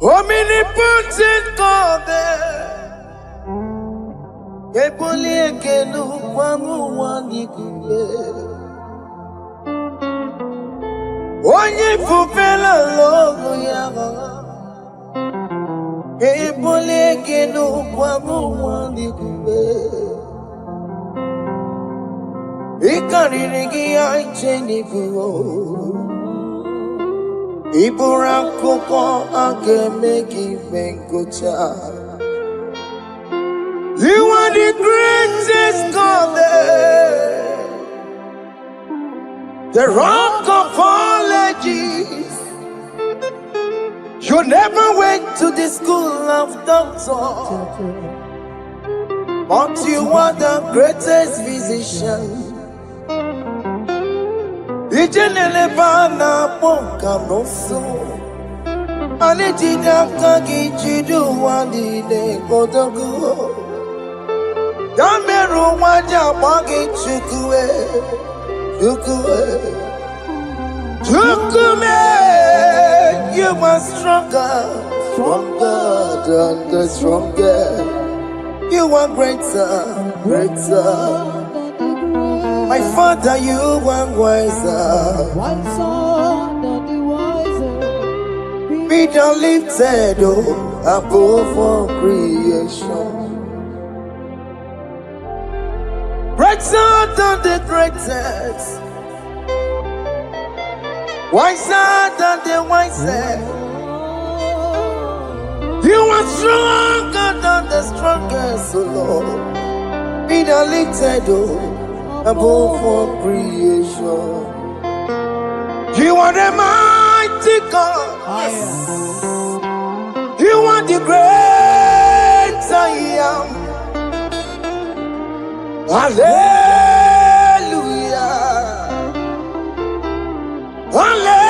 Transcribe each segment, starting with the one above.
Omnipotent God, Kepoli ekelu kwamu wanikule. Onye fufela logo yaga, Kepoli ekelu kwamu wanikule. Ikarigi aicheni fuo, Iburakoko akemeki venkocha. You are the greatest God, the rock of all ages. You never went to the school of doctor, but you are the greatest physician. Ijenelebana ponka noso, anejida kagi jidu wani ne kodogo. Yameru waja wagi chukue, chukume. You are stronger than the strongest. You are greater. My Father, you are wiser Be thou lifted above all creation. Greater than the greatest, wiser than the wisest. You are stronger than the strongest, O Lord. Be thou lifted above all creation. You are the mighty God. Yes. You are the great I am. Hallelujah. Hallelujah.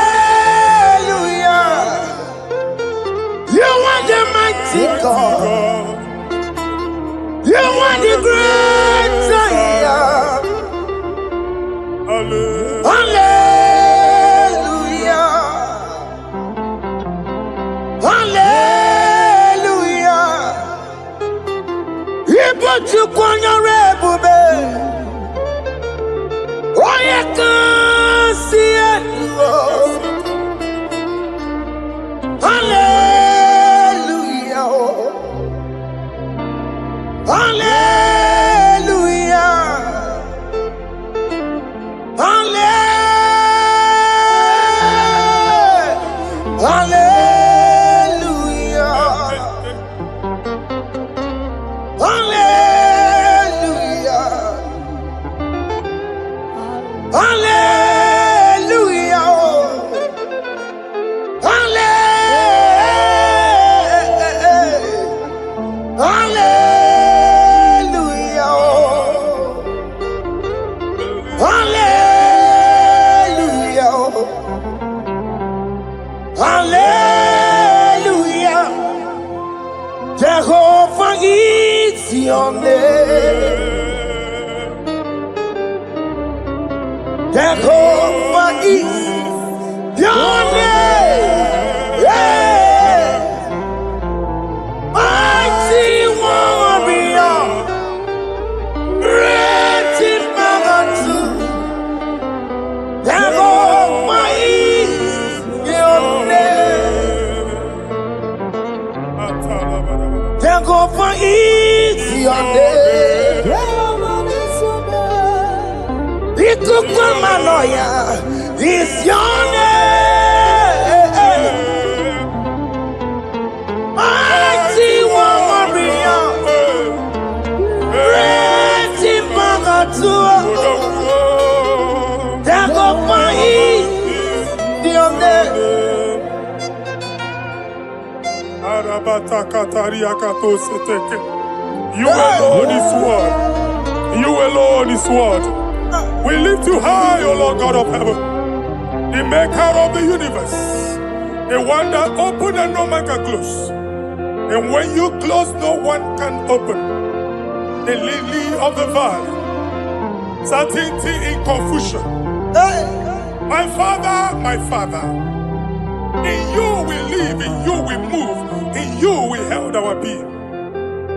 You are the mighty God. You are the great I am. Hallelujah. Hallelujah. He put you on your rebube. Oh, you can see it. Hallelujah. Hallelujah. Hallelujah. Hallelujah. Hallelujah. Hallelujah. Jehovah is your name. Jehovah is your name. Yeah. Mighty warrior, great in magnitude. Jehovah is your name. Jehovah is your name. Ikukumanoya is your name. Mighty warrior, great in magnitude. Jehovah is your name. You alone is word. You alone is word. We lift you high, O Lord God of heaven, the maker of the universe, the one that opened and no man can close. And when you close, no one can open. The lily of the valley, certainty in confusion. My Father, in you we live, in you we move, you we held our being.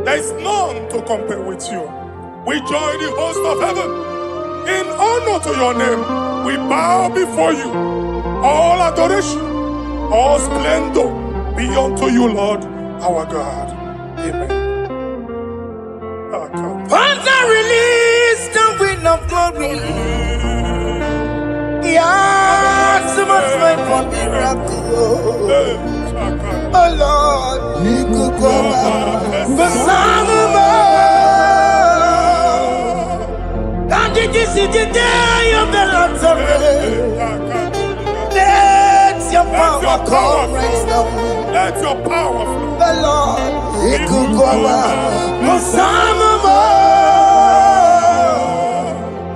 There is none to compare with you. We join the host of heaven. In honor to your name, we bow before you. All adoration, all splendor be unto you, Lord, our God. Amen. Father, release the wind of glory. Yeah, so much time for miracle. Oh Lord, you could come out. The Son of God. And this is the day of the Lord's Let your power come right now. Let your power flow. The Lord, you could come out. The Son of God.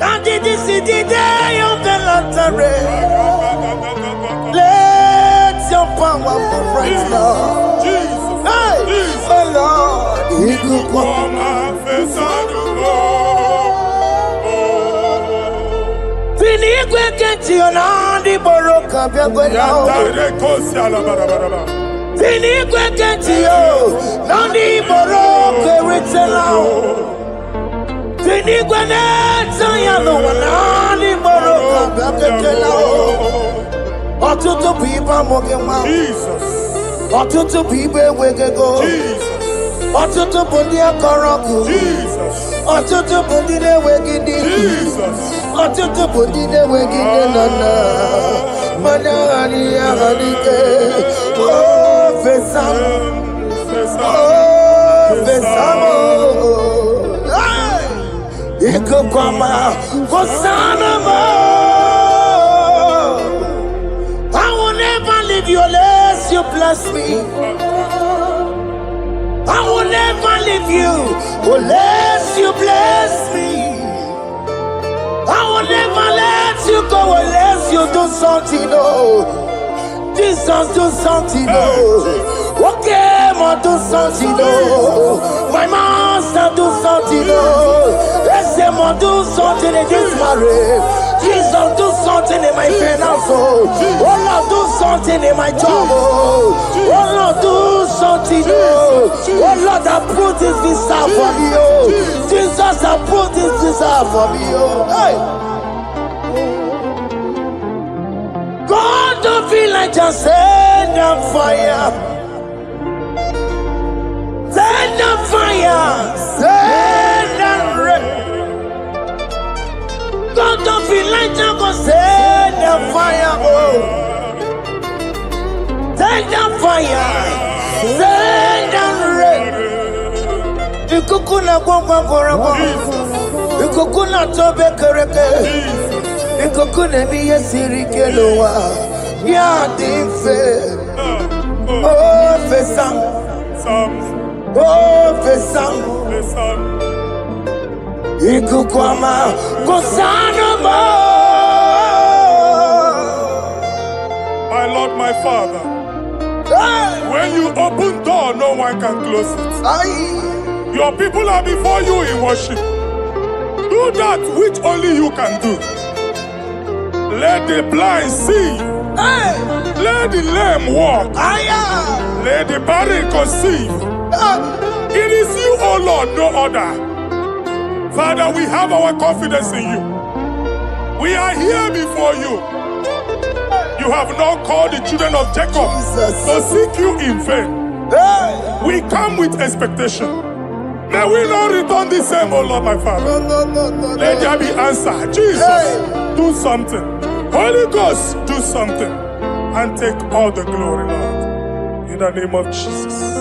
And this is the day of the Lord's Let your power come right now. Jesus, Hey, Jesus, the Lord, you could come out. Finigwe kenti onandi boroka biagwela. Finigwe kenti yo nandi boroka ritela. Finigwe neta yalo nandi boroka biagwela. Otutu pipa mogema. Jesus, Otutu pipe wegego. Jesus, Otutu bundi akoroku. Jesus, Otutu bundi ne wegidi. Jesus. Otutu bundi ne wegidi nana. Manani ahanike. Oh, fesam. Oh, fesamo. Iko kwama. Hosanama. I will never leave you unless you bless me. I will never leave you unless you bless me. I will never let you go unless you do something. Oh, Jesus, do something. Oh, okay, ma do something. Oh, my master, do something. Oh, let's say, ma do something in this marriage. Jesus, do something in my finance. Oh, Lord, do something in my job. Oh, Lord, do something. Oh, Lord, I put this visa for me. Oh, Jesus, I put this visa for me. Oh, hey. God, don't feel like just send the fire. Send the fire. Send the rain. God, don't feel like just go send the fire. Oh, send the fire. Send the rain. You kukuna gwangwa gwangwa. You kukuna tobe kereke. You kukuna miye sirike lowa. Ya dimfe. Oh, fesam. Oh, fesam. Ikukwama Kosanoma. My Lord, my Father, when you open door, no one can close it. Your people are before you in worship. Do that which only you can do. Let the blind see. Let the lame walk. Let the barren conceive. It is you, O Lord, no other. Father, we have our confidence in you. We are here before you. You have not called the children of Jacob to seek you in vain. We come with expectation. May we not return the same, O Lord, my Father. Let there be answer. Jesus, do something. Holy Ghost, do something. And take all the glory, Lord. In the name of Jesus.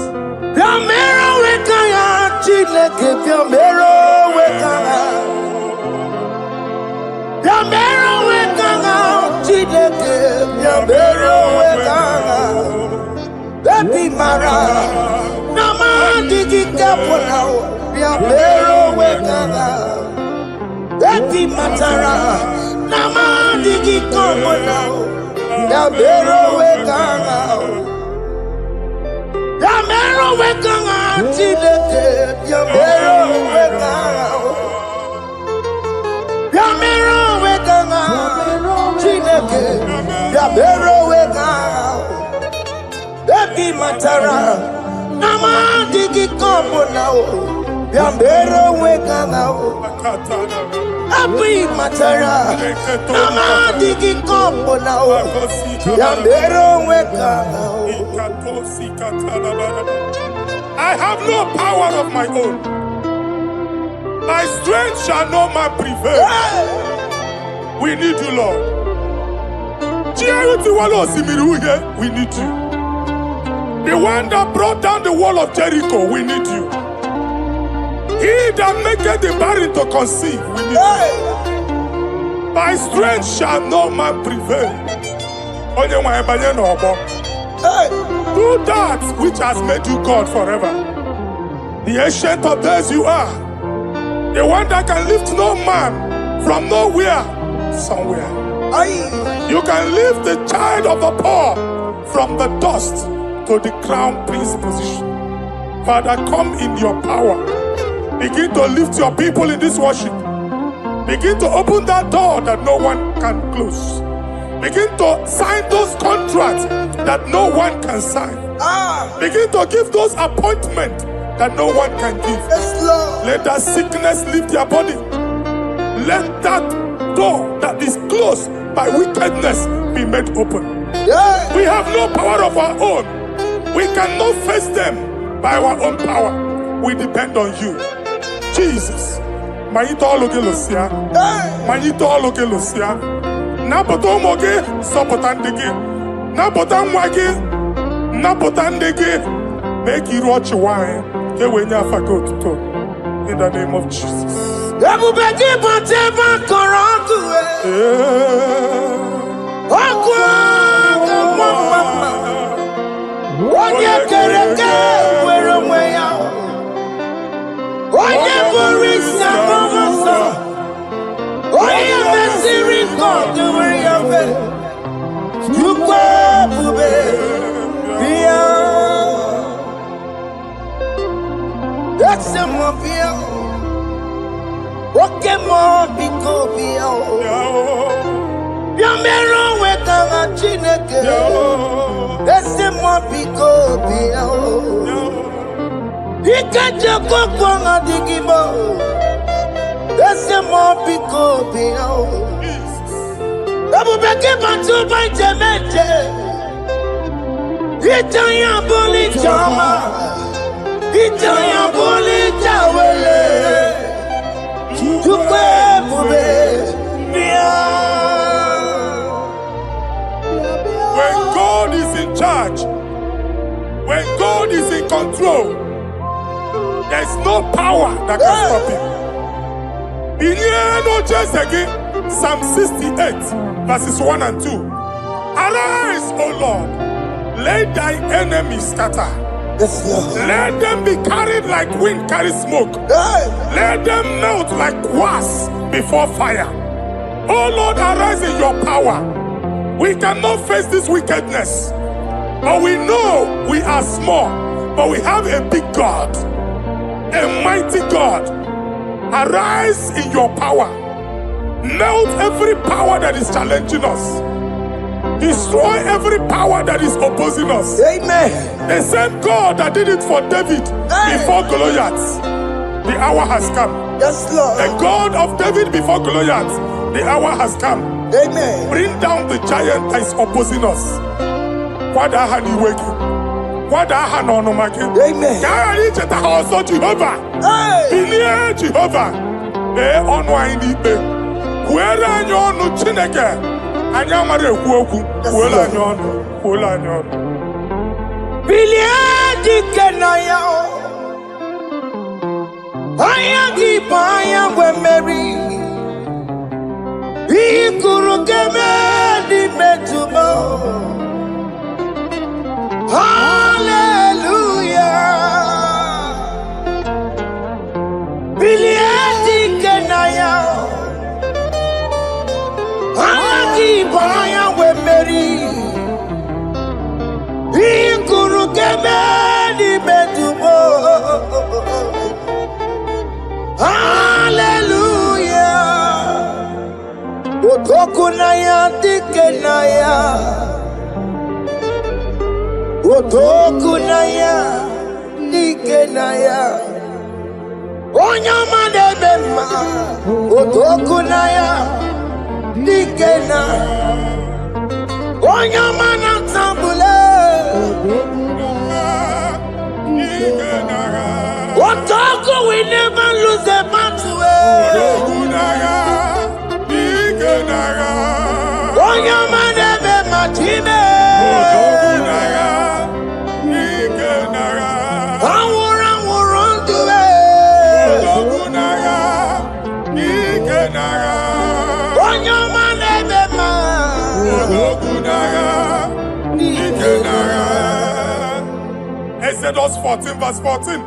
Baby Mara, Nama Digi Kapona, Yamero Wekana, Baby Matara, Nama Digi Kapona, Yamero Wekana, Yamero Wekana, Chileke, Yamero Wekana, Yamero Wekana, Chileke, Yamero Wekana. Baby Matara, Nama digi kombo now. Yambero weka now. Abi matara. Nama digi kombo now. Yambero weka now. I have no power of my own. My strength shall not man prevail. We need you, Lord. We need you. The one that brought down the wall of Jericho, we need you. He that maketh the barren to conceive, we need you. By strength shall no man prevail. Do that which has made you God forever. The ancient of days you are. The one that can lift no man from nowhere, somewhere. You can lift the child of the poor from the dust to the crown prince position. Father, come in your power. Begin to lift your people in this worship. Begin to open that door that no one can close. Begin to sign those contracts that no one can sign. Begin to give those appointments that no one can give. Let that sickness leave their body. Let that door that is closed by wickedness be made open. We have no power of our own. We cannot face them by our own power. We depend on you. Jesus. Manito alogelosia. Manito alogelosia. Napotomoge sopotandege. Napotamwage. Napotandege. Make you watch wine. In the name of Jesus. That's a mobile. Okay, more because Yamero with a chineke. That's a more because he can't go on a digimo. That's a more because I will back him until my Jamaica. It's a bully drama. It's a bully jawele. When God is in charge, when God is in control, there's no power that can stop him. In no just again, Psalm 68, verses 1 and 2. Arise, O Lord, let thy enemies scatter. Let them be carried like wind carries smoke. Let them melt like wax before fire. Oh Lord, arise in your power. We cannot face this wickedness, but we know we are small, but we have a big God, a mighty God. Arise in your power. Melt every power that is challenging us. Destroy every power that is opposing us. Amen. The same God that did it for David before Goliath, the hour has come. Yes, Lord. The God of David before Goliath, the hour has come. Amen. Bring down the giant that is opposing us. Amen. Also Jehovah. Hey. Jehovah. Where are you no chineke? Anyamare kuoku. Where are you? Biliadi kenaya. Ayagi baya we Mary. Ikuru keme di metumo. Hallelujah. Biliadi kenaya. Ayagi baya we Mary. Ikuru keme di metumo. Hallelujah. Otokunaya dikenaya. Otokunaya Nikenaya. Onyama de bema. Otokunaya. Nikena. Onyama na tambule. Otoku, we never lose a battle. Onyama de bema time. Exodus 14 verse 14.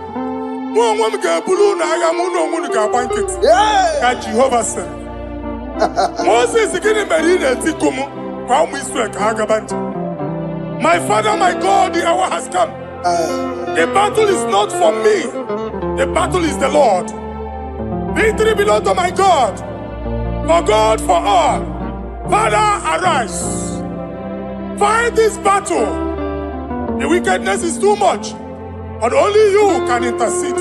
Jehovah said, Moses my father, my God, the hour has come. The battle is not for me. The battle is the Lord. Victory belongs to my God. For God, for all. Father, arise. Fight this battle. The wickedness is too much. But only you can intercede.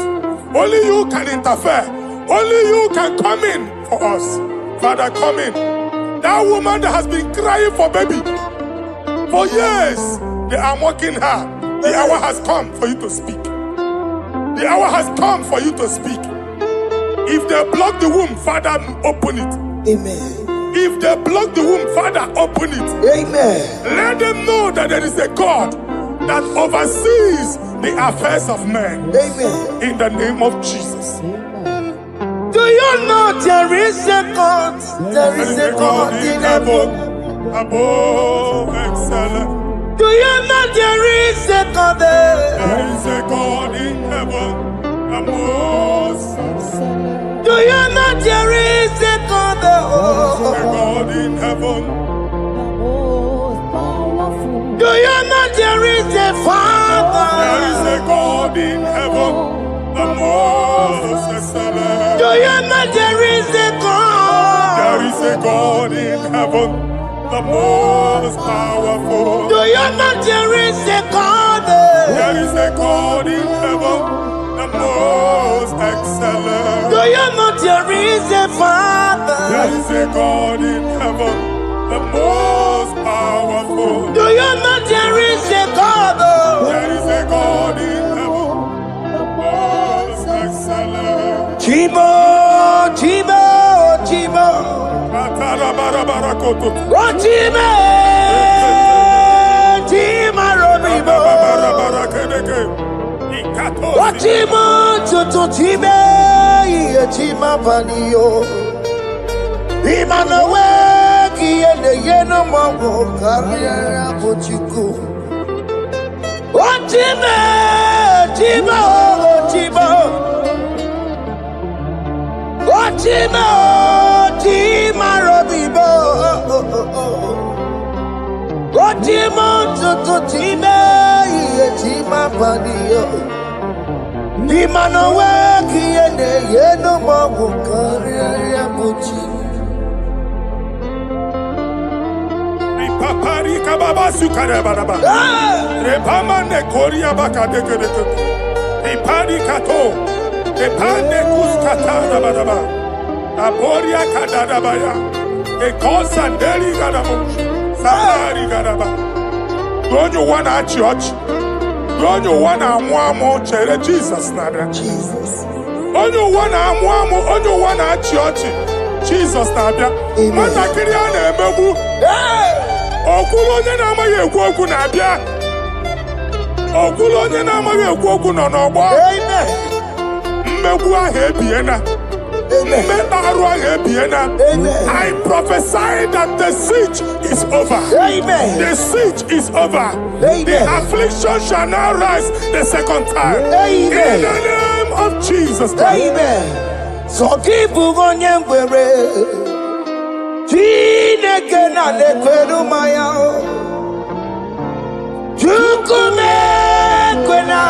Only you can interfere. Only you can come in for us. Father, come in. That woman that has been crying for baby for years, they are mocking her. The hour has come for you to speak. The hour has come for you to speak. If they block the womb, Father, open it. Amen. If they block the womb, Father, open it. Amen. Let them know that there is a God that oversees the affairs of men. Amen. In the name of Jesus. Do you know there is a God? There is a God in heaven. Above excellent. Do you know there is a God there? There is a God in heaven. Above excellent. Do you know there is a God there? There is a God in heaven. Do you know there is a Father? There is a God in heaven. The most excellent. Do you know there is a God? There is a God in heaven, the most powerful. Do you know there is a God? There is a God in heaven, the most excellent. Do you know there is a Father? There is a God in heaven, the most powerful. Do you know there is a God? There is a God in heaven, the most excellent. Chibo, Chibo, Chibo. Oh, Chibo, Chima Robibo. Oh, Chibo, Chutu Chibe, Chima Panio. Imanowe, Kiene Yeno Mawo, Carriera Pochiku. Oh, Chibo, Chibo, Chibo. Chima, Chima Robibo. Chima, Tutu Chima, Chima Padio. Chima no weki ene yeno mawukari ya buchi. Ripapari kababa sukare baraba. Repama ne koria baka deke deke. Ripari kato. Epane kuskatana badaba. Aboria kadadabaya. Ekosandeli gadabo. Samari gadaba. Don't you wanna church? Don't you wanna mwamo chere Jesus nada? Jesus. Don't you wanna mwamo? Don't you wanna church? Jesus nada. Mata kiriane emebu. Okulo nye na amaghị ekwu okwu na-abịa. Okulo onye na amaghị ekwu okwu nọ n'ọgbọ. Amen. Mmegbu ahụ ebiena. Mmekpa arụ ahụ ebiena. I prophesy that the siege is over. Amen. The siege is over. Amen. The affliction shall now rise the second time. Amen. In the name of Jesus Christ. Amen. So keep onye ngwere. Chineke na lekweru maya. Chukume kwena.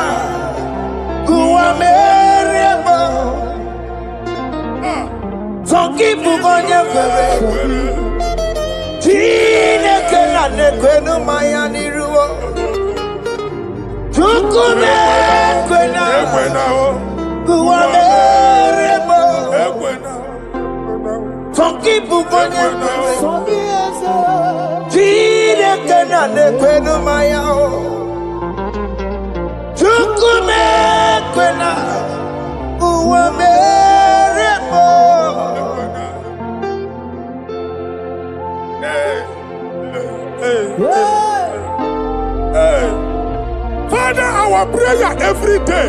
Kuwa merema. So keep onye ngwere. Chineke na lekweru maya niruo. Chukume kwena. Guameremo. Forgive Bugonia. Jide Kenane Kwenumaya. Chukume Kwena. Guameremo. Father, our prayer every day,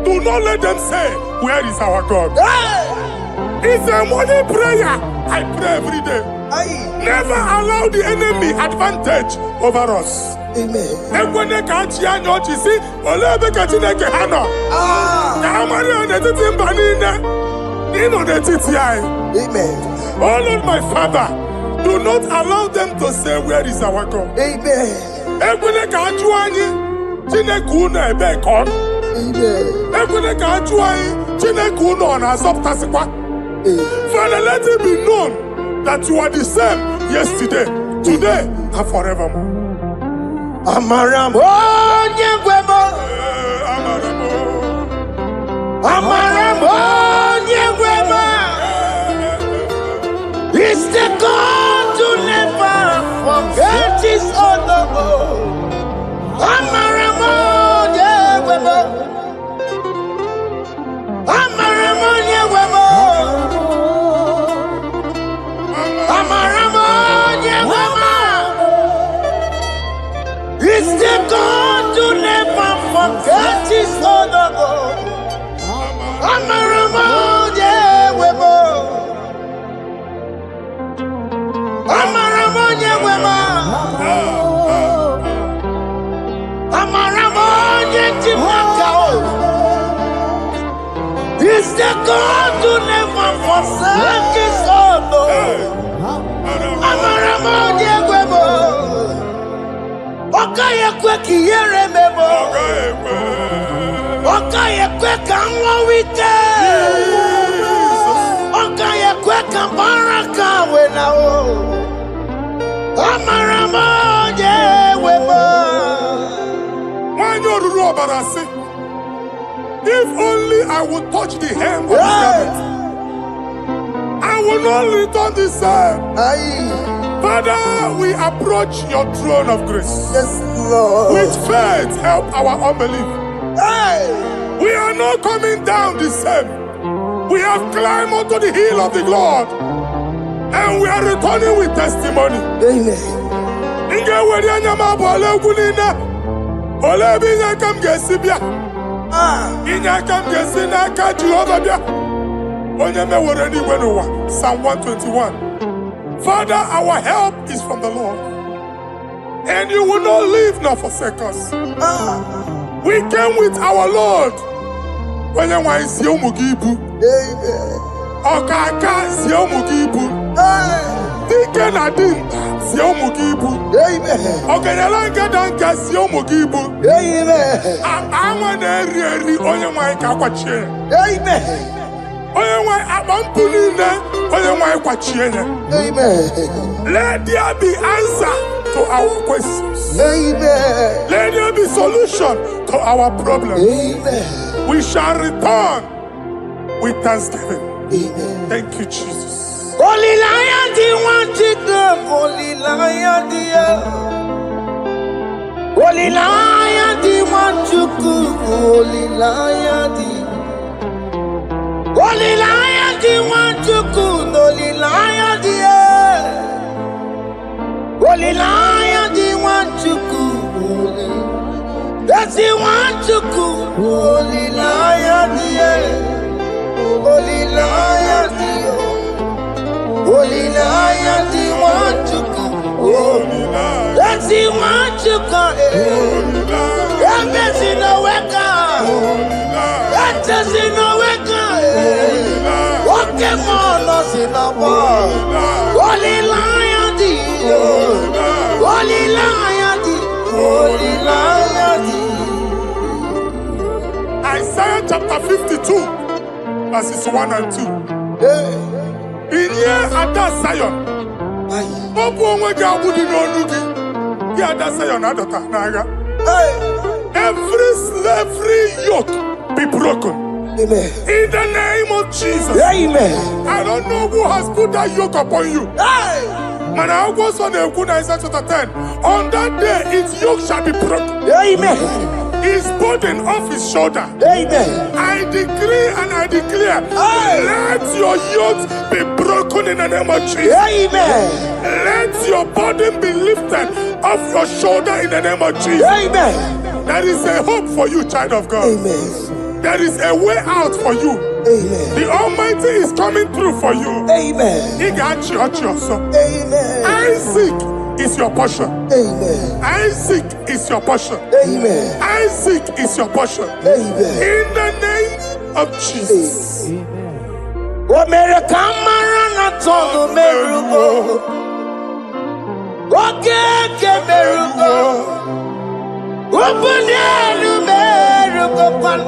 do not let them say, where is our God? It's a morning prayer. I pray every day. Never allow the enemy advantage over us. Amen. Amen. Oh Lord, my Father, do not allow them to say, where is our God? Amen. Amen. Father, let it be known that you are the same yesterday, today, and forevermore. Amaramo nyegwemo. Amaramo nyegwemo. It's the God to never forget his honor. Amaramo nyegwemo. Amaramo nyegwemo. Amaramo nyegwemo. It's the God to never forget his honor. Amaramo nyegwemo. Amaramo nyegwemo. Amaramo nyegwemo. It's the God to never forsake his honor. Amaramo nyegwemo. Okaye kwe kiyere mebo. Okaye kwe kanwa wite. Okaye kwe kambaraka wenao. Amaramo nyegwemo. If only I would touch the hem of his garment, I will not return the same. Father, we approach your throne of grace. Yes, Lord. With faith, help our unbelief. We are not coming down the same. We have climbed onto the hill of the Lord, and we are returning with testimony. Amen. Psalm 121. Father, our help is from the Lord, and you will not leave nor forsake us. We came with our Lord. Amen. Let there be answer to our questions. Amen. Let there be solution to our problems. Amen. We shall return with thanksgiving. Amen. Thank you, Jesus. Holy Lion, do you want to go? Holy Lion, dear. Holy Lion, do you want to go? Holy Lion, dear. Holy Lion, do you want to go? Holy Lion, dear. Holy Lion, do you want to go? Does he want to go? Holy Lion, dear. Holy Lion, dear. Holy Lion, do you want to go? Does he want to go? Does he know where go? Does he know where go? What can more loss in the world? Holy Lion, dear. Holy Lion, dear. Holy Lion, dear. Isaiah chapter 52, verses 1 and 2. In here at that Zion, every slavery yoke be broken. Amen. In the name of Jesus. Amen. I don't know who has put that yoke upon you. Hey. Man, I was on the Isaiah chapter 10. On that day, its yoke shall be broken. Amen. His burden off his shoulder. Amen. I decree and I declare, Hey. let your yokes be broken in the name of Jesus. Amen. Let your burden be lifted off your shoulder in the name of Jesus. Amen. There is a hope for you, child of God. Amen. There is a way out for you. Amen. The Almighty is coming through for you. Amen. He got you. Amen. Isaac is your portion. Amen. Isaac is your portion. Amen. Isaac is your portion. Amen. In the name of Jesus. America marana tolo merugo. Okay, merugo. Opunelu merugo pan.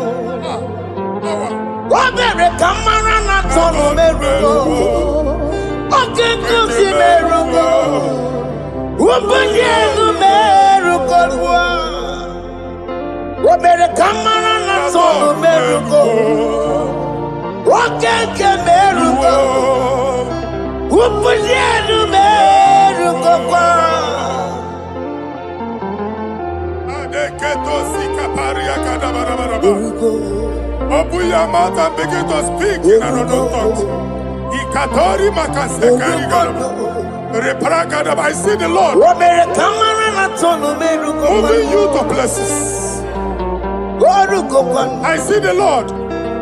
America marana tolo merugo. Okay, kusi merugo. Opunelu merugo. America marana tolo merugo. Okeke merugo, upulienu merugo kwa. Adeketo sikaparia kadabarabaraba. Merugo. Open your mouth and begin to speak in another tongue. Ikatori makasekari garaba. Repragadaba. I see the Lord Omere kamara na tonu merugo kwa. moving you to places. Orugo kwa. I see the Lord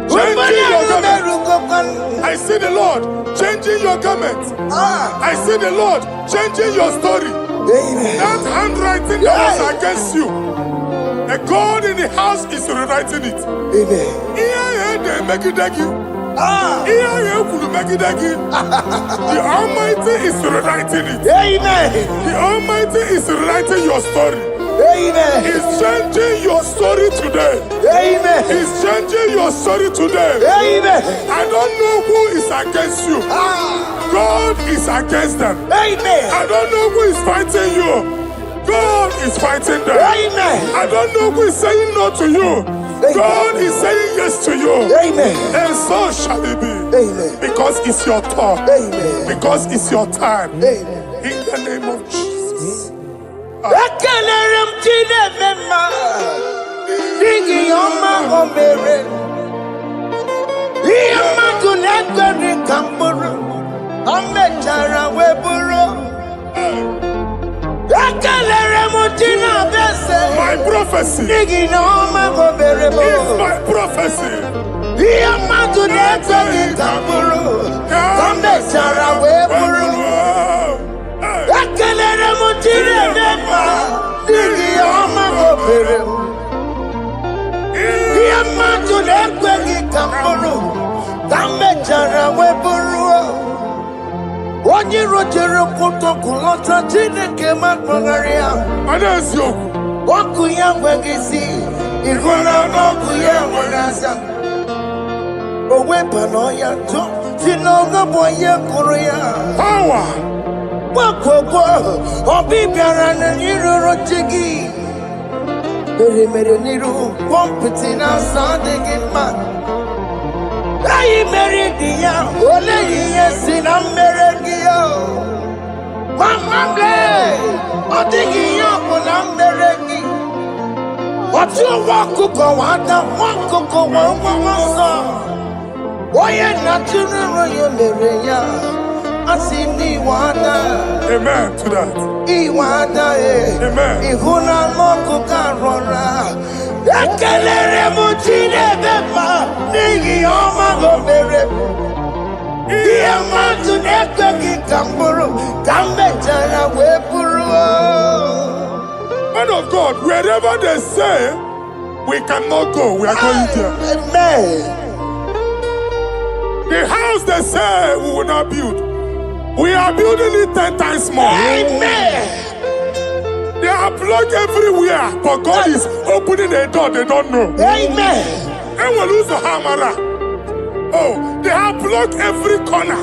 changing your garment. I see the Lord changing your garment. I see the Lord changing your story. Amen. That handwriting that was against you, a God in the house is rewriting it. Amen. They make it again. The Almighty is rewriting it. Amen. The Almighty is rewriting your story. Amen. He's changing your story today. Amen. He's changing your story today. Amen. I don't know who is against you. God is against them. Amen. I don't know who is fighting you. God is fighting them. Amen. I don't know who is saying no to you. God is saying yes to you. Amen. And so shall it be. Amen. Because it's your turn. Amen. Because it's your time. Amen. In the name of Jesus. Ekelere m Chineke mma, n'ihi ọma o mere. Ihe mmadụ na-ekweghị ka m bụrụ, o mechara wee bụrụ. Ekelere m Chineke eze, My prophecy n'ihi na ọma o mere m. is my prophecy. Ihe mmadụ na-ekweghị ka m bụrụ, o mechara wee bụrụ. Ekelere m Chineke mma, n'ihi ọma o mere m. Ihe mmadụ na-ekweghị ka m bụrụ, ka m mechara wee bụrụ. Onye rojere kwụtọkụ lọta Chineke ma kpọgharị ya. Ọkụ ya nweghị isi, ịhụla n'ọkụ ya nwere asa. O wepụla ya tụ, si n'ọgọbọ ya kụrụ ya. Power. Gbakọkọ, ọbị bịara na n'iruru chi gị. Mere n'iru, pọmpụtị na-asa adịghị mma. Anyị mere dị ya, oleghị ihe si na mmere gị ya. Mama lee, ọ dịghị ihe ọ bụ na mmere gị. Ọtụ nwa ọkụkọ nwata, nwa ọkụkọ nwa nwa nsọ. Onye na-atụrụ ya mere ya. Amen to that. Amen. Ihuna loku karora. Ekelere mu Chineke ma n'ihi ọma o mere. Ihe mmadụ na-ekweghị ka m bụrụ, ka m mechara wee bụrụ. Man of God, wherever they say we cannot go, we are going there. Amen. The house they say we will not build, we are building it 10 times more. Amen. They are blocked everywhere, but God is opening a door they don't know. Amen. And we lose the hammer. Oh, they have blocked every corner,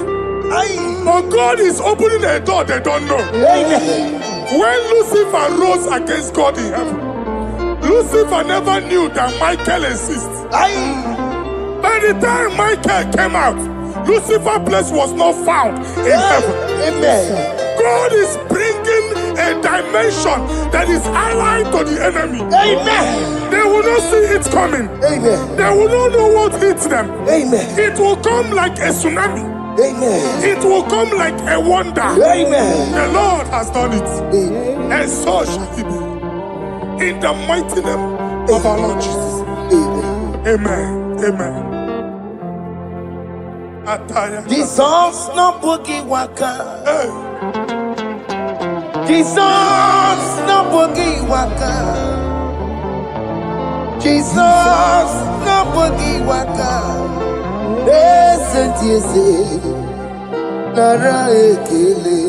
but God is opening a door they don't know. Amen. When Lucifer rose against God in heaven, Lucifer never knew that Michael exists. By By the time Michael came out, Lucifer's place was not found in heaven. Amen. God is bringing a dimension that is allied to the enemy. Amen. They will not see it coming. Amen. They will not know what hits them. Amen. It will come like a tsunami. Amen. It will come like a wonder. Amen. The Lord has done it. Amen. And so shall it be. In the mighty name of our Lord Jesus. Amen. Amen. Amen. Ataya. Jesus no boogie waka. Hey. Jesus no boogie waka. Jesus no boogie waka. Listen to you say, Nara ekele.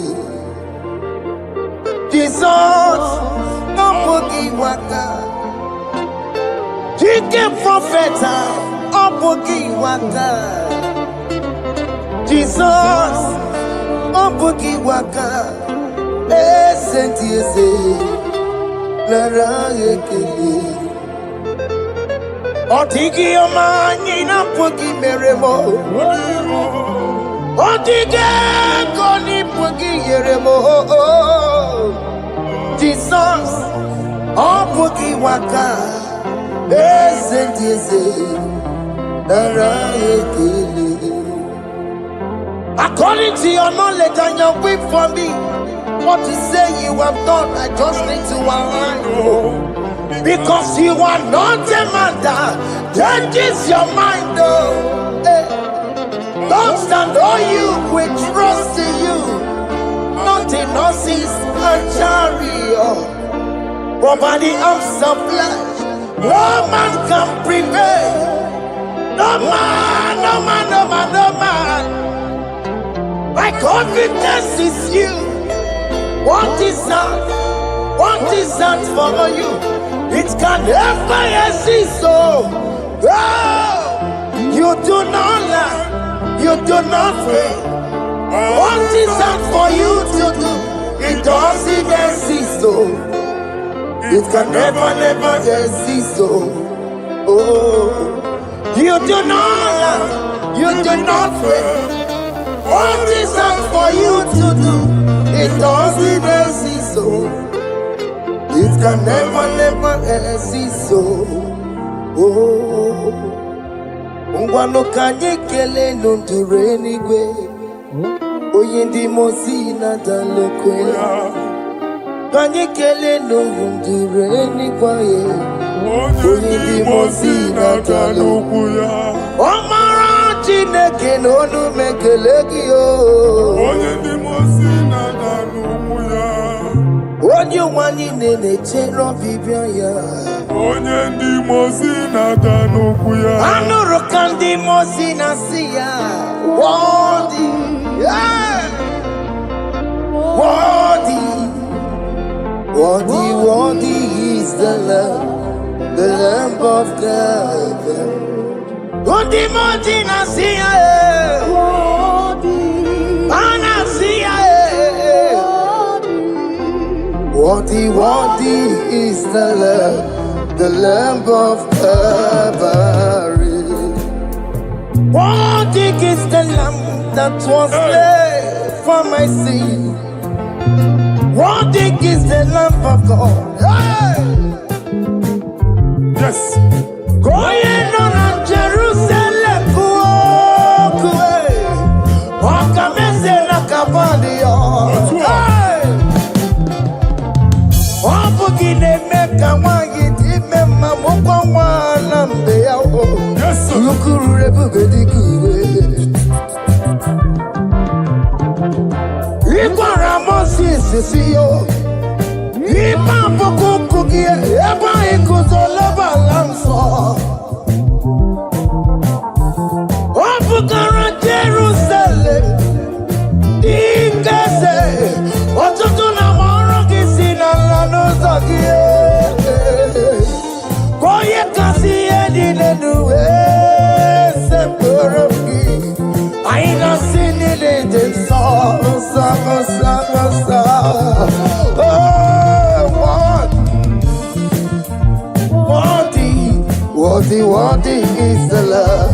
Jesus no boogie waka. Jike profeta no boogie waka. Jesus no boogie waka. Listen to you say, Nara ekele. Otigi omani na pogi meremo. Otige koni pogi yeremo. Jesus, oh pogi waka. Esentiese, nara ekele. According to your knowledge and your will for me, what you say you have done, I just need to align. Because you are not a man that changes your mind, though. Don't stand on you, we trust in you. Not in horses and chariot, but by the arms of flesh, no man can prevail. No man, no man, no man, no man. My confidence is you. What is that? What is that for you? It can never exist, so you do not lie, you do not fail. What is that for you to do? It doesn't exist, so it can never, never exist, so you do not lie, you do not fail. What is that for you to do? It doesn't exist, so it can never, never exist, so Ngwano kanye kele nundure nigwe Oyindi mozi na dalokwe Kanye kele nundure nigwe Oyindi mozi na dalokwe Omara chineke nonu mekelegi yo Oyindi mozi na dalokwe Onye wani nene chero bibia ya Onye ndi mozi na danukwu ya Anụrụ ka ndị mozi na si ya Worthy, yeah. Worthy, worthy, worthy is the Lamb of God. Ndị mozi na si ya Ana si ya Worthy, worthy is the Lamb of Calvary. Worthy is the Lamb that was slain for my sin. Worthy is the Lamb of God. Hey! Yes. Going on Jerusalem, walk a mess in a cavalia. Yes, sir. Jerusalem, I ain't not seen it in song. Worthy is the love.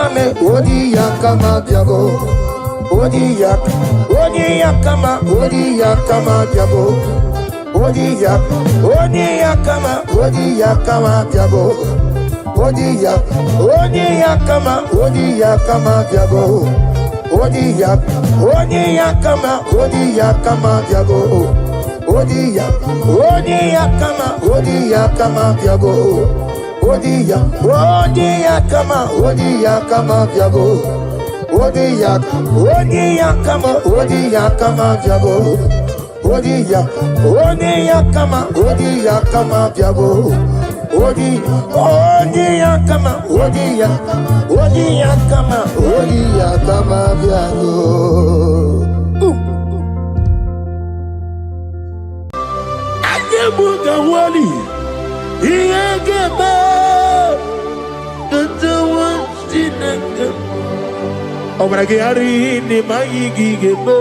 Nane, Odi Yakama Diabo, Odi Yakama, Odi Yakama Diabo, Odi Yakama, Odi Yakama Diabo, Odi Yakama, Odi Yakama Diabo, Odi Yakama, Odi Yakama Diabo, Odi Yakama, Odi Yakama Diabo. Odi Yakama, Odi Yakama Diabo. Odi Yakama, Odi Yakama Diabo. Odi Yakama, Odi Yakama Diabo. Odi Yakama, Odi Yakama, Odi Yakama Diabo. Ayebuga wali. Iyagaba, Gatawasinaka. Obragiari ni Mayigigaba.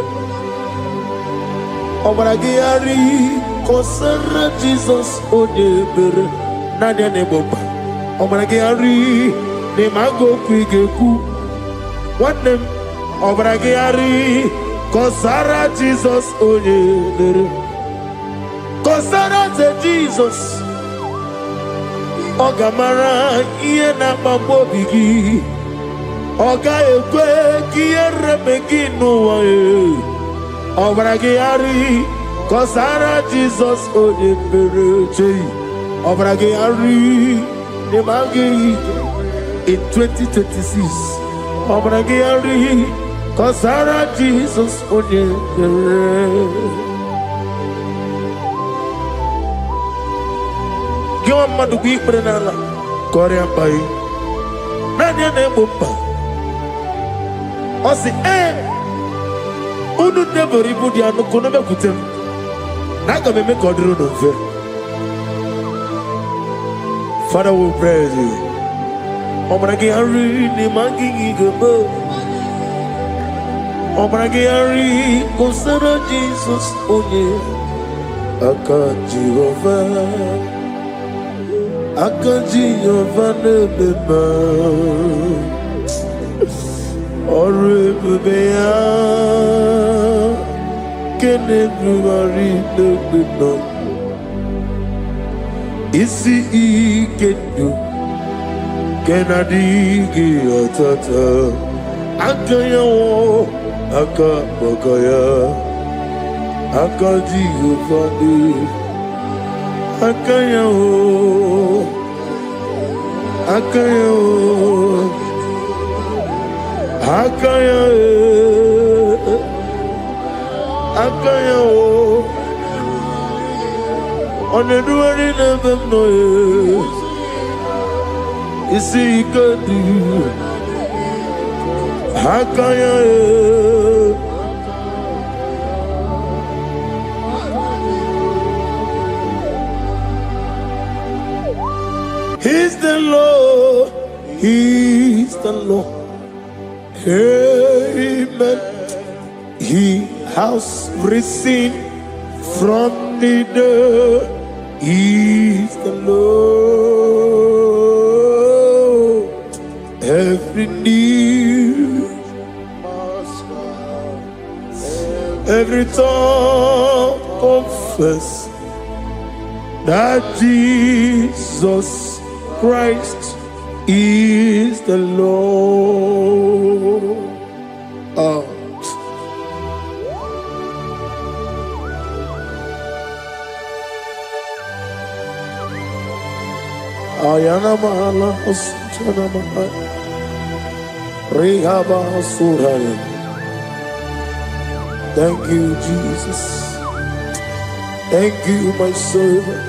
Obragiari, Kosara Jesus Odeber, Nadia Neboba. Obragiari ni Mago Kwigeku. What them? Obragiari, Kosara Jesus Odeber. Kosara Jesus. Ogamara iye na mambo bigi. Oga ekwe kiye remegi nuwa e. Obragi ari Kosara Jesus Odebereche. Obragi ari Nemagi in 2026. Obragi ari Kosara Jesus Odebereche. Give madu bi prenala Korean pai Nadia ne bumpa Osi Unu nebori budi anu kono be kutem Naga me kodro no fe Father we praise you Obragi hari ni mangi gebo Obragi hari Kosara Jesus onye Aka Jehovah Akanji Yovanebeba Orebeya Kenebruari Nebeba Isi Ikenu Kenadigi Atata Akayawo Akabakaya Akanji Yovanebeba Akayawo Oneduari nebem noye Isi ikadu Akayawo He's the Lord, He's the Lord. Amen. He has risen from the dead. He's the Lord. Every knee, every tongue confess that Jesus Christ is the Lord. Ayana mahala osana mahala Rehaba suraya. Thank you, Jesus. Thank you, my servant.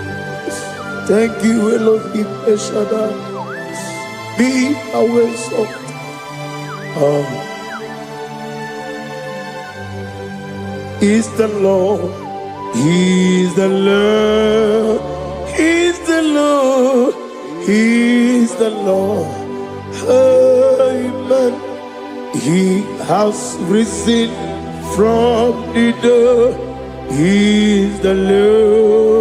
Thank you, Elohim Eshadai. Be our salt. Is the Lord. He's the Lord. He's the Lord. He's the Lord. Amen. He has risen from the dead. He's the Lord.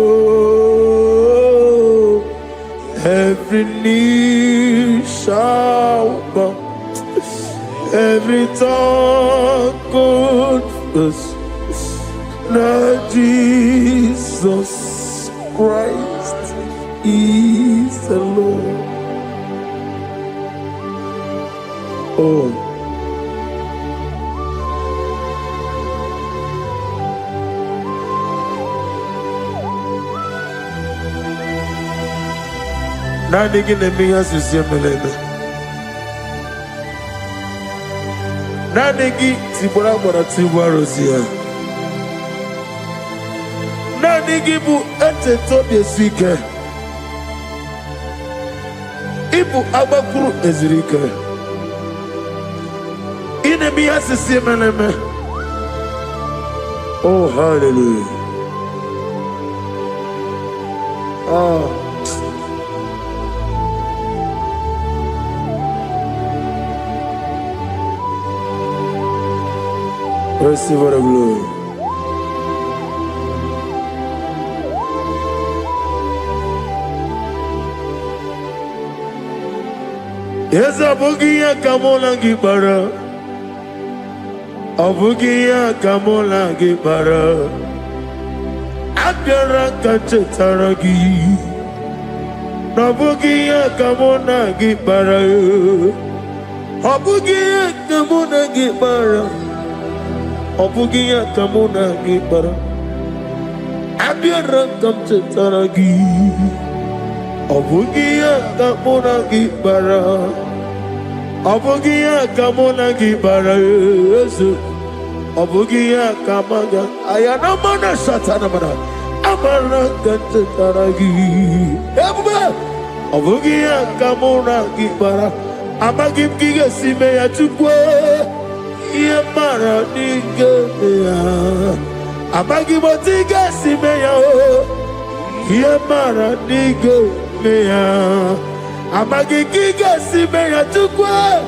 Every knee shall bow Every tongue confess that Jesus Christ is the Lord. Oh. Nani gine miya sisiyemeleme. Nani gi tibora bora tibora rozia. Nani gi bu ete tobi esike. Ibu abakuru ezirike. Ine miya sisiyemeleme. Oh, hallelujah. Oh. Receive the glory. Yes, Abugia Kamola Gibara. Abugia Kamola Gibara. Abdara Kachetaragi. Abugia Kamona Gibara. Abugia Kamona Gibara. Obugia kamuna gibara, abiara kamchetaragi. Obugia kamuna gibara, obugia kamuna gibara. Obugia kamaga, ayana mana satana mana, amara kamchetaragi. Obugia kamuna gibara, amagim giga sime ya chukwe. Yemara nigeya, amagi motiga simeya o. Yemara nigeya, amagi giga simeya tukwa.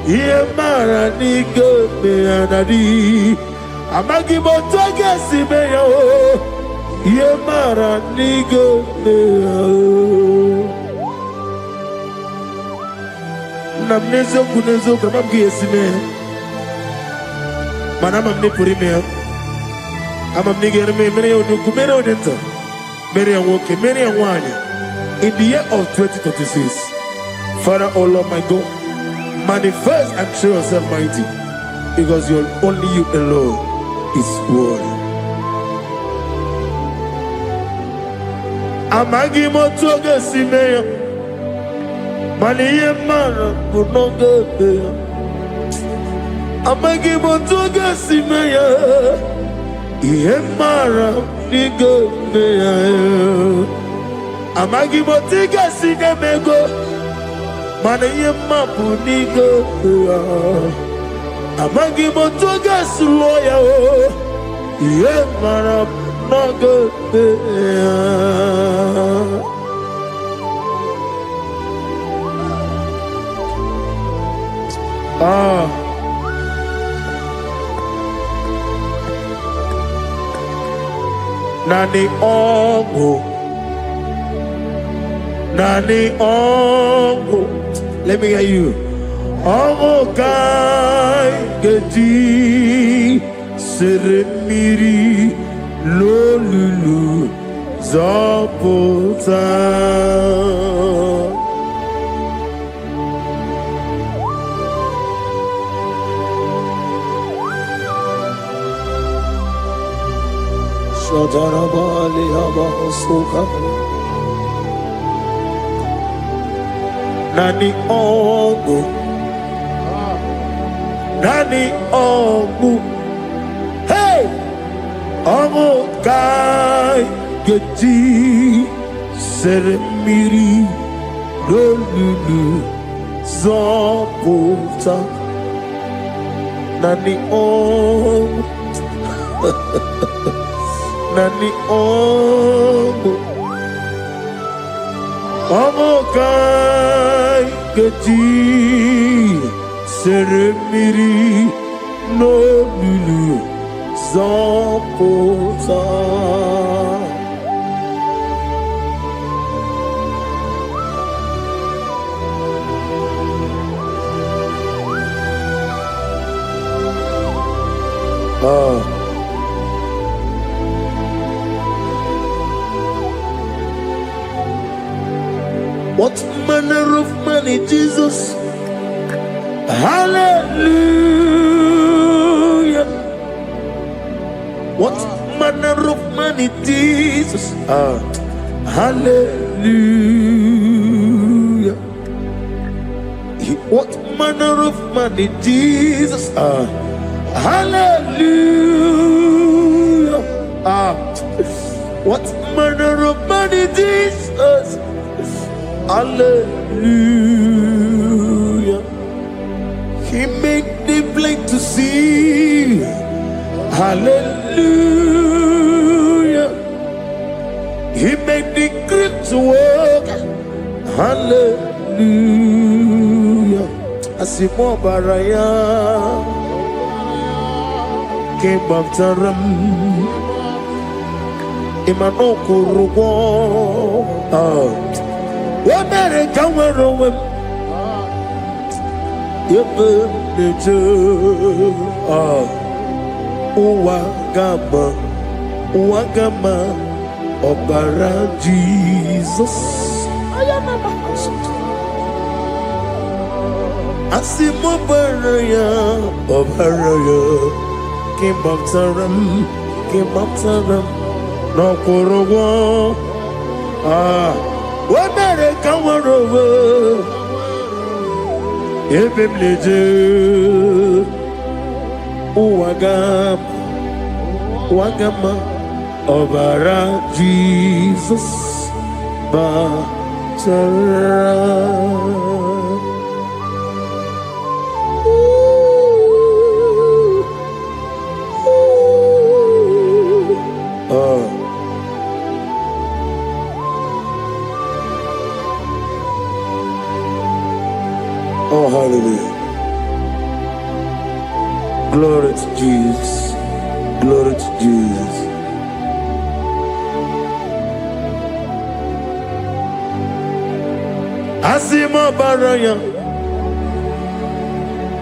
Yemara nigeya nadi, amagi motiga simeya o. Yemara nigeya. Namnezo kunezo kamamgi esimeya. Manama mne purimea, ama mnige me mene onuku mene onenta, mene awoke mene awanya. In the year of 2026, Father, oh Lord my God, manifest and show yourself mighty, because only you alone is worthy. Amagi motoge simeya, maniye mara kunoge. Amagi motoga simeya, Yemara nigo meya. Amagi motiga sinemego, mana yemapu nigo meya. Amagi motoga suloya o, Yemara nago meya. Ah. Nani ongo, nani ongo. Let me hear you. Ongo kai geti seremiri lolulu zapota. Shadarabali Habasoka Nani Ongu Nani Ongu Hey Ongu Kai Geti Seremiri Lolulu Zapota Nani Ongu Nani ongo, ongo kai geti seremiri no lulu zapota. What manner of money, Jesus? Hallelujah. What manner of money, Jesus? Hallelujah. What manner of money, Jesus? Hallelujah. What manner of money, Jesus? Hallelujah. He made the blind to see. Hallelujah. He made the crippled to walk. Hallelujah. Asimo baraya came back to ram. Imano kurugo. What better come around? Wagama, Obara Jesus. Asimo baraya, Obaraya, came up to them, no Korogo. What better come over? Ebim leje, wagama, Obara Jesus, Batara. Oh, hallelujah. Glory to Jesus. Glory to Jesus. Asimo baraya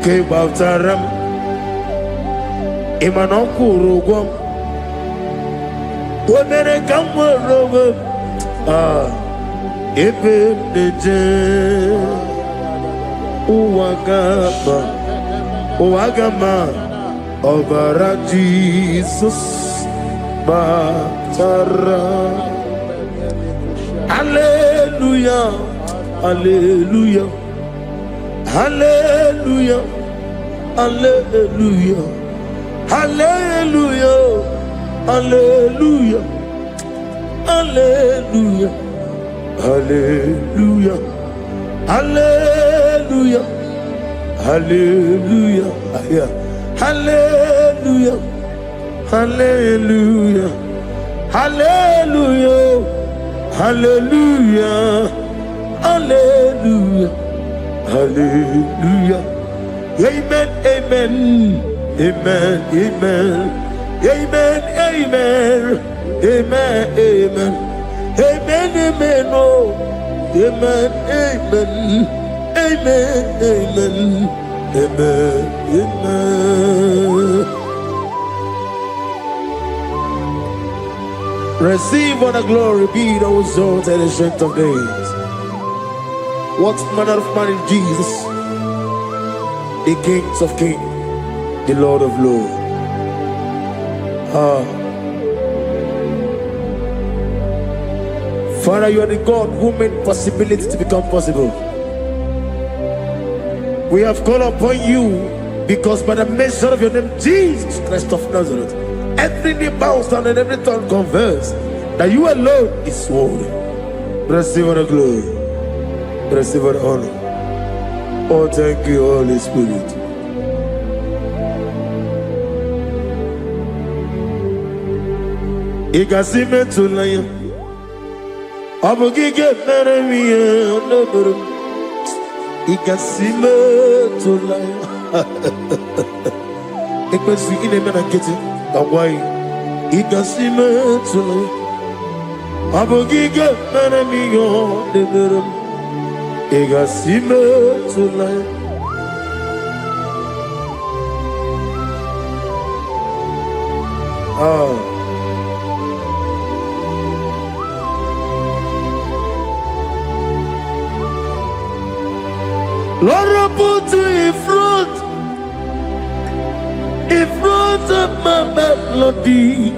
ke baftaram imanokuru wonere kamorobe ebe deje Wagama, Obara Jesus, Batara. Hallelujah, Hallelujah, Hallelujah, Hallelujah, Hallelujah, Hallelujah, Hallelujah, Hallelujah, Hallelujah, Hallelujah, Hallelujah, Hallelujah, Hallelujah, Hallelujah, Hallelujah, Hallelujah. Amen, amen, amen, amen, amen, amen, amen, amen, amen, amen, oh, amen, amen. Amen, amen, amen, amen. Receive all the glory, be thou exalted and strength of days. What manner of man is Jesus? The Kings of Kings, the Lord of Lords. Father, you are the God who made possibility to become possible. We have called upon you because by the mention of your name, Jesus Christ of Nazareth, every knee bows down and every tongue confess that you alone is worthy. Receive the glory, receive the honor. Oh, thank you, Holy Spirit. Igasime tulaya, abugige meremiya neburu. Igasime tulaya. Ekwensu ine mena kete kawai. Igasime tulaya, abugige meremiya neburu. Igasime tulaya. Lord, I put you in front of my melody.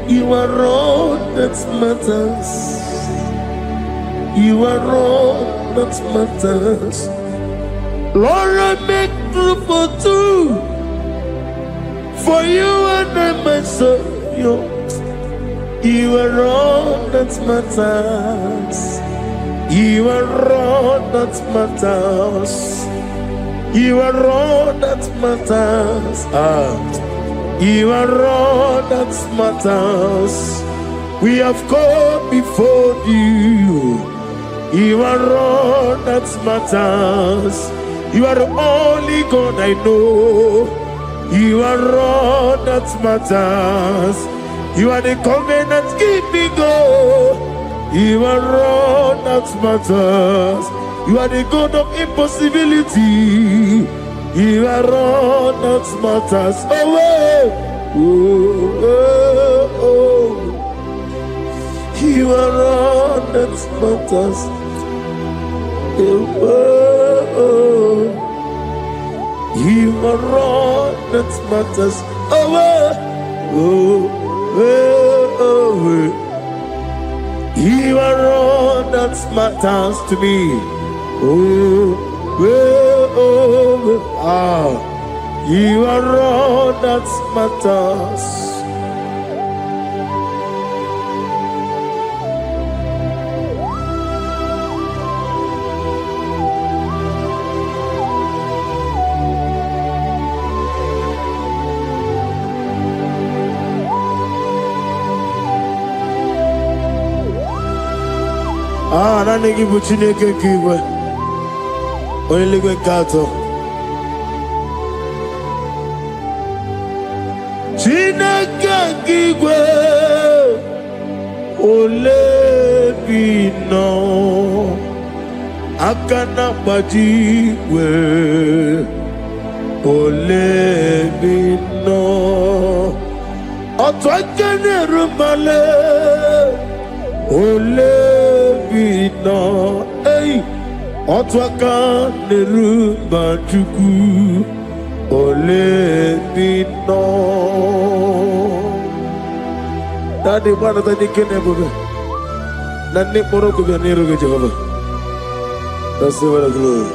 You are all that matters. You are all that matters. Lord, I make room for two. For you and I myself, you are all that matters. You are all that matters. You are all that matters. You are all that matters. We have come before you. You are all that matters. You are the only God I know. You are all that matters. You are the covenant keeping God. You are all that matters. You are the God of impossibility. You are all that matters. You are all that matters. You are all that matters. You are all that matters to me. You are all that matters. Nani gibu Chineke kigwe Oyeligwe kato Chineke kigwe Olebino Akana bajiwe Olebino Otwakene rumale Olebino, hey, Otwaka nerumba chuku, Olebino. Daddy, what are the Kennebuga? Nani Morocco, Nero Jehovah. That's the word of glory.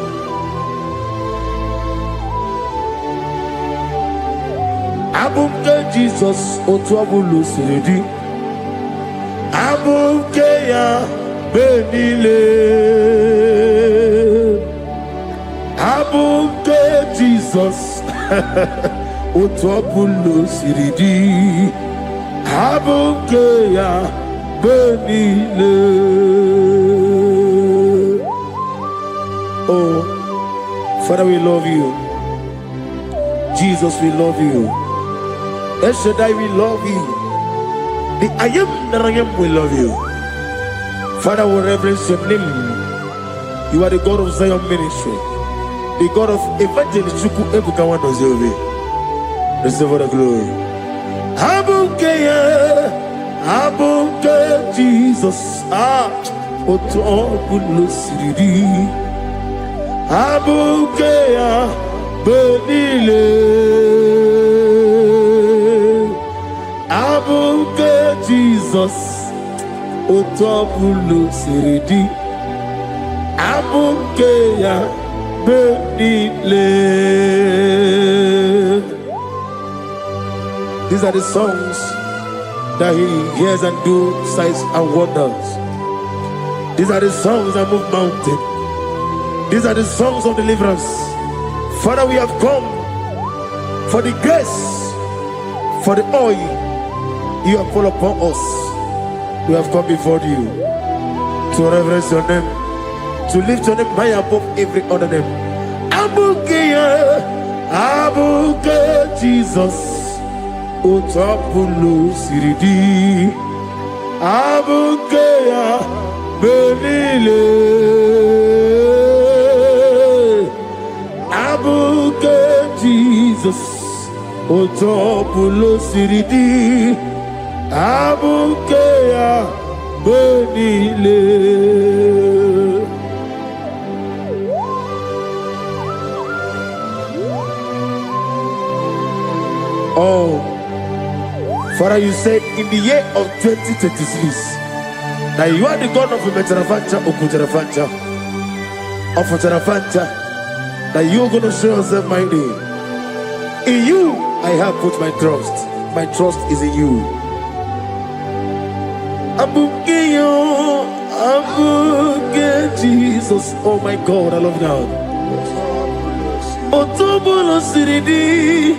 Abumka Jesus, Otwabulu Siridi. Abukeya benile Abuke Jesus Utwapulo siridi Abukeya benile. Oh, Father, we love you. Jesus, we love you. El Shaddai, we love you. The I am that I am will love you. Father, we reverence your name. You are the God of Zion ministry, the God of evangelist Chuku Ebukawan Ozeovi. Receive all the glory. Abuke Jesus. Otobulo siridi. Abuke benile. Abuke Jesus, Otobulo siridi, Abuke ya benile. These are the songs that he hears and do signs and wonders. These are the songs that move mountain. These are the songs of deliverance. Father, we have come for the grace, for the oil you have fallen upon us. We have come before you to reverence your name, to lift your name high above every other name. Abuke Jesus, Otobulo siridi, Abuke benile, Abuke Jesus, Otopulo siridi Abukea Benile. Oh, Father, you said in the year of 2026 that you are the God of Metarafanta, Okutarafanta, of Tarafanta, that you are going to show yourself mighty. In you, I have put my trust. My trust is in you. Abukeyo, Abuke Jesus. Oh my God, I love you now. Otobulo siridi.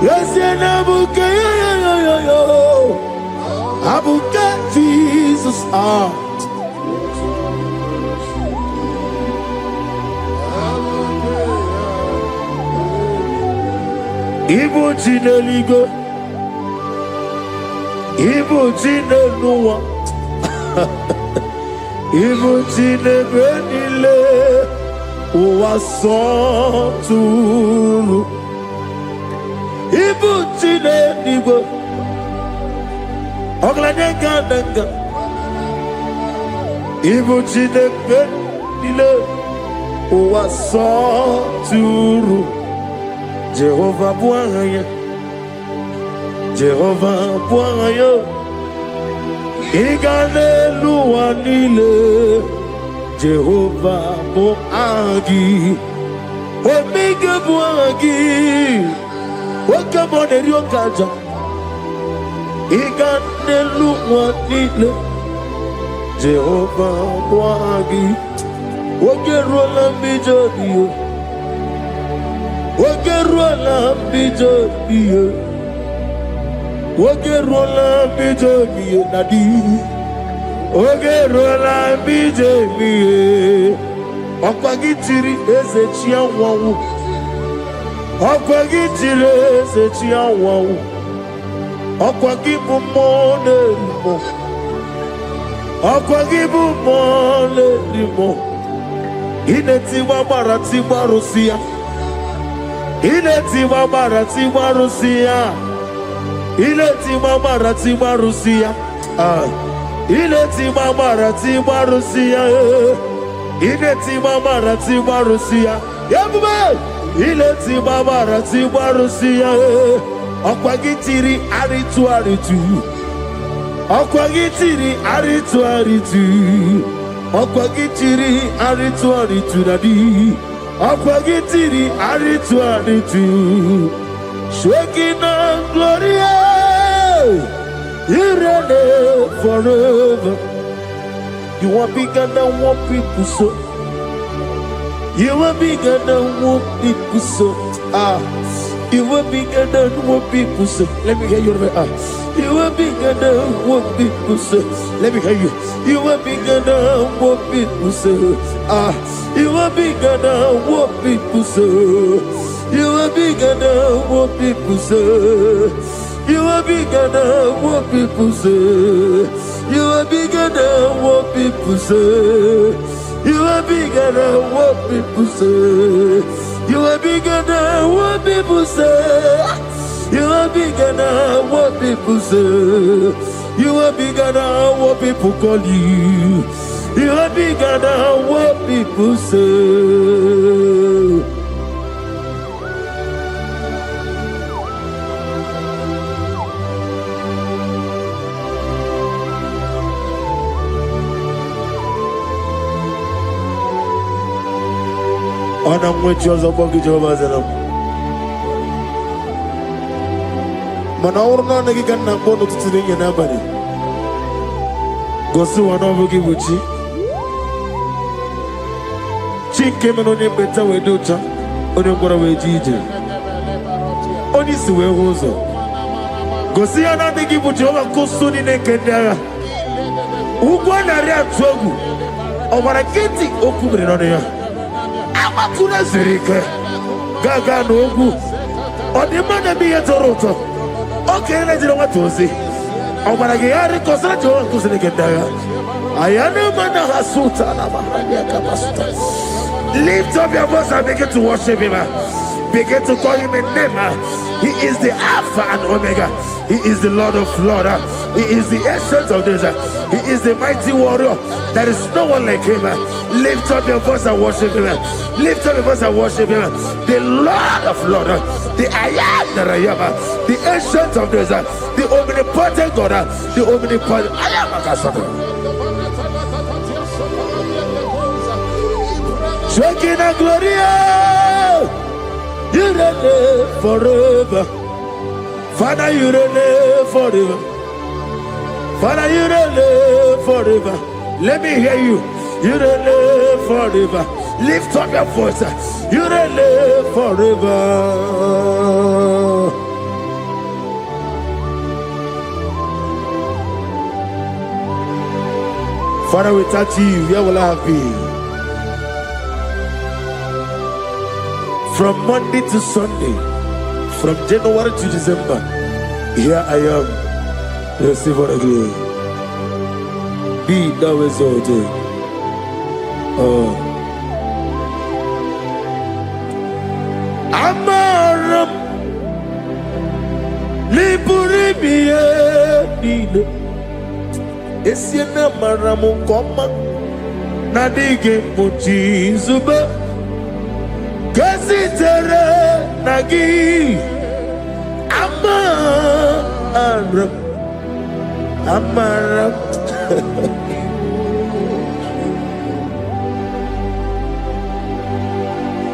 Yes, Abukeyo, Abuke Jesus. Ibu Chineligo, Ibu Chineluwa, Ibu Chinebenile, Uwasoturu, Ibu Chineligo, Oglanenga, Ibu Chinebenile, Uwasoturu. Jehovah Bwaya, Jehovah Bwaya, Igane Luanile, Jehovah Boagi, Omega Boagi, Wakabone Ryokaja, Igane Luanile, Jehovah Boagi, Wakerola Mijodio. Wakerola bijobiye, Wakerola bijobiye nadi, Wakerola bijobiye. Okwagitiri ezechia wawu, Okwagitiri ezechia wawu, Okwagibu mone limo, Okwagibu mone limo. Inetiwa maratiwa Rusia. Iletiwa maratiwa Rusia. Iletiwa maratiwa Rusia. Iletiwa maratiwa Rusia. Iletiwa maratiwa Rusia. Yabube. Iletiwa maratiwa Rusia. Okwagitiri aritu aritu. Okwagitiri aritu aritu. Okwagitiri aritu aritu nadi. Akwagitiri aritu aritu, Shekinah Gloria, you reign forever. You are bigger than what people so. You are bigger than what people so. You are bigger than what people say. Let me hear you. You are bigger than what people say. Let me hear you. You are bigger than what people say. You are bigger than what people say. You are bigger than what people say. You are bigger than what people say. You are bigger than what people say. You are bigger than what people say. You are bigger than what people say. You are bigger than what people say. You are bigger than what people call you. You are bigger than what people say. Ona mwechoza kwa kichova zena. Mana urna negi kanna kono tutsirinye nabari. Gosu wana vuki buchi. Chinke meno ni mbeta wedocha. Oni mkora wejije. Oni siwe hozo. Gosi yana negi buchi owa kusuni nekendaya. Ugwana rea tuogu. Omara kiti okubri nonea. Amakuna zirike gaga n'ogwu ọdịmma bi ya tọrọ ụtọ oke na-ejiri nwata ozi ọ gwara gị ya rịkọsara Jehova nkụziri gị ndị agha aya na-eme na ha sụta na mahadum aka masụta Lift up your voice and begin to worship him. Begin to call him a name. He is the Alpha and Omega. He is the Lord of Lords. He is the Ancient of Days. He is the mighty warrior. There is no one like him. Lift up your voice and worship him. Lift up your voice and worship him. The Lord of Lords, the I am that I am, the Ancient of Days, the omnipotent God, the omnipotent I am. Shekinah Gloria, you reign forever. Father, you reign forever. Father, you reign forever. Let me hear you. You reign forever. Lift up your voice. You reign forever. Father, without you, where will I have been? From Monday to Sunday, from January to December, here I am. Receive all the glory. Be thou exalted. Amaram Liburibie Nino Esiena Maramu Koma Nadige Muchi Zuba Gazitere Nagi Amaram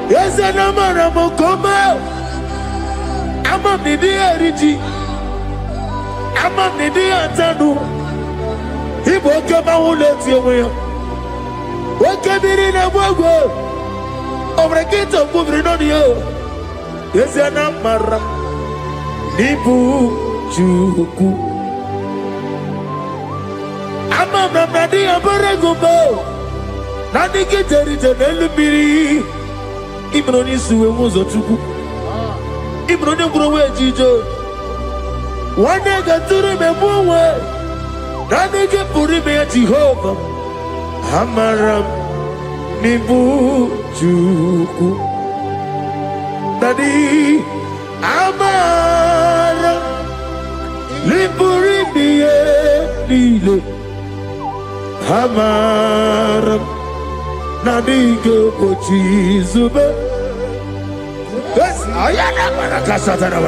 Yes, and Amaram Koma Amam Nidi Ariji Amam Nidi Antanu He woke up my own let's you woke up in a wogo over a gate of moving on you. Yes, and Amaram Nibu Juku Amam Nadi Abaragubo Nadi Kitari Janelubiri Ibroni Suwe Mozotuku Ibroni Browe Jijo one day got to remember Nadi Puri me Jehovah Amaram Nibu Juku Nadi Amaram Niburi Nile Amaram Nadiga Pochizube. Yes, I am a Casatana.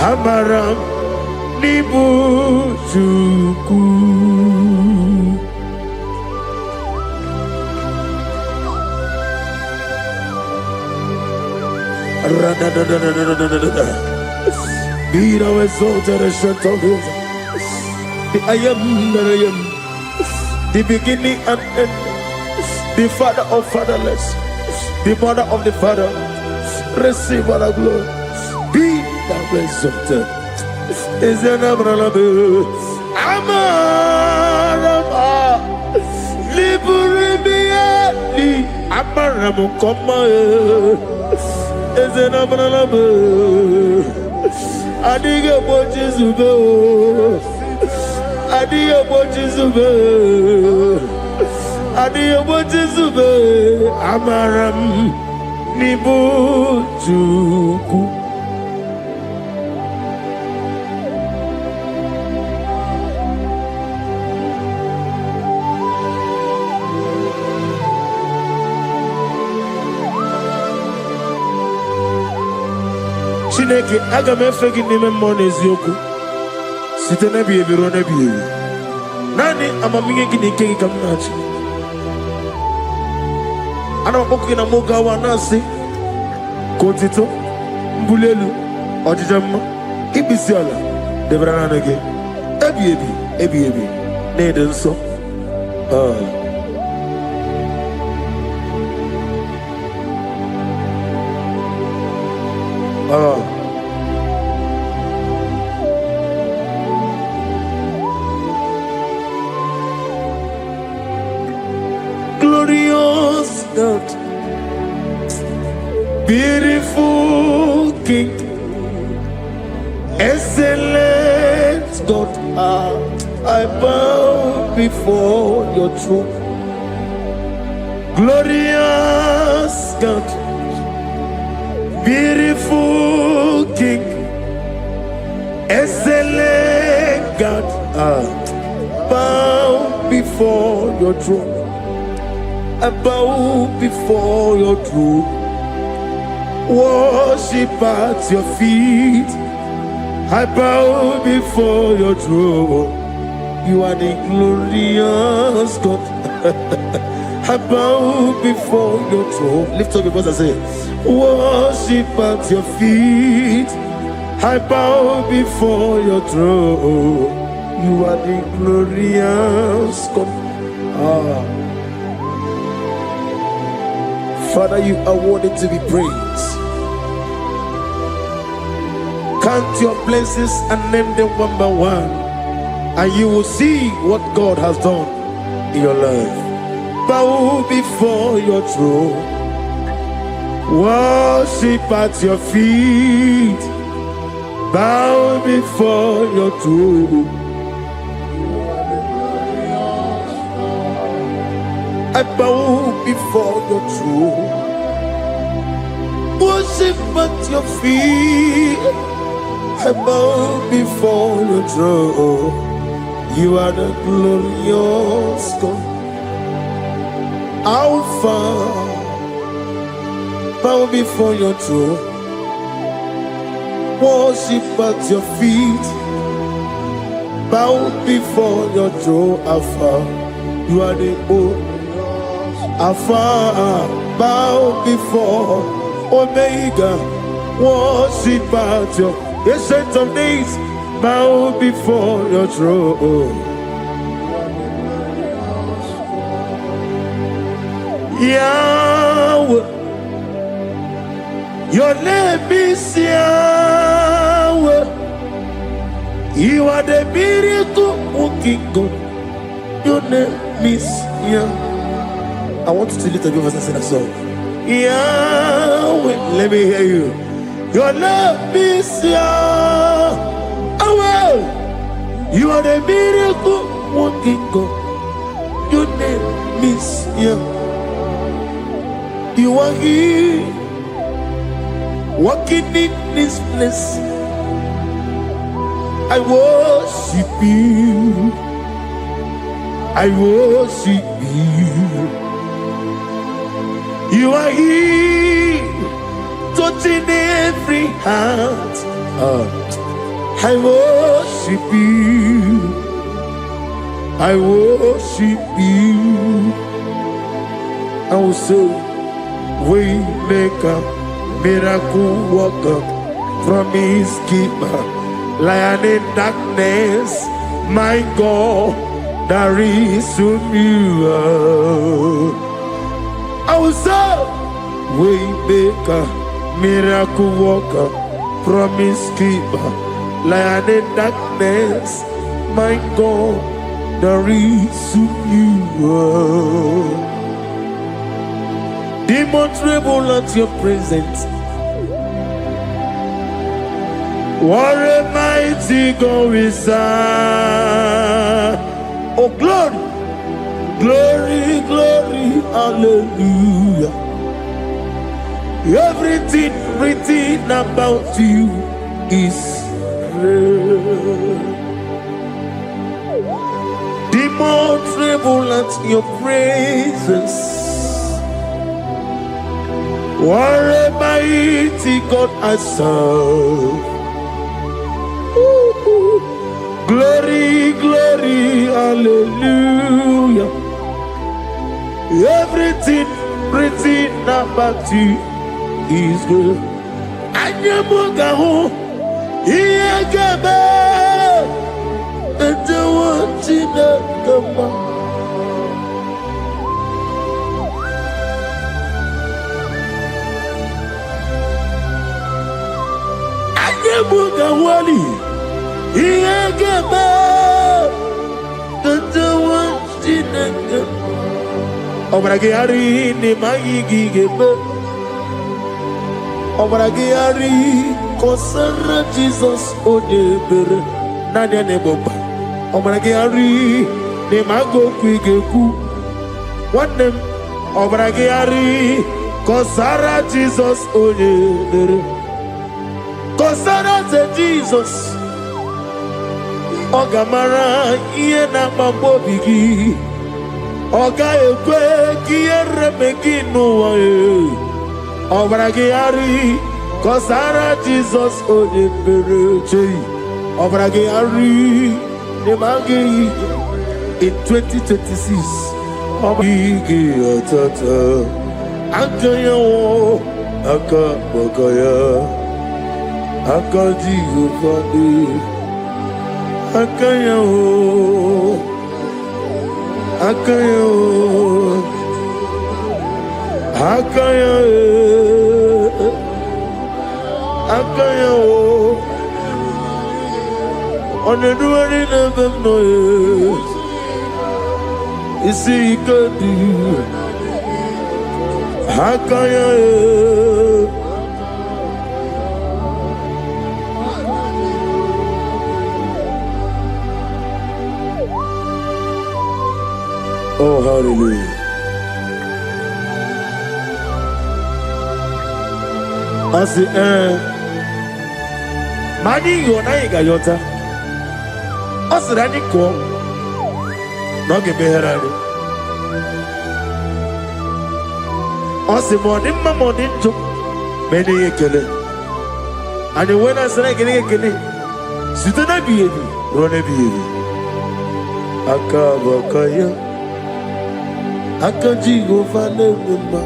Amaram Nibu Chuku. Be thou exalted and shut of his. I am that I am, the beginning and end, the father of fatherless, the mother of the father. Receive all the glory. Be thou exalted. Is an Abraham, Amarama, Liburibiani, Abraham, come, is an Abraham. I dig a watch is Adia Bojizube Adia Bojizube Amaram Nibu Juku Chineke aga me fegi nime mone zioku Site na biye biro na biye Nani amaminge gini kegi kamnachi Ana wapoku na moga wa nasi Kotito Mbulelu Ojijama Ibisiala Debrana nage Ebi Nedenso Glorious God, beautiful King, excellent God, I bow before your throne. Glorious God, beautiful King, excellent God, bow before your throne. I bow before your throne, worship at your feet. I bow before your throne. You are the glorious God. I bow before your throne. Lift up your voice and say, worship at your feet. I bow before your throne. You are the glorious God. Father, you are worthy to be praised. Count your blessings and name them one by one, and you will see what God has done in your life. Bow before your throne, worship at your feet. Bow before your throne. I bow before your throne, worship at your feet. I bow before your throne. You are the glorious God. Alpha, bow before your throne, worship at your feet. Bow before your throne, Alpha. You are the old Alpha. Bow before Omega, worship at your Ancient of Days. Bow before your throne. Yahweh, your name is Yahweh. You are the miracle working God. Your name is Yahweh. I want you to lift up your voice and sing a song. Yahweh, let me hear you. Your name is Yahweh. You are the miracle working God. Your name is Yahweh. You are here, walking in this place. I worship you. I worship you. You are here, touching every heart. I worship you. I worship you. I will say, Waymaker, miracle worker, promise keeper, lion in darkness, my God, there is whom you are. I will say, Waymaker, miracle worker, promise keeper, lion in darkness, my God, there is whom you are. Demons tremble at your presence. What a mighty God we serve. Oh, glory, glory, glory, hallelujah. Everything written about you is real. Demons tremble at your presence. What a mighty God I serve. Glory, glory, hallelujah. Everything written about you is good. Anyamugaho, Iyagaba, and the one in the Bugawali, Iyagaba, the one in the Obragiari, Nimaigi Gebe, Obragiari, Kosara Jesus, Odebere, Nadia Neboba, Obragiari, ni mago kwigeku wanem obragari kosara Jesus onye kosara te Jesus ogamara iye na mambo bigi oga ekwe kiye remegi n'ụwa obragari kosara Jesus onye mere chei obragari ni magi in 2026 Obigi atata akaya wo akabakaya akaji ufadi akaya wo akaya wo akaya akaya wo oneduari nebemno isi kadi hakaya oh hallelujah asi mani yona igayota asirani ko n'oge megharịrị ọ sị ma ọ dị mma ma ọ dị njọ ma enyeghị ekele anyị wee na-asịrị ekele ekele site n'ebighị ebi ruo n'ebighị ebi aka bụ aka ya aka Jehova na-eme mma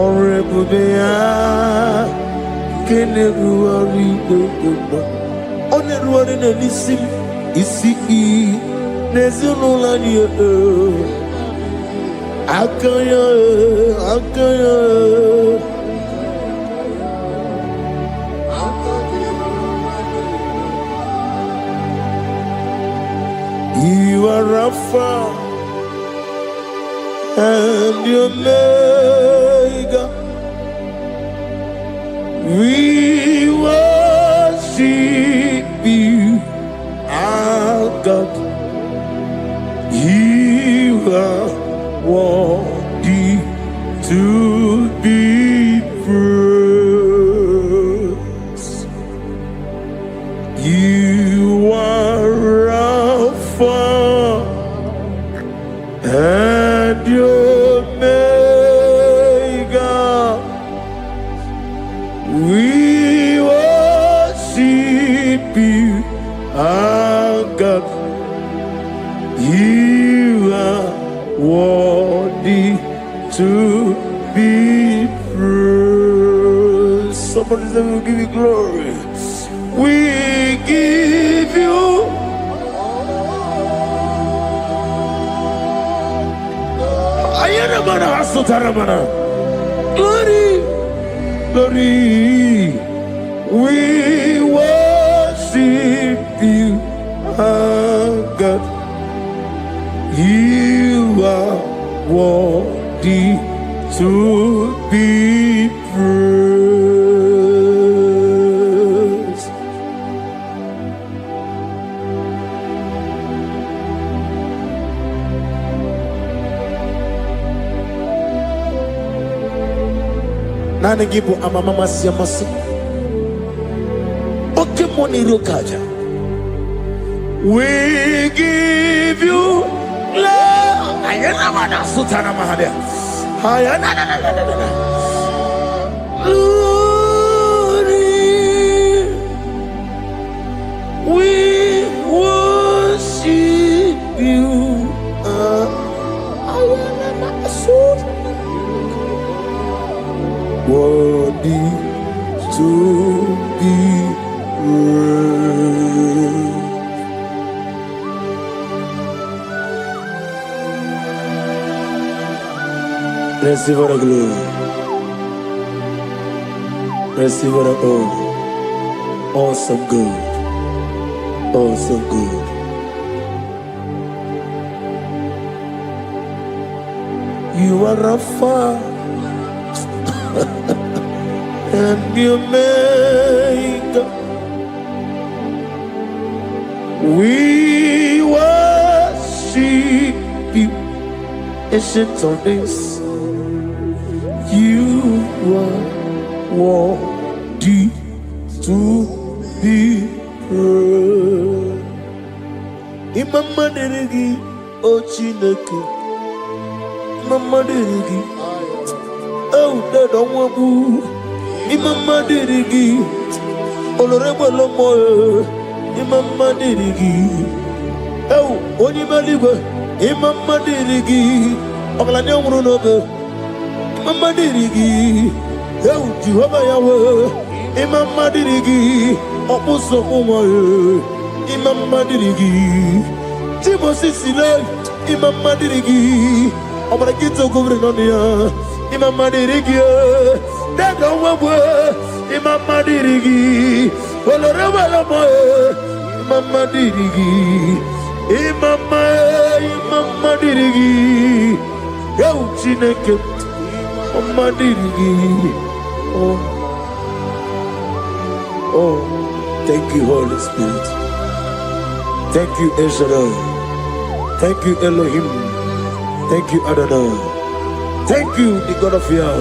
ọrụ ebube ya nke na-erugharị n'oge mma ọ na-erugharị n'isi m isi n'ezinụlọ anyị aka ya you are Alpha and Omega. We worship you, our God. You are worthy to be praised. You are Alpha and Omega. We worship you, our God. You are worthy to be praised. Somebody say we'll give you glory. We give you glory, glory. We worship you, our God. You are worthy to be praised. Nani gibu amamama siyamasi oke moni rokaja. We give you love. Ayana mana sutana mahadia. Ayana na. Glory. We worship you. Ayana mana sutana. Worthy to be praised. Receive our glory. Receive our honor. Awesome God. Awesome God. You are Alpha and Omega. We were ancient of days, you are worthy to be praised. Imama deregi o Chineke, Imama deregi o Dadonwabu, Imama deregi olorebo lomo, Imama deregi o Onimaligwe, Imama deregi oglanya wuru nobe, Imama deregi o Jehovah Yahweh, Imama deregi opuso umoye, Imama dirigi, Timosi Sile, Imama dirigi, Omarakito Governonia, Imama dirigi, Daga Wabwe, Imama dirigi, Olorama, Imama dirigi, Imama dirigi, Yo Chineke, Imama dirigi, oh, thank you, Holy Spirit. Thank you, El Shaddai. Thank you, Elohim. Thank you, Adonai. Thank you, the God of Yah.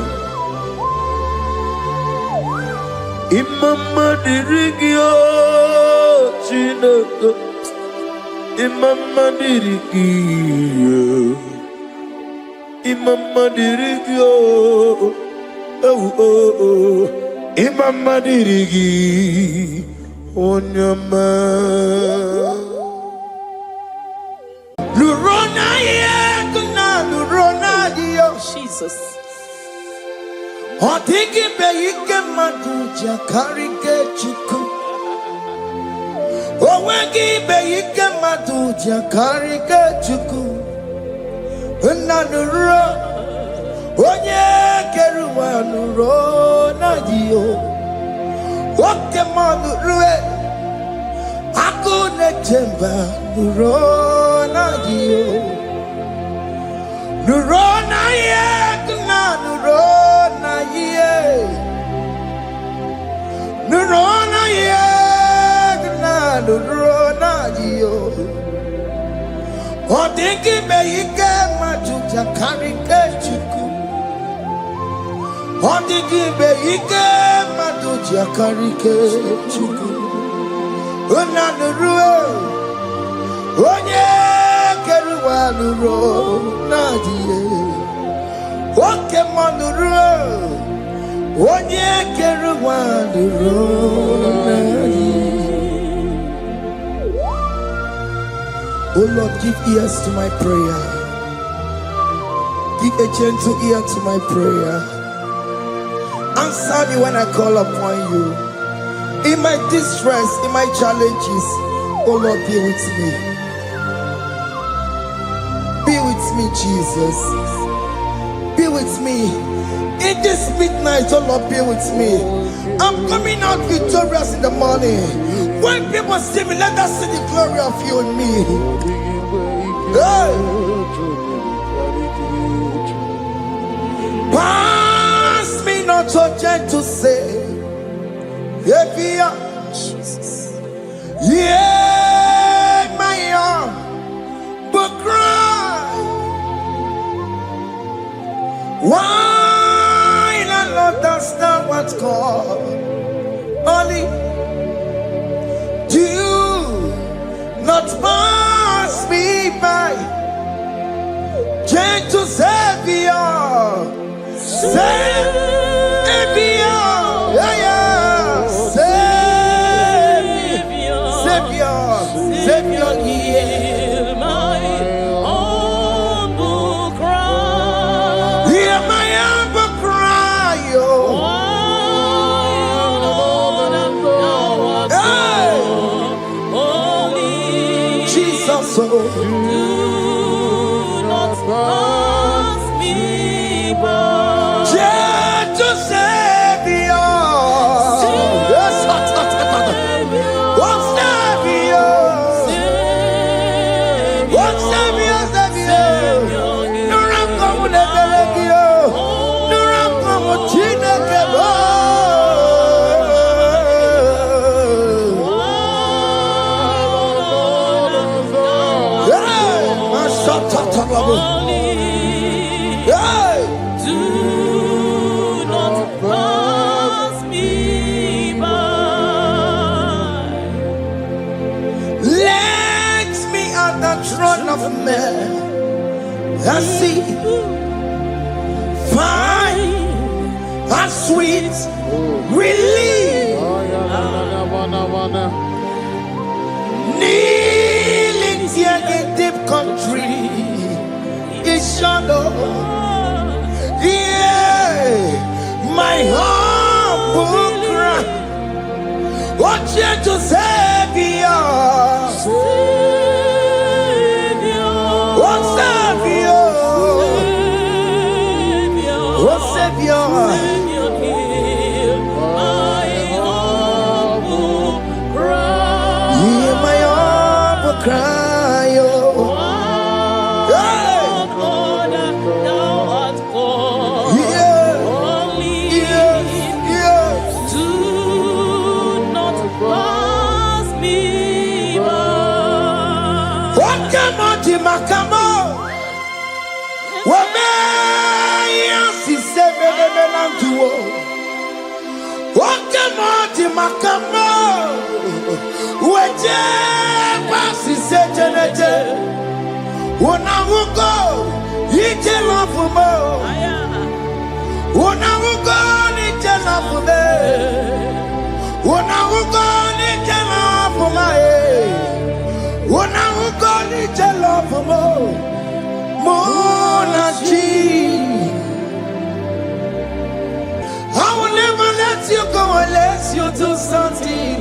Imama dirigio, Chineke. Imama dirigio. Imama dirigio. Oh. Imama dirigi. Onyama. Jesus. Otiki beike maduja karike chuku. Owegi beike maduja karike chuku. Nanuro. Onye keruwa nuro na dio. Oke manurue. Akune chemba nuro na dio. Nurona ye, nurona ye, nurona ye, nurona yo. Odingi beike majuja karike chuku. Odingi beike majuja karike chuku. Una nurue, onye. Nuro nadie oke manuro onye keruwa nuro nadie. Oh Lord, give ears to my prayer. Give a gentle ear to my prayer. Answer me when I call upon you. In my distress, in my challenges, oh Lord, be with me. Be with me, Jesus. Be with me. In this midnight, oh Lord, be with me. I'm coming out victorious in the morning. When people see me, let us see the glory of you in me. Hey. Pass me not so gentle, say, Jesus. Yeah, my arm, but cry. Why not understand what's called? Only do not pass me by. Gentle Savior, Savior, yeah. Savior, hear my humble cry. Hear my humble cry, oh. Jesus, oh. Do not pass me by. Gentle Savior, of men. I see fine and sweet relief. Kneeling here in deep country is shadow. Yeah, my humble cry. What you to Savior? What Savior? What Savior? Hear my humble cry. Makamo, Wamea, si seven melantuo. Wakamati Makamo, Waje, Pasi Sejanete, Wanamugo, Yitelafumo, Wanamugo, Yitelafume, Wanamugo, Yitelafume. When I will go to love Monachi, I will never let you go unless you do something.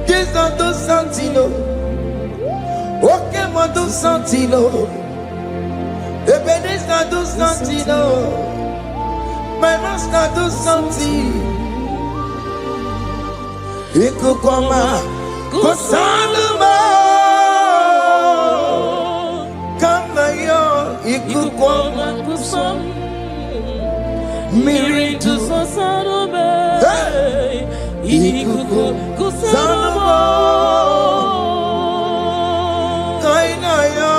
This not do something. Okay, ma do something. The babies not do something. My master do something. He could come out. Kosanuma, kama yo ikukoma kusam, miritu sosanuma, ikukusanuma, kaina yo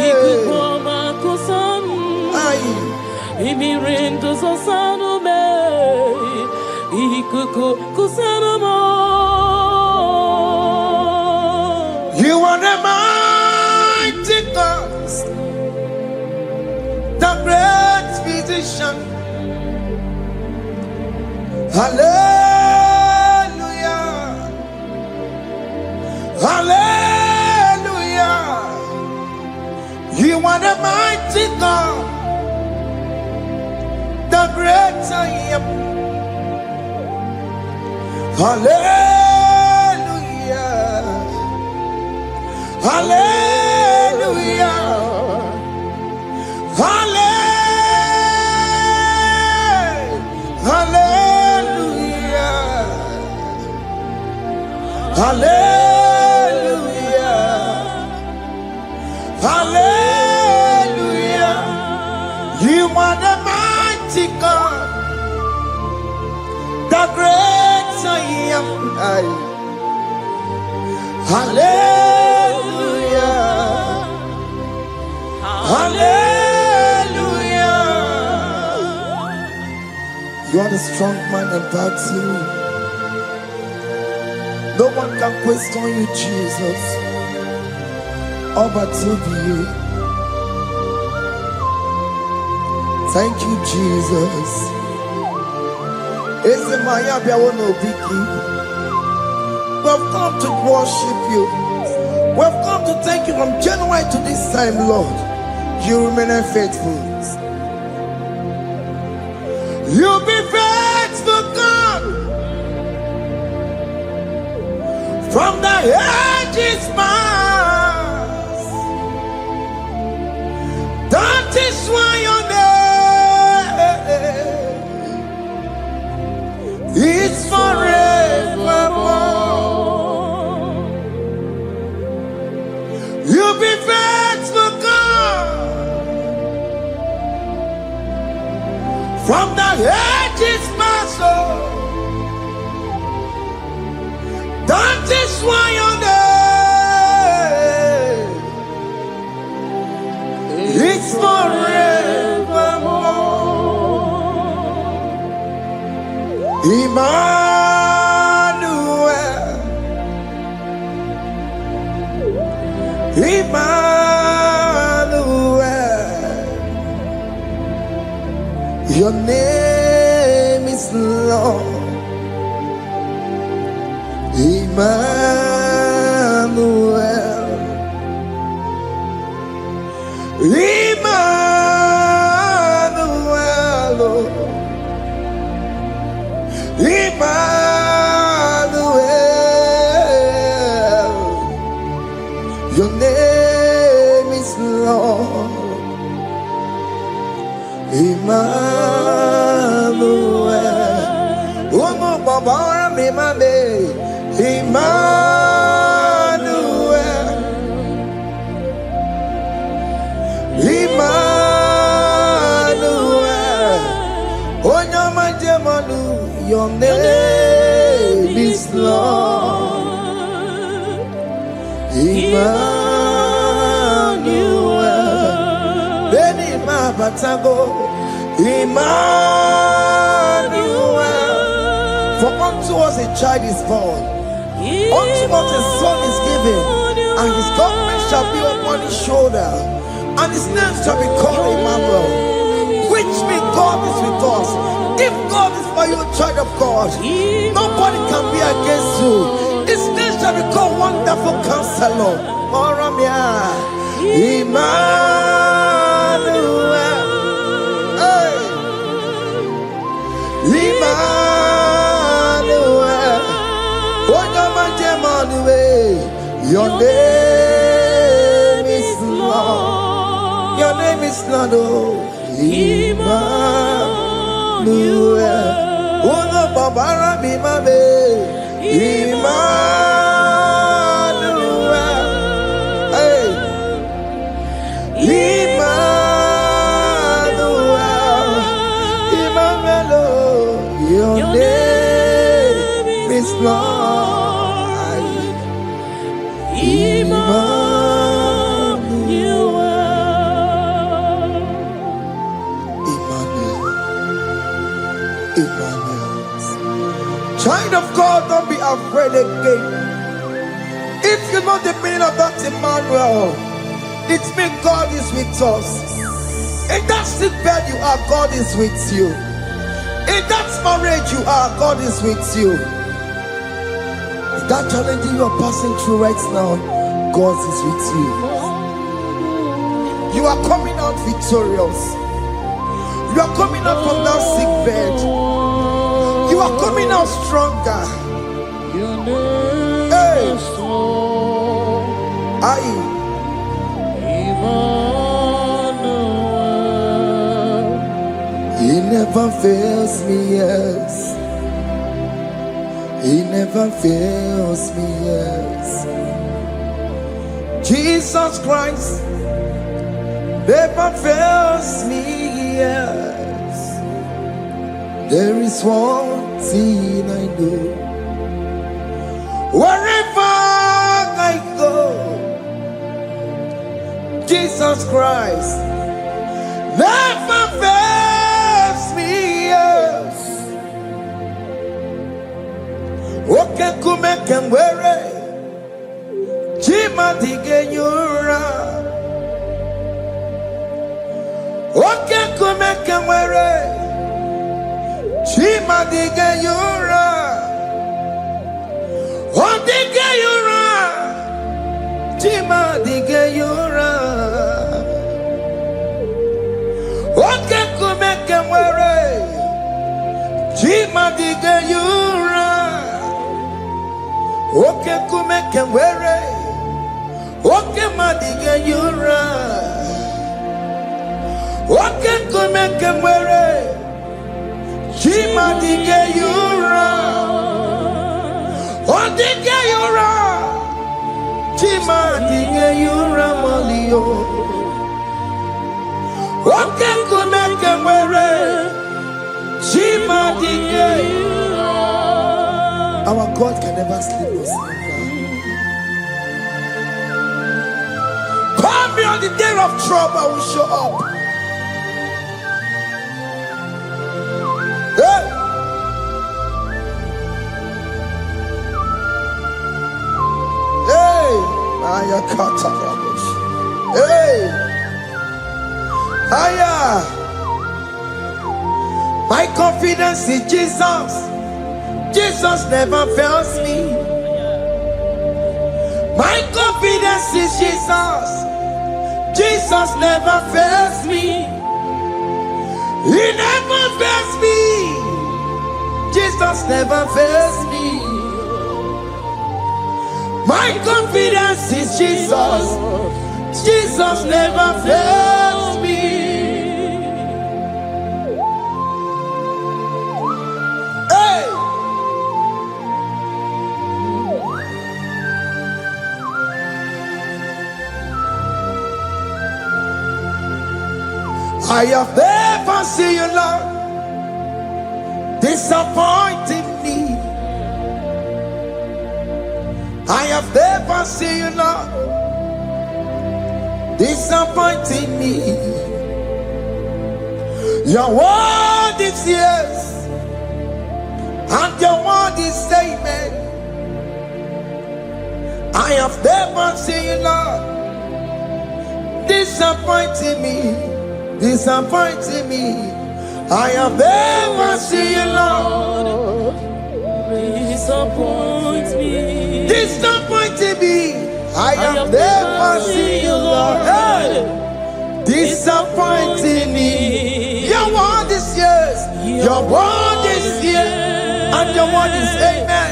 ikukoma kusam, miritu sosanuma, ikukusanuma. You are the mighty God, the great physician. Hallelujah, hallelujah. You are the mighty God, the great I am. Hallelujah. Hallelujah. Hallelujah. Hallelujah. Hallelujah. Hallelujah. You are the mighty God, the great I am. Hallelujah. Hallelujah. You are the strong man in battle. No one can question you, Jesus. All but to be you. Thank you, Jesus. We've come to worship you. We've come to thank you from January to this time, Lord. You remain faithful. You be faithful, God. From the ages past. That is why your name is forevermore. You be faithful, God. From the ages past, that is why your name is forevermore. Emmanuel, Emmanuel, your name is Lord. Emmanuel, Emmanuel, Emmanuel, your name is Lord. Emmanuel, oh no, Baba, Emmanuel, Emmanuel, oh no, my Jemanu, your name is Lord. Emmanuel, Beni Mabatago, Emmanuel, for unto us a child is born, unto us a son is given, and his government shall be upon his shoulder, and his name shall be called Emmanuel, which means God is with us. If God is for you, child of God, nobody can be against you. His name shall be called Wonderful Counselor. Emmanuel, hey. Emmanuel, your name is Lord. Your name is Lord. Oh, Emmanuel. Oh no, Baba, be my baby. Emmanuel. Hey, Emmanuel. Emmanuel. Your name is Lord. Emmanuel. Child of God, don't be afraid again. If you know the meaning of that Emmanuel, it means God is with us. In that sick bed you are, God is with you. In that marriage you are, God is with you. In that challenge you are passing through right now, God is with you. You are coming out victorious. You are coming out from that sick bed. You are coming out stronger. Hey, He never fails me, yes. He never fails me, yes. Jesus Christ never fails me, yes. There is one thing I know. Wherever I go, Jesus Christ never fails me, yes. Okay, come and wear it. Jima digenyura. Okay, come and wear it. Jima digenyura. Oh digenyura. Jima digenyura. Okay, come and wear it. Jima digenyura. Okay, come and wear it. Okay, madiga yura. Okay, come and wear it. Jima diga yura. Oh, diga yura. Jima diga yura malio. Okay, come and wear it. Jima diga yura. Our God can never sleep or slumber. Call me on the day of trouble, I will show up. Hey! Hey! Hey, higher. My confidence in Jesus. Jesus never fails me. My confidence is Jesus. Jesus never fails me. He never fails me. Jesus never fails me. My confidence is Jesus. Jesus never fails me. Hey! I have never seen you, Lord, disappointing me. I have never seen you, Lord, disappointing me. Your word is yes, and your word is amen. I have never seen you, Lord, disappointing me. Disappointing me. I have never seen you, Lord, disappoint me. Disappointing me. I have never seen you, Lord, hey, disappointing me. Your word is yes, your word is yes, and your word is amen.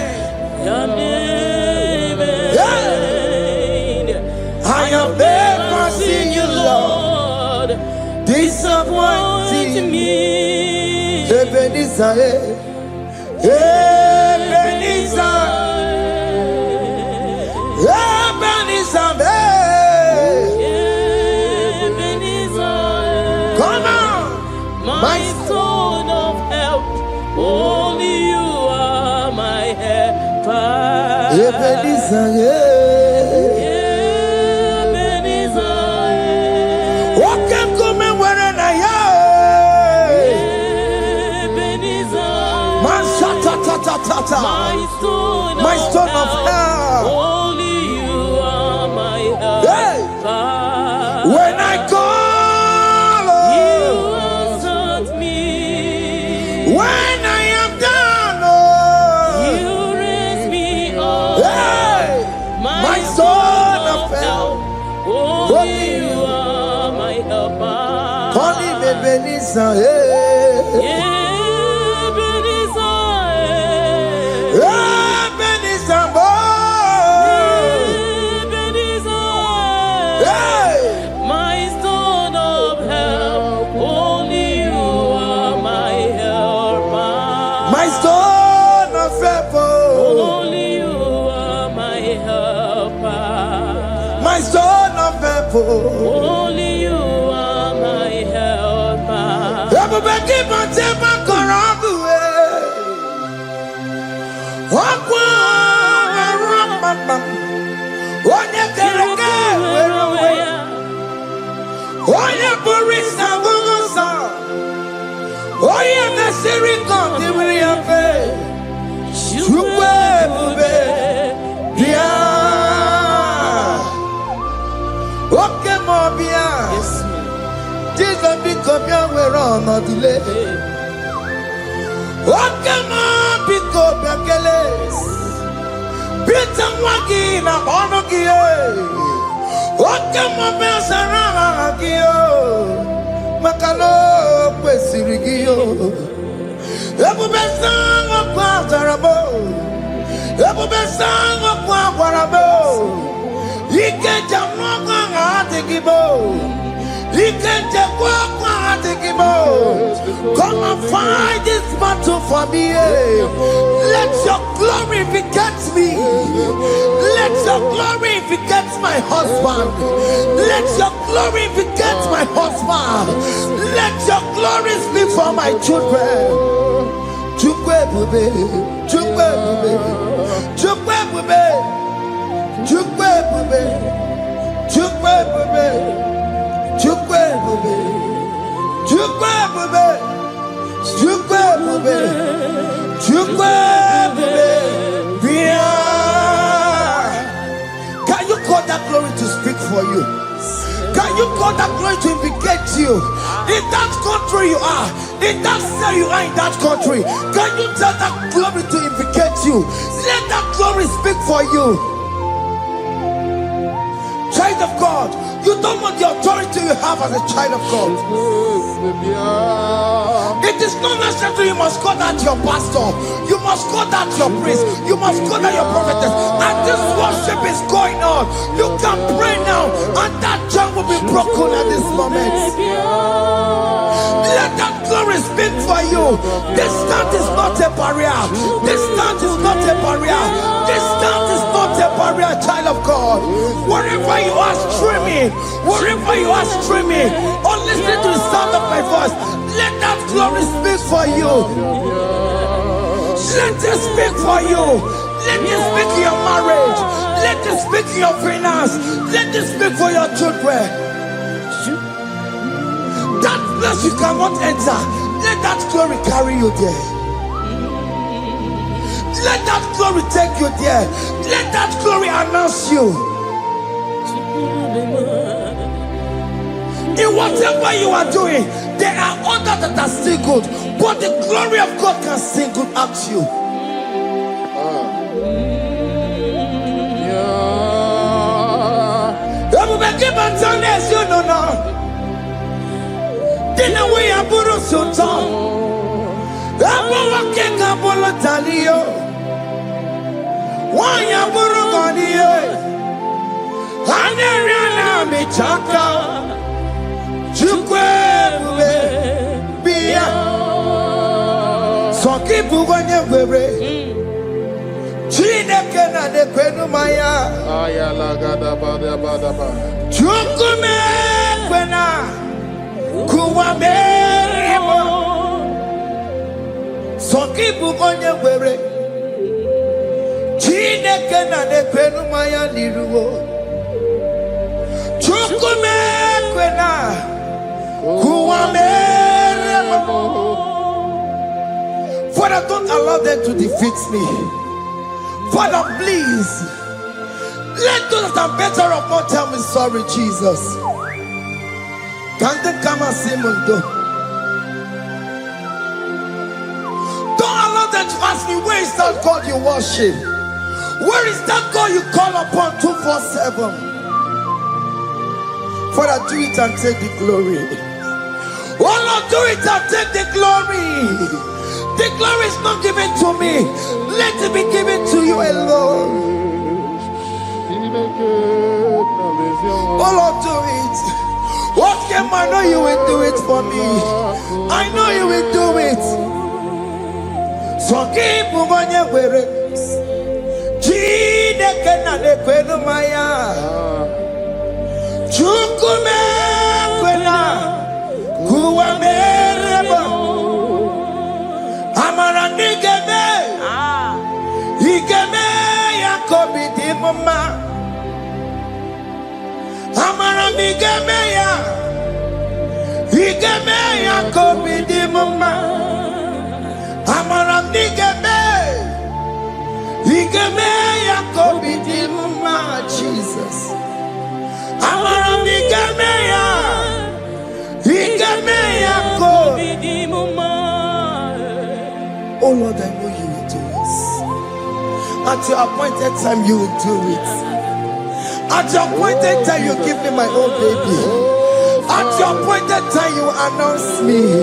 Yeah. I have never seen you, Lord, disappointing me. Ebenezer, Ebenezer, Ebenezer, Ebenezer. Come on, my stone of help. Only you are my helper. Ebenezer, my stone of help. Only you are my help. Hey. When I call, you answered me. When I am down, you raise me up. Hey. My stone of help. Only you are my helper. Call him Ebenezer. Yeah. Only you are my helper. Everybody but take my corrupt way. Jesus become your way on a delay. What come on, pick up your keles. Beat and walking up on a gear. What come on, bells around a gear. Macalo, Pesirigio. Every best song of Quatarabo. Every best song of Quatarabo. You can't jump on the gibo. He can just walk on the gibo. Come and fight this battle for me. Let your glory beget me. Let your glory beget my husband. Let your glory beget my husband. Let your glory speak for my children. Chukwe bube, chukwe bube, chukwe bube, chukwe bube, chukwe bube. Chukwe bube, chukwe bube, chukwe bube, chukwe bube. Can you call that for you? Can you call that glory to vindicate you? In that country you are, in that cell you are in that country, can you tell that glory to vindicate you? Let that glory speak for you. Child of God, you don't want the authority you have as a child of God. It is not necessary you must call that your pastor, you must call that your priest, you must call that your prophetess. And this worship is going on. You can pray now, and that jam will be broken at this moment. Let that glory speak for you. Distance is not a barrier. Distance is not a barrier. Distance is not a barrier, child of God. Wherever you are streaming, wherever you are streaming, or listening to the sound of my voice, let that glory speak for you. Let it speak for you. Let it speak in your marriage. Let it speak in your finance. Let it speak for your children. That place you cannot enter, let that glory carry you there. Let that glory take you there. Let that glory announce you. In whatever you are doing, there are others that are still good, but the glory of God can still good at you. You know now. Dina we aburu sultan. Abo wake kabolo talio. Wanya aburu goniye. Aneriana michaka. Chukwe bube biya. Soki buganye bebe. Chineke na de kwenu maya. Ayala gada bada bada ba. Chukume kwena. Kuwa meremo. Soki bugonye were. Chineke na de kwenu maya liruo. Chukume kwena. Kuwa meremo. Father, don't allow them to defeat me. Father, please. Let those that are better off not tell me sorry, Jesus. Can they come and see me? Don't allow them to ask me, where is that God you worship? Where is that God you call upon 247? Father, do it and take the glory. Oh Lord, do it and take the glory. The glory is not given to me. Let it be given to you alone. Oh Lord, do it. What can I know you will do it for me? I know you will do it. So keep moving with it. Chineke na de kwenu maya. Chukume kwena. Kuwa mereba. Amara nigeme. Igeme yakobi di mama. Amara migeme ya. Igeme yakobi di mama. Amara migeme. Igeme yakobi di mama. Jesus. Amara migeme ya. Igeme yakobi di mama. Oh Lord, I know you will do it. At your appointed time, you will do it. At your appointed time, you give me my own baby. At your appointed time, you announce me.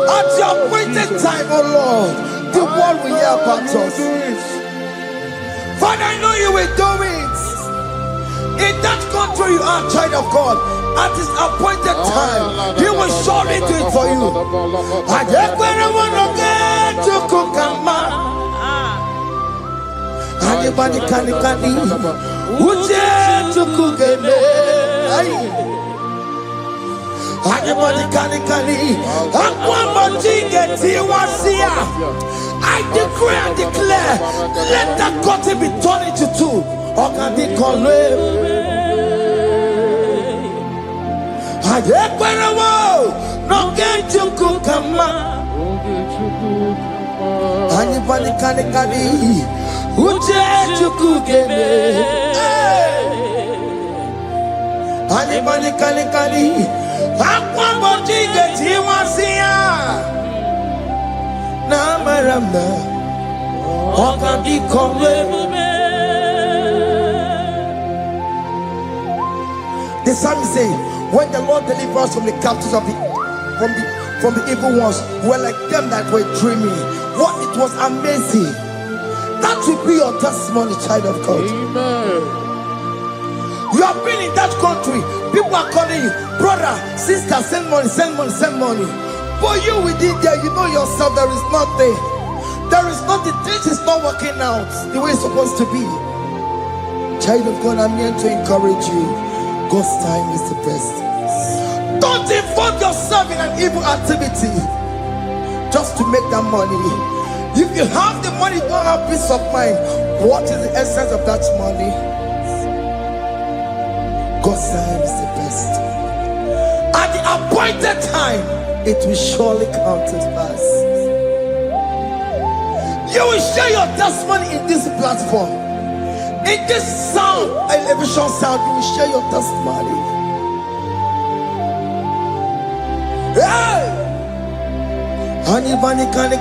At your appointed time, oh Lord, the world will hear about us. Father, I know you will do it. In that country, you are a child of God. At his appointed time, he will surely do it for you. I just want to get to Kukama. Anybody can Uje to Kugeme. Anybody can I decree and declare, let that curtain be torn into two. Or can they call him? No get to Kukama. Anybody can Uje to Kugeme. Anybody kali. Aqua bojiga tiwasia. Na maramba. Oka di kombe. The psalmist say, when the Lord delivers us from the captives of from the evil ones, were like them that were dreaming. What it was amazing. That will be your testimony, child of God. Amen. You have been in that country. People are calling you, brother, sister, send money, send money, send money. But you within there, you know yourself, there is nothing. There is nothing. This is not working out the way it's supposed to be. Child of God, I'm here to encourage you. God's time is the best. Don't involve yourself in an evil activity just to make that money. If you have the money, you don't have peace of mind. What is the essence of that money? God's time is the best. At the appointed time, it will surely come to pass. You will share your testimony in this platform. In this sound, elevation sound, you will share your testimony. Hey! Anybody kali.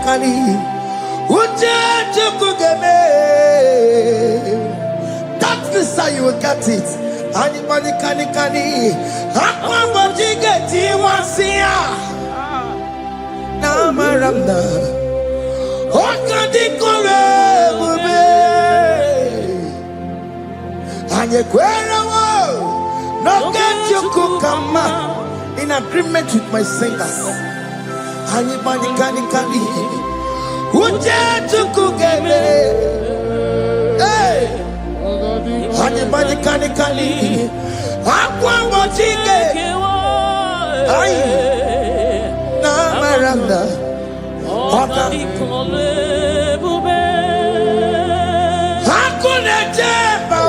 That visa you will get it. Anybody kali. Aqua bojiga tiwasia. Na maranda. Oka di kombe. No get you come in agreement with my singers. Anybody kali. Hey, anybody kali. Aqua bojiga. Ay, na maranda. Oka. Hakuna jeba.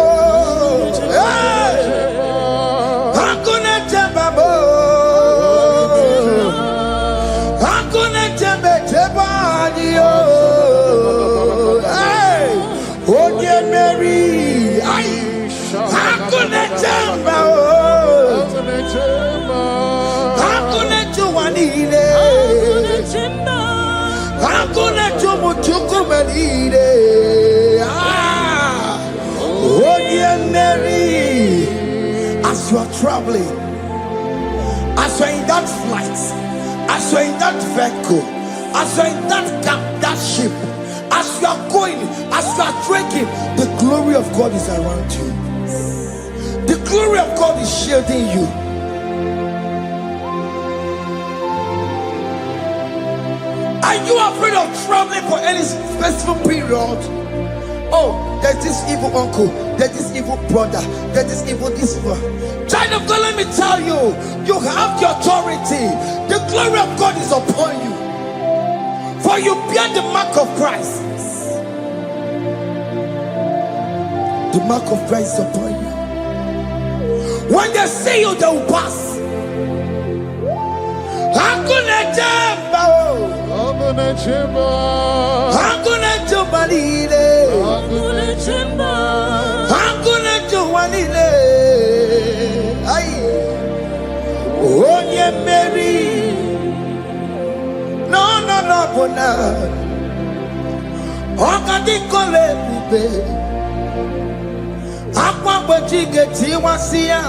Mary, as you are traveling, as you are in that flight, as you are in that vehicle, as you are in that ship, as you are going, as you are drinking, the glory of God is around you. The glory of God is shielding you. Are you afraid of traveling for any specific period? Oh, there's this evil uncle, there's this evil brother, there's this evil this one. Child of God, let me tell you, you have the authority. The glory of God is upon you. For you bear the mark of Christ. The mark of Christ is upon you. When they see you, they will pass. Hakuna jamba, hakuna jamba, hakuna jubalile, hakuna jamba, hakuna jubalile. Ay, onye Mary, no, bona. Okadi kole bube, akwa bojiga tiwasia,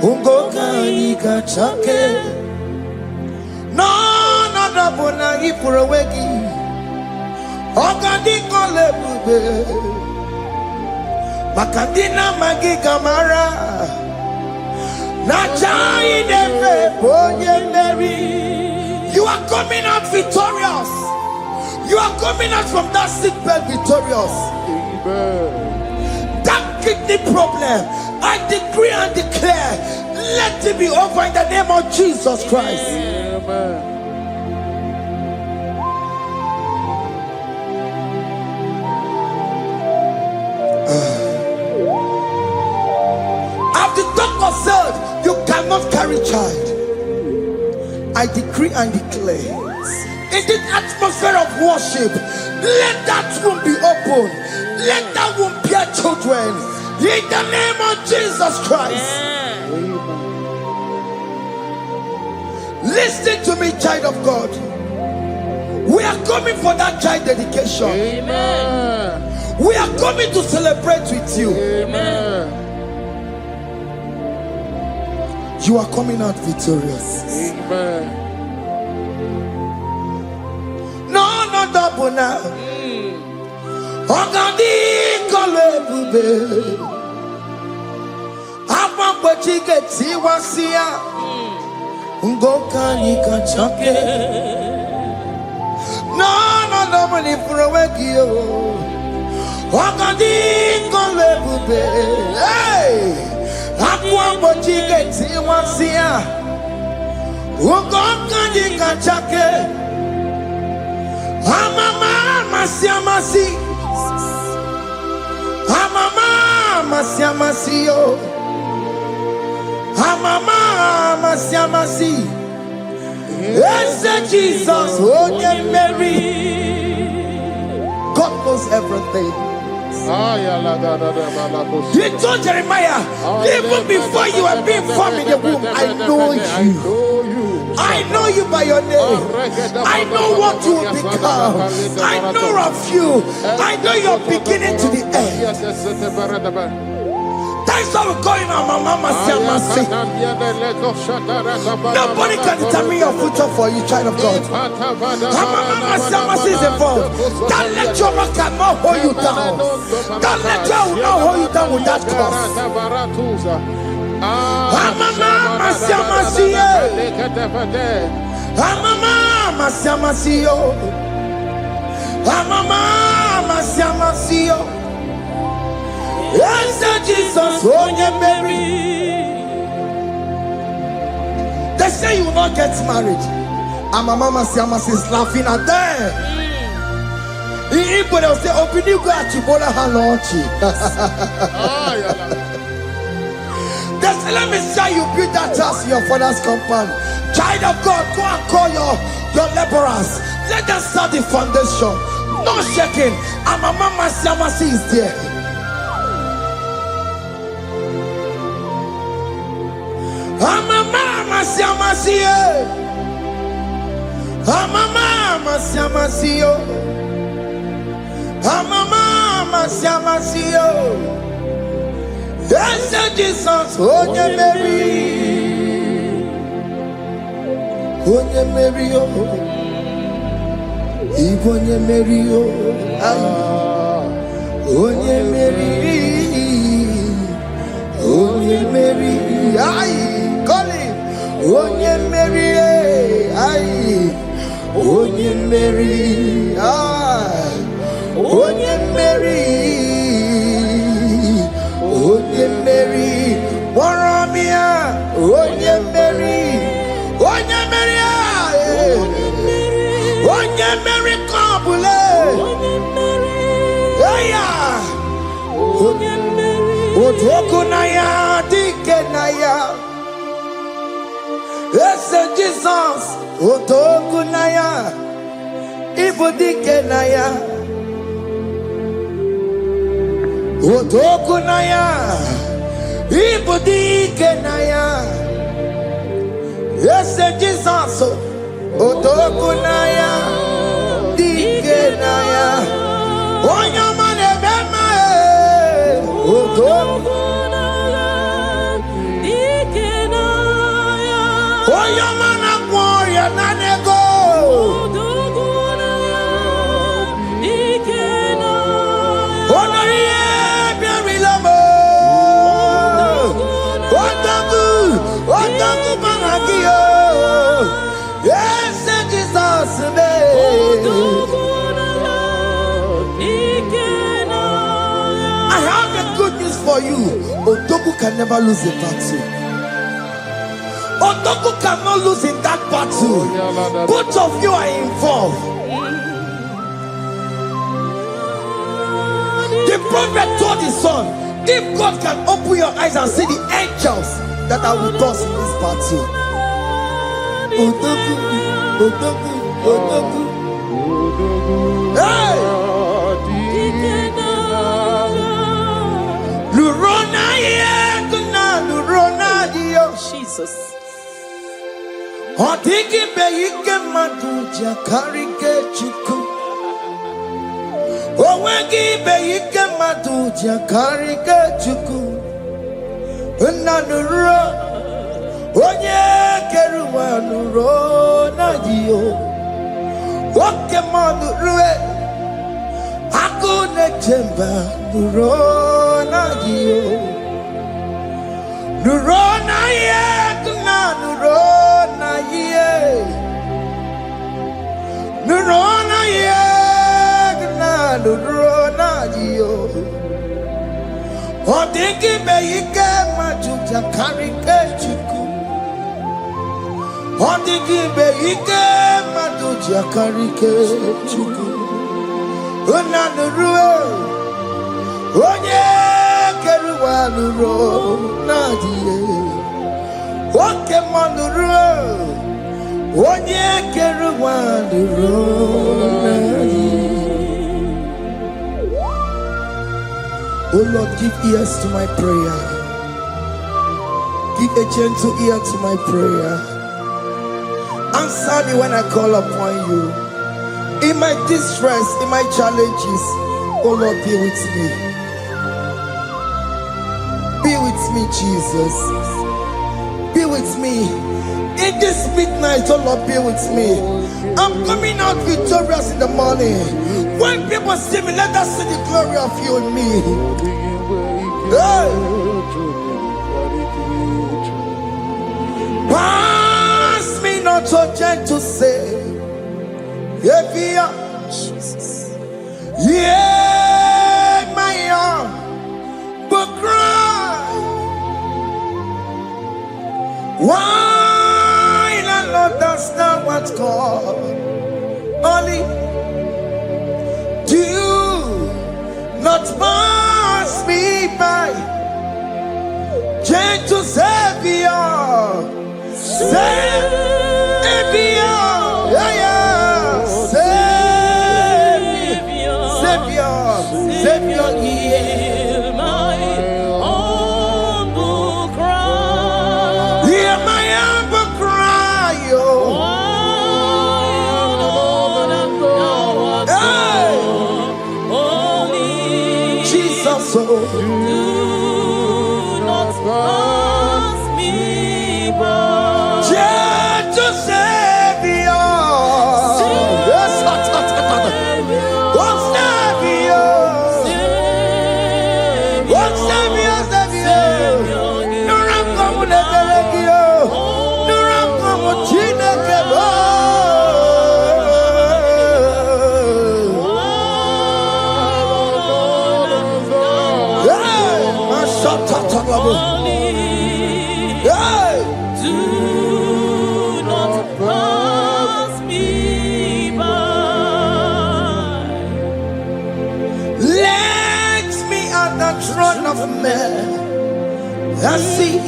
ungoka ika chake. No, bona ipurowegi. Okadi kole bube, makadina magi kamara. Nachai neve bonye Mary. You are coming out victorious. You are coming out from that sick bed victorious. Amen. That kidney problem, I decree and declare, let it be over in the name of Jesus Christ. Amen. After the doctor said you cannot carry child, I decree and declare, in the atmosphere of worship, let that womb be open. Let that womb bear children. In the name of Jesus Christ. Listen to me, child of God. We are coming for that child dedication. Amen. We are coming to celebrate with you. Amen. You are coming out victorious. Amen. No, not double now. Ogandi kolebube. Apa pochike tiwasia. Ngoka nikachake. No, no, double for a wegio. Ogandi kolebube. Hey, apa pochike tiwasia. Ngoka nikachake. Amama masiamasi. Amama masiamasio. Amama masiamasi. Yes, Jesus, oh yeah, Mary. God knows everything. You told Jeremiah, even before you were being formed in the womb, I know you. I know you by your name. I know what you will become. I know of you. I know your beginning to the end. That's how we're going on, Mama Siamasi. Nobody can determine your future for you, child of God. Mama Siamasi is involved. Don't let your man cannot hold you down. Don't let your will not hold you down with that cause. Mama Siamasi. Mama Siamasi. Mama Siamasi. Yes, Jesus, oh yeah, Mary. They say you will not get married, and my mama Siamasi is laughing at them. People will say, "Open you go at Chibola Hanochi." They say, "Let me say you build that house in your father's compound." Child of God, go and call your laborers. Let them start the foundation. No shaking, and my mama Siamasi is there. Mama Siamasi, Mama Siamasi, Mama Siamasi. Yes, Jesus, oh yeah, Mary, oh yeah, Mary, oh, even yeah, Mary, oh yeah, Mary, oh yeah, Mary, aye. Onye Mary, aye. Onye Mary, aye. Onye Mary, Onye Mary, Waramia, Onye Mary, Onye Mary, aye. Onye Mary, Kabule, yeah. Onye Mary, Otokunaya, Dikenaya. Yes, Jesus, Otokunaya, Ibudikenaya, Otokunaya, Ibudikenaya. Yes, Jesus, Otokunaya, Dikenaya. Onyamane bema, Otokunaya, Dikenaya. Oyamana warrior nanego. Onoye biarilamo. Otagu baragio. Yes, Jesus name. I have a good news for you. Otagu can never lose a battle. Otoku cannot lose in that battle. Both of you are involved. The prophet told his son, if God can open your eyes and see the angels that are with us in this battle. Otoku, Otoku, Otoku. Hey! Lurona ye, Lurona ye. Jesus. Odigi beike maduja karike chuku. Owegi beike maduja karike chuku. Nanuro onye keruwa nuro na dio. Oke manurue akune chemba nuro na dio. Nuro na ye kuna nuro na ye. Nuro na ye kuna nuro na dio. Odigi beike majuja karike chuku. Odigi beike majuja karike chuku. Unanurue onye keruwa nuro nadie. Oke manurue onye keruwa nuro nadie. Oh Lord, give ears to my prayer. Give a gentle ear to my prayer. Answer me when I call upon you. In my distress, in my challenges, oh Lord, be with me. Be with me, Jesus. Be with me. In this midnight, oh Lord, be with me. I'm coming out victorious in the morning. When people see me, let us see the glory of you in me. Hey. Pass me not so gentle, say. Jesus. Yeah, my arm, but cry. Why not understand what's called? Only do not pass me by. Gentle Savior, Savior, yeah, yeah. Savior, hear my humble cry. Hear my humble cry, oh. Only Jesus, oh. do not pass me by. Gentle Savior. Yes, do not pass me by. Let me at the throne of men. I see,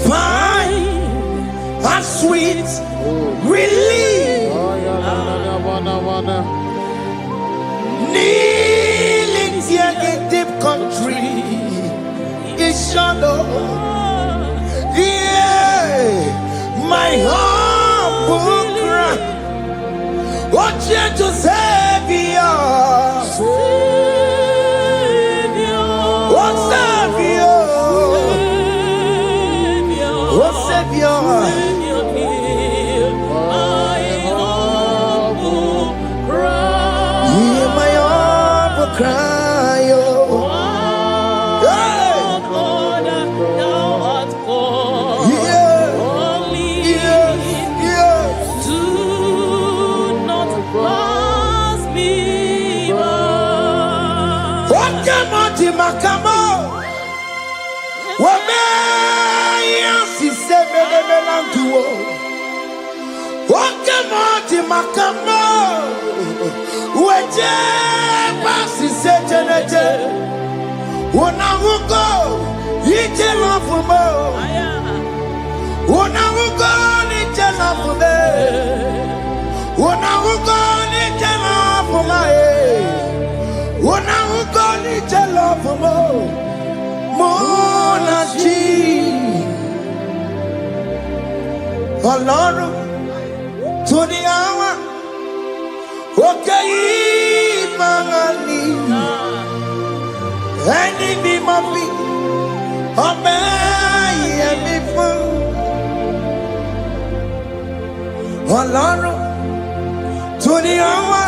find a sweet relief. Kneeling here in deep country is shadow. Yeah, my humble cry. What you to Savior? What Savior? What Savior? Hear my humble cry. Hear my humble cry, oh. Hey. Do not pass me by. Wakamati makamo. Wameya sisemele melanduo. Wakamati makamo. Weje pasi sejeneje. Unahuko ije lafumo. Unahuko ije lafume. Unahuko ije lafume. Unahuko ije lafumo. Monachi. Ọlọ́run tó ní àwa òkè yìí máa ní ẹni mímọ́ bí ọmọ ẹ̀yẹmí fún. Ọlọ́run tó ní àwa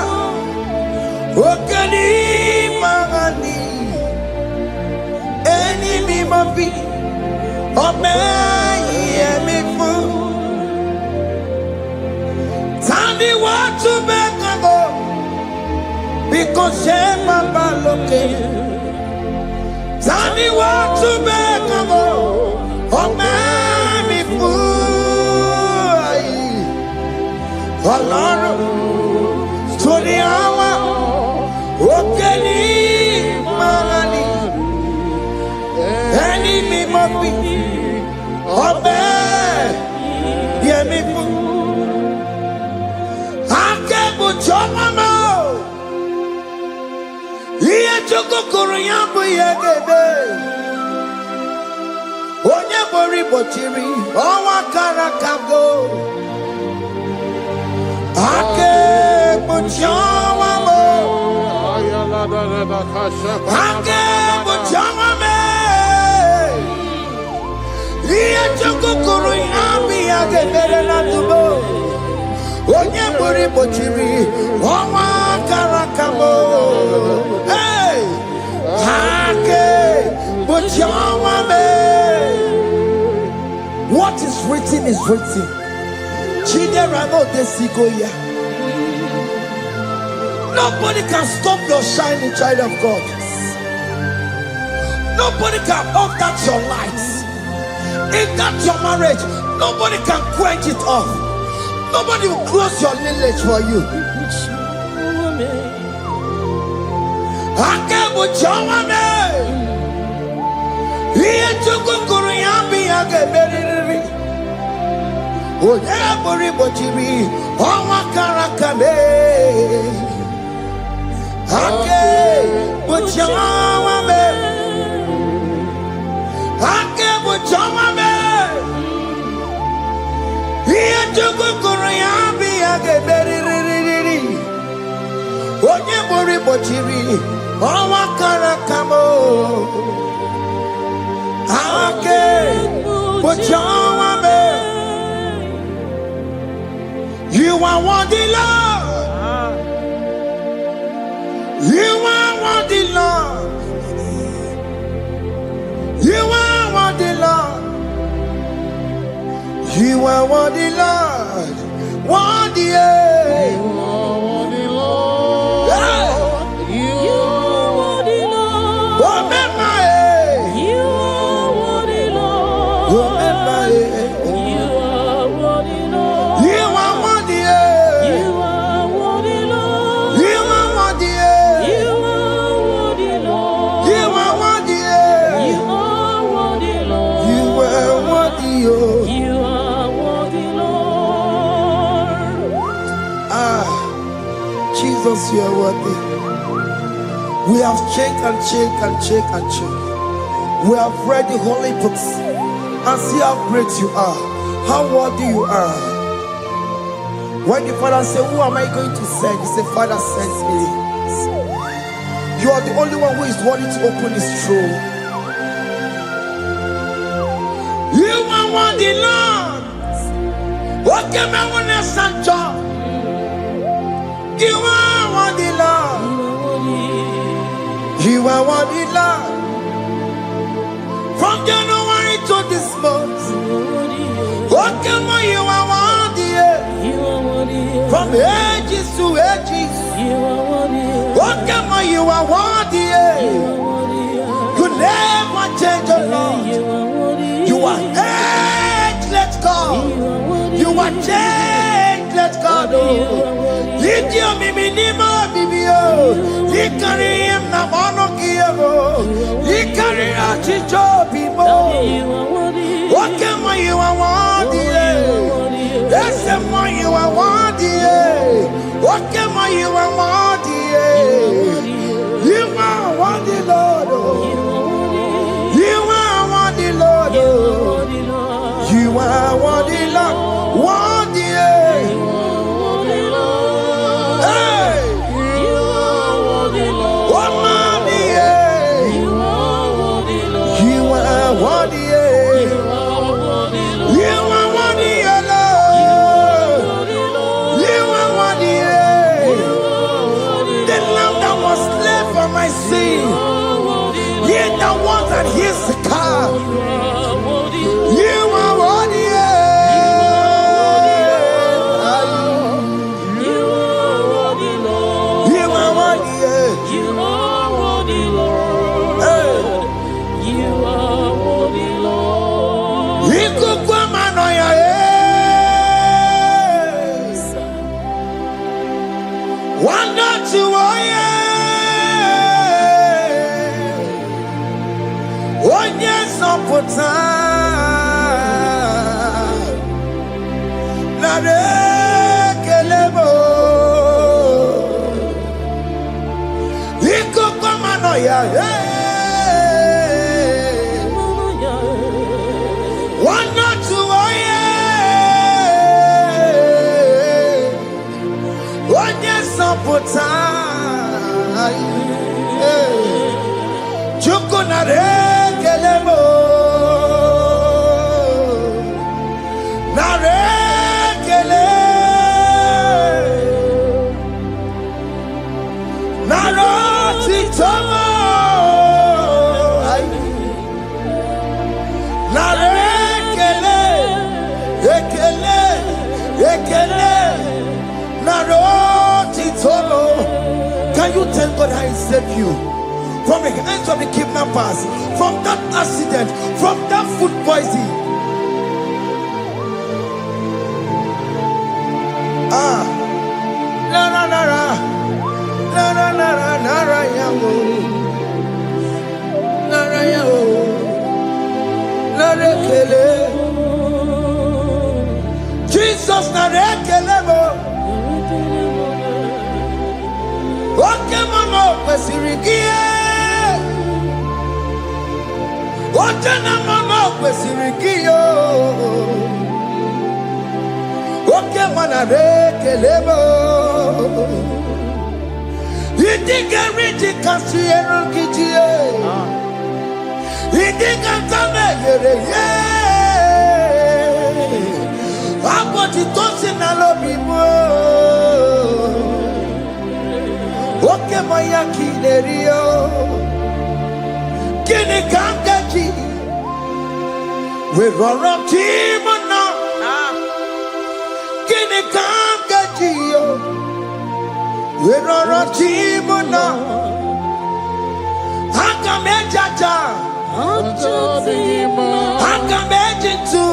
òkè yìí máa ní ẹni mímọ́ bí ọmọ ẹ̀yẹmí fún. Tani wọ́n tún bẹ́ẹ̀ kan bọ̀ bí kò ṣe bàbá lókè. Tani wọ́n tún bẹ́ẹ̀ kan bọ̀ ọmọ mi fún ayé. Ọlọ́run tó ní àwa òkè ní máa ní ẹni mímọ́ bí ọmọ yẹmí fún. Chomamo Iye chukukuru yambu yegebe Onye bori bochiri Owa karakago Ake buchomamo Ake buchomame Iye chukukuru yambu yegebe na tubo Onye bori bochiri Owa karakamo Hey Hake Bochawame. What is written is written. Chidera no desigoya. Nobody can stop your shining, child of God. Nobody can off that your light. If that's your marriage, nobody can quench it off. Nobody will close your lineage for you. Onye bori bochiri Owa karakamo Ake Bochawame. You are worthy, Lord. You are worthy, Lord. You are worthy, Lord. You are worthy, Lord. Worthy, Jesus, you are worthy. We have checked and checked and checked and checked. We have read the holy books and see how great you are, how worthy you are. When the Father said, who am I going to send? He said, Father, send me. You are the only one who is worthy to open his throne. You are worthy, Lord. What can I want to send you? You are worthy, Lord. You are worthy, Lord. From January to this month, what can you are worthy? From ages to ages, what can you are worthy? You never change, your Lord. You are ageless, God. You are changeless, God. Litio miminimo bibio, likari him na monokio, likari achicho bibo. What can you are worthy? That's the more you are worthy. What can you are worthy? You are worthy, Lord. You are worthy, Lord. You are worthy, Lord. Worthy, You are worthy, Lord. hey, You are worthy, Lord. oh mommy, You are worthy, Lord. you are worthy, You are worthy, Lord. you are worthy, You are Lord. worthy, Lord. You are worthy, You are worthy, the Lamb that was slain for my sin. You are worthy, Lord. He that was and he's the car. You are worthy, Lord. You are worthy, You are worthy, Lord. you are worthy, You are worthy, Lord. hey. You are worthy, Lord. Ikukwa manoya, wanda tuoye, onye sopota, na rekelebo. Ikukwa manoya, wanda tuoye, onye sopota, chuku na rekelebo, na rekele, na roti tomo, na rekele, rekele, rekele, na roti tomo. Can you tell God how He saved you from the hands of the kidnappers, from that accident, from that food poisoning? Ah, na na na na, na na na na na na yamu, na na yamu, na rekele. Jesus na rekele mo. Oke mama kwesirigie, oche na mama kwesirigie. Oke mana rekelebo, idiga riji kasi erugijie, idiga tame yere ye, aboti tosi na lobi mo. Oke maya kinerio, kini kangaji, we roro timona, kini kangaji yo, we roro timona, hakamejaja, hakamejitu,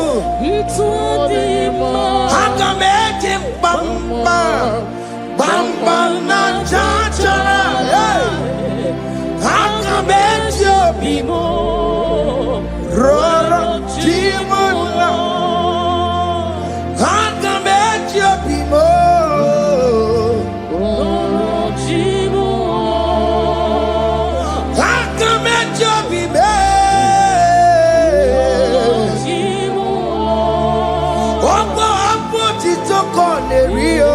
hakamejimbamba, bamba na chachara, hakamejo bimo, roro timona, hakamejo bimo, hakamejo bime, opo apo titoko nerio.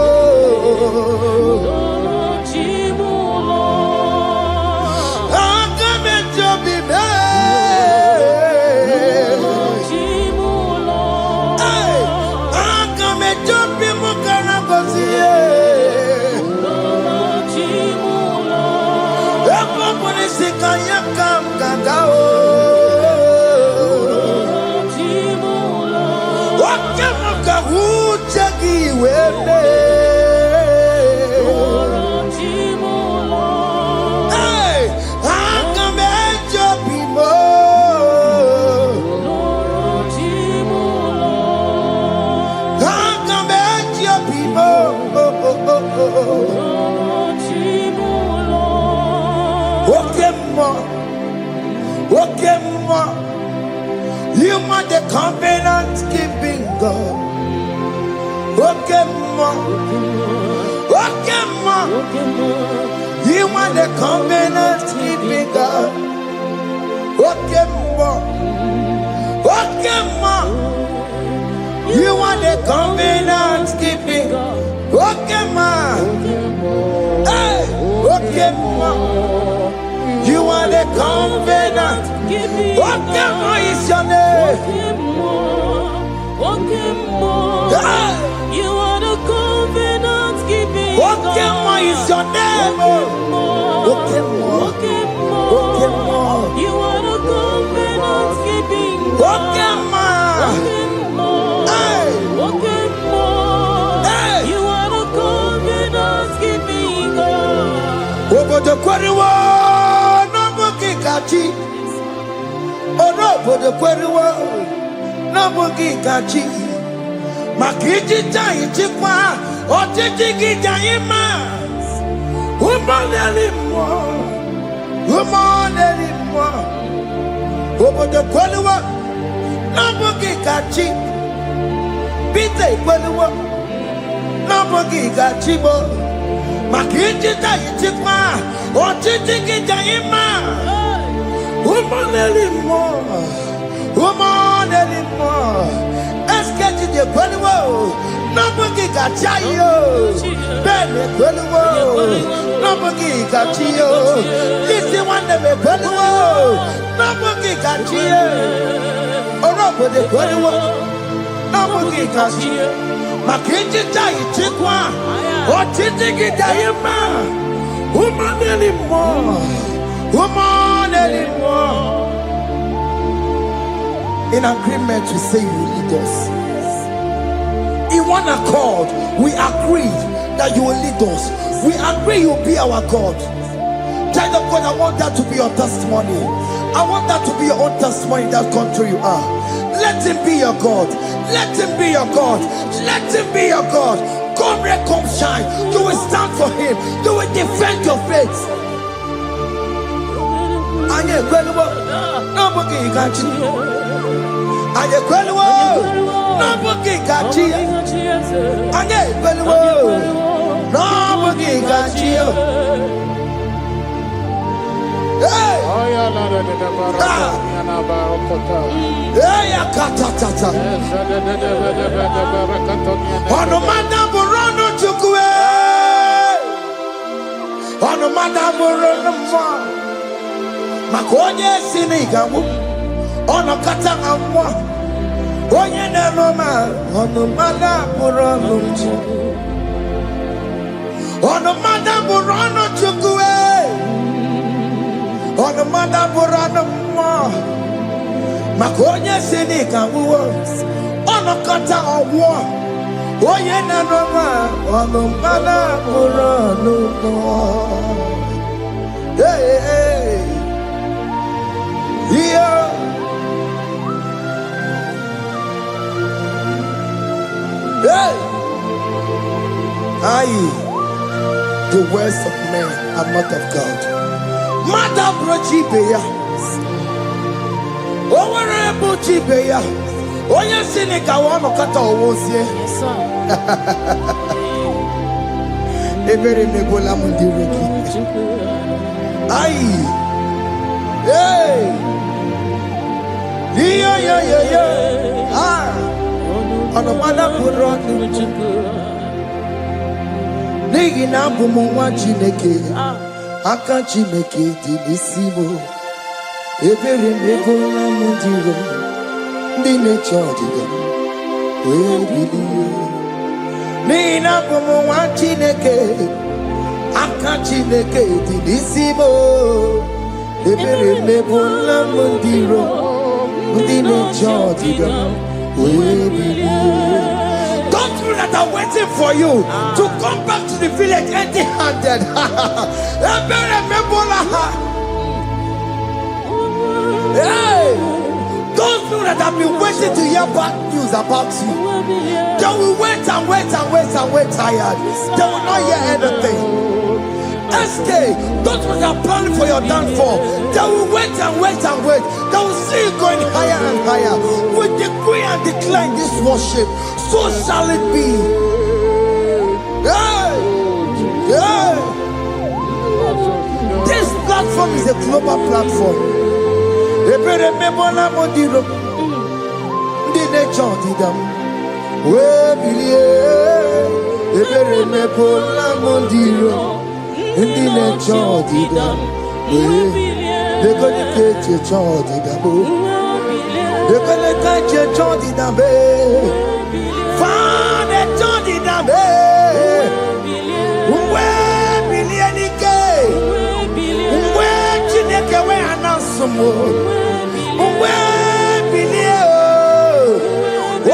You are the covenant keeping God. Okay, ma. You are the covenant keeping God. Okay, ma. You are the covenant keeping. Okay, man. Hey, okay, man. You are the covenant. Okay, man is your name. Hey. You are the covenant keeping. Okay, man is your name. Okay, man. Okay, man. You are the covenant keeping. Okay, man. Hey. Hey. You are the covenant keeping. Over the quarry, no booking catchy. Oh, no, over the quarry, no booking catchy. Makiji Jai Chikwa, or Tiki Jaima. Woman anymore. Woman anymore. Over the quarry, no booking catchy. Pite quarry, no booking catchy. Makiji Jai Chikwa, or Tiki Jaima. Woman anymore. Woman anymore. Get to the Quenwo, nobody got Chayo, Benny Quenwo, nobody got Chio, listen one of the Quenwo, nobody got Chio, or over the Quenwo, nobody got Chio, Mackenzie Jai Chikwa, or Titiki Diama, woman anymore. In agreement, we say you lead us. In one accord, we agree that you will lead us. We agree you will be our God. Child of God, I want that to be your testimony. I want that to be your own testimony in that country you are. Let him be your God. Let him be your God. Let him be your God. Come, red, come, shine. You will stand for him. You will defend your faith. And you're incredible. Nobody can cheat. And you're incredible. Nobody can cheat. And you're incredible. Nobody can cheat. Hey! Hey, akatata. Ono madamu rono chukwe. Ono madamu rono mwa. Makonye sinigamu. Ono kata amwa. Onye neroma. Ono madamu rono chukwe. Ono madamu rono chukwe. Ono madamu rono mwa. Makonye sinigamu. Ono kata amwa. Onye neroma. Ono madamu rono mwa. Hey, hey. Yeah. Hey. Aye. The words of men are not of God. Mother brochibeya. Owerebo chibeya. Oya sinika wano kata owosie. Yes, sir. Ebere mebola mundireki. Aye. Hey! Yeah. Ah! On the mother put on Nigi na bumu chineke. Aka chineke dinisibo. Ebere mebola mundiro. Dine chodiga. Ebili. Nigi na bumu chineke. Aka chineke dinisibo. Ebere mebola mundiro, mundine chodiga, don't you that are waiting for you to come back to the village empty-handed. Ebere mebola. Hey, those people that have been waiting to hear bad news about you, they will wait and wait tired. They will not hear anything. SK, those ones are planning for your downfall. They will wait and wait. They will see you going higher and higher. We decree and declare this worship. So shall it be. Yeah. This platform is a global platform. we believe. Ebere mepo la mondiro. Indi ne chodi da. De goni keche chodi da bo. De goni keche chodi da be. Fane chodi da be. We believe ni ke. We chineke we anasumo. We believe.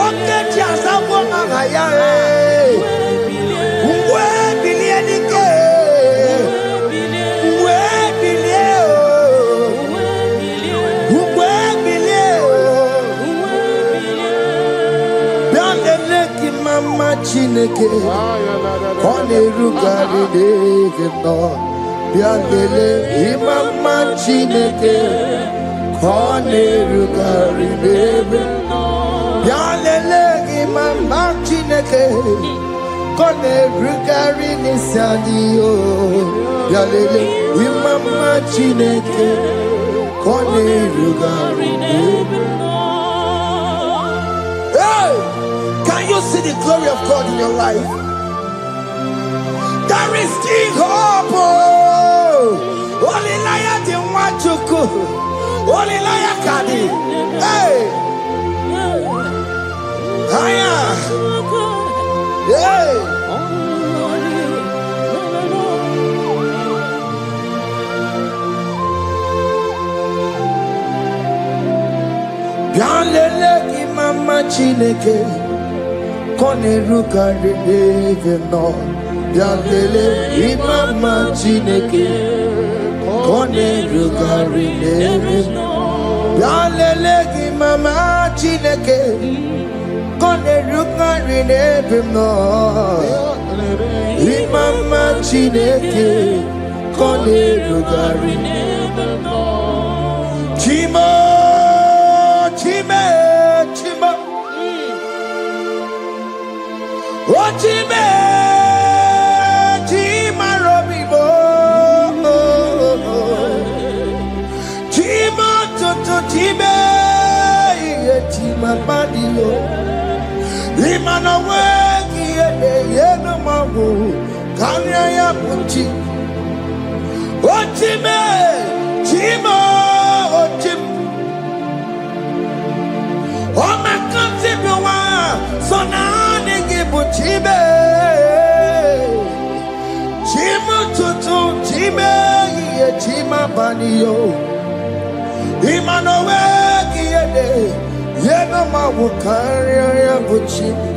Oke chiasa wo ngaya. We believe ni ke. Mama Chineke, Kone Rugari Devino, Biandele, Mama Chineke, Kone Rugari Devino, Biandele, Mama Chineke, Kone Rugari Nisadio, Biandele, Mama Chineke, Kone Rugari Devino. Can you see the glory of God in your life? There is still hope. Only liar didn't want to go. Only liar can. Hey, higher. Hey. Bianlele Mama Chineke. Kone rukari devino, biandele Mama Chineke. Kone rukari devino, biandele Mama Chineke. Kone rukari devino, Mama Chineke. Kone rukari devino. Chimo, chime, chimo. Ochime, chima robibo, chima toto chime, chima badio, imano wegi yeno mawu, kanya ya puchi. Ochime, chima, ochim, omakanti biwa, sona. Chibe, Chima tutu, Chime, Chima banio, Imanowe, Yena Mawukaria,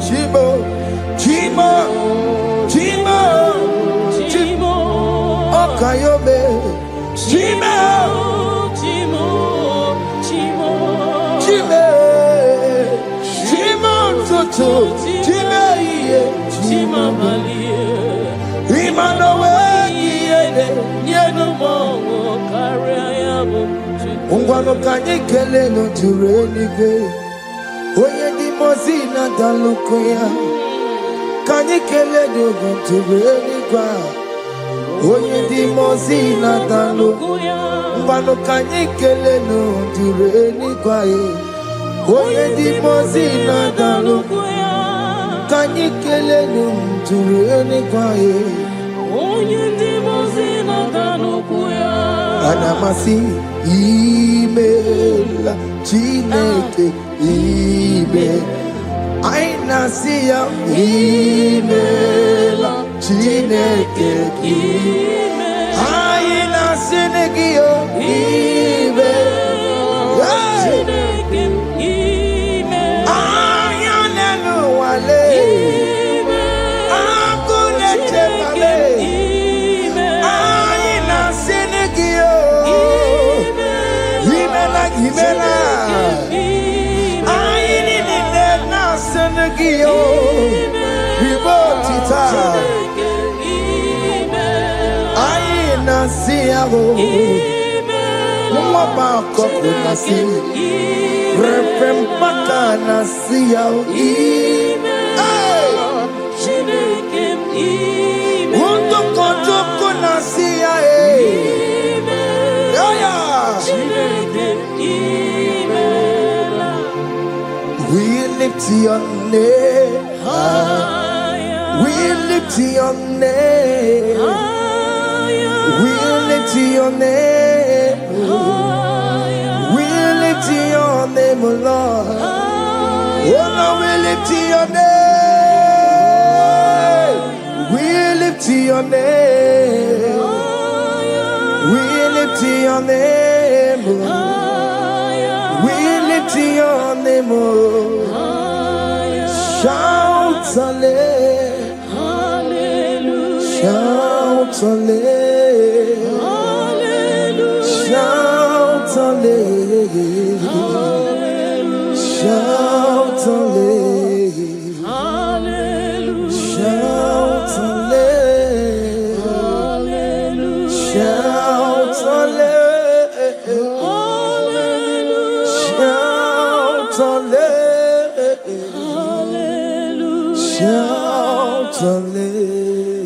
Chibo, Chima, Chima, Chimo, Okayobe, Chima, Chimo, Chimo, Chime, Chima tutu. Ungwano kanye kele no turenike. Oye di mozina dalukuya. Kanye kele no turenikwa. Oye di mozina dalukuya. Ungwano kanye kele no turenikwa. Oye di mozina dalukuya. Kanye kele no turenikwa. Oye di mozina dalukuya. Anamasi email Chineke email Aina siya email Chineke email Aina sinegio email Chineke email Ayanenu wale email Akule chekale Aina sinegio Himela, I need it now, Senegio, Ribotita, I Nasiago, Mama Coco Nasi, Repempaka Nasiao, Wonto Koto Nasia, we lift your name. We lift your name. We lift your name. We lift your name, oh Lord. Oh Lord, we lift your name. We lift your name. We lift your name. We lift your name. Shout hallelujah. Shout hallelujah. Shout hallelujah. Shout hallelujah. Shout hallelujah. Shout hallelujah. Shout hallelujah. Shout hallelujah.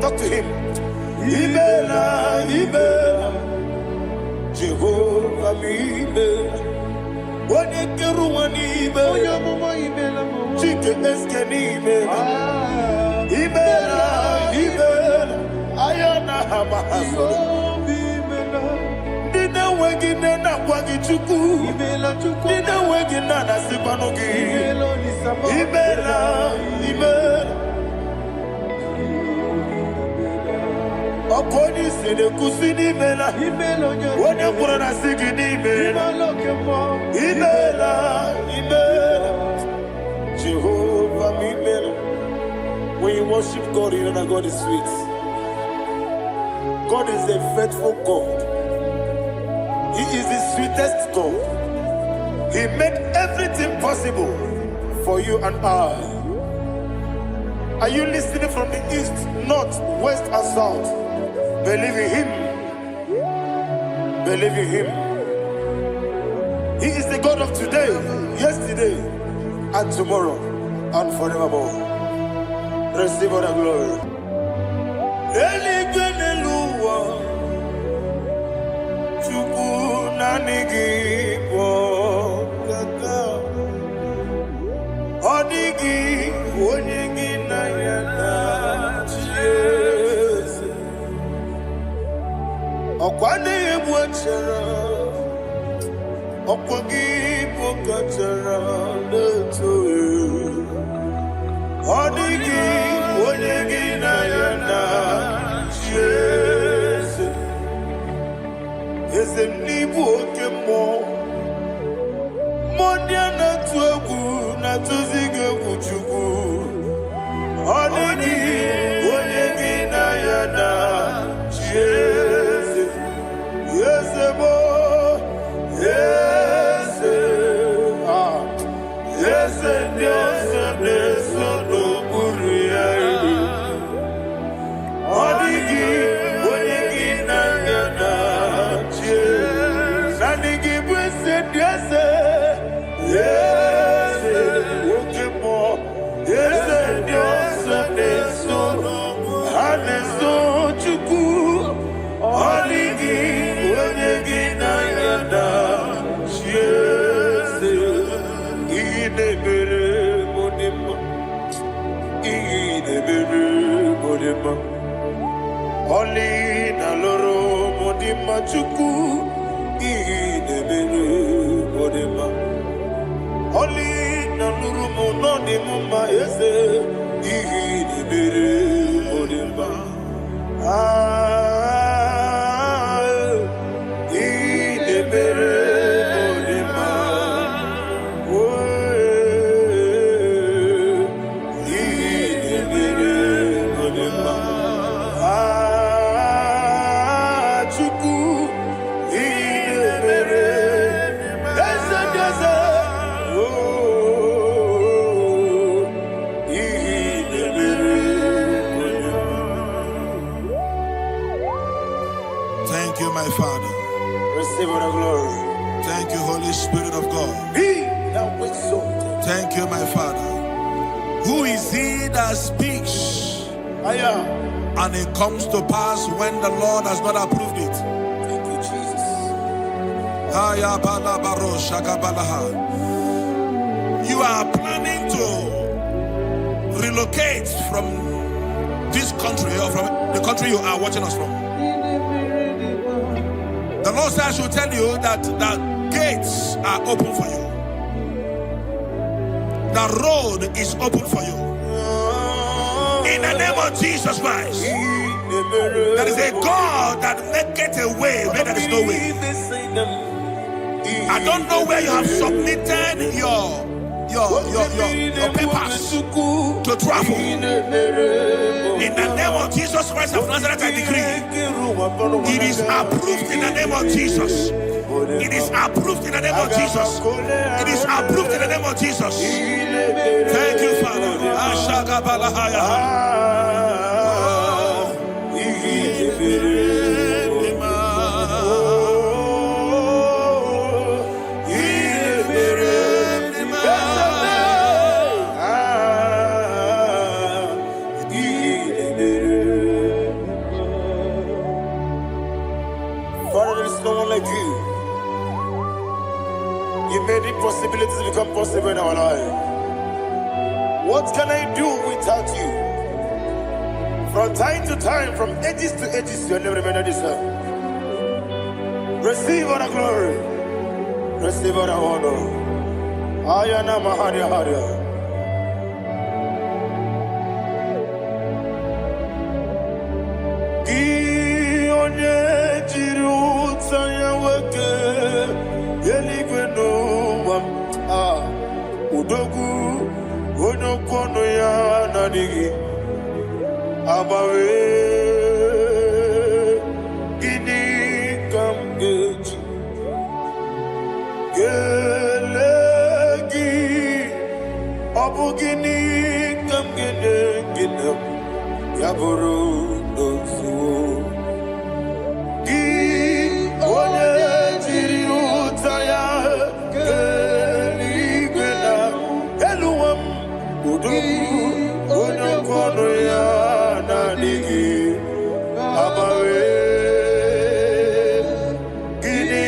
Talk to him. Ibela. Jehovah Ibela. Chicken Ibela. Ayana Hamahaso. Dina wegina na kwagi chuku. Dina wegina na sipanogi. Ibela. Okoni sede kusini mela. Wone kurana sigini mela. Ibela. Jehovah Ibela. When you worship God, you know that God is sweet. God is a faithful God. He is the sweetest God. He made everything possible for you and I. Are you listening from the east, north, west, and south? Believe in him. Believe in him. He is the God of today, yesterday, and tomorrow, and forevermore. Receive all the glory. Oli na loro modima chuku idebere modima. Oli na loro monodima ese idebere modima. Idebere Thank you, my Father. Receive all the glory. Thank you, Holy Spirit of God. Be thou exalted. Thank you, my Father. Who is he that speaks and it comes to pass when the Lord has not approved it? Thank you, Jesus. You are planning to relocate from this country or from the country you are watching us from. The Lord says I should tell you that the gates are open for you. The road is open for you. In the name of Jesus Christ. There is a God that maketh a way where there is no way. I don't know where you have submitted your papers to travel. In the name of Jesus Christ of Nazareth, I decree it is approved in the name of Jesus. It is approved in the name of Jesus. It is approved in the name of Jesus. Thank you, Father. Father, there is no one like you. You made impossibilities become possible in our life. What can I do without you? From time to time, from ages to ages, you never remain the same. Receive all the glory. Receive all the honor. Ayana Maharia Haria. Udogu Onokono ya Nadigi Abawe Gini Kamgeji Gelegi Abu Gini Kamgene Ginam Yaburu Dosu Gi Onye Jiri Utaya Onokono ya Nadigi Abawe Gini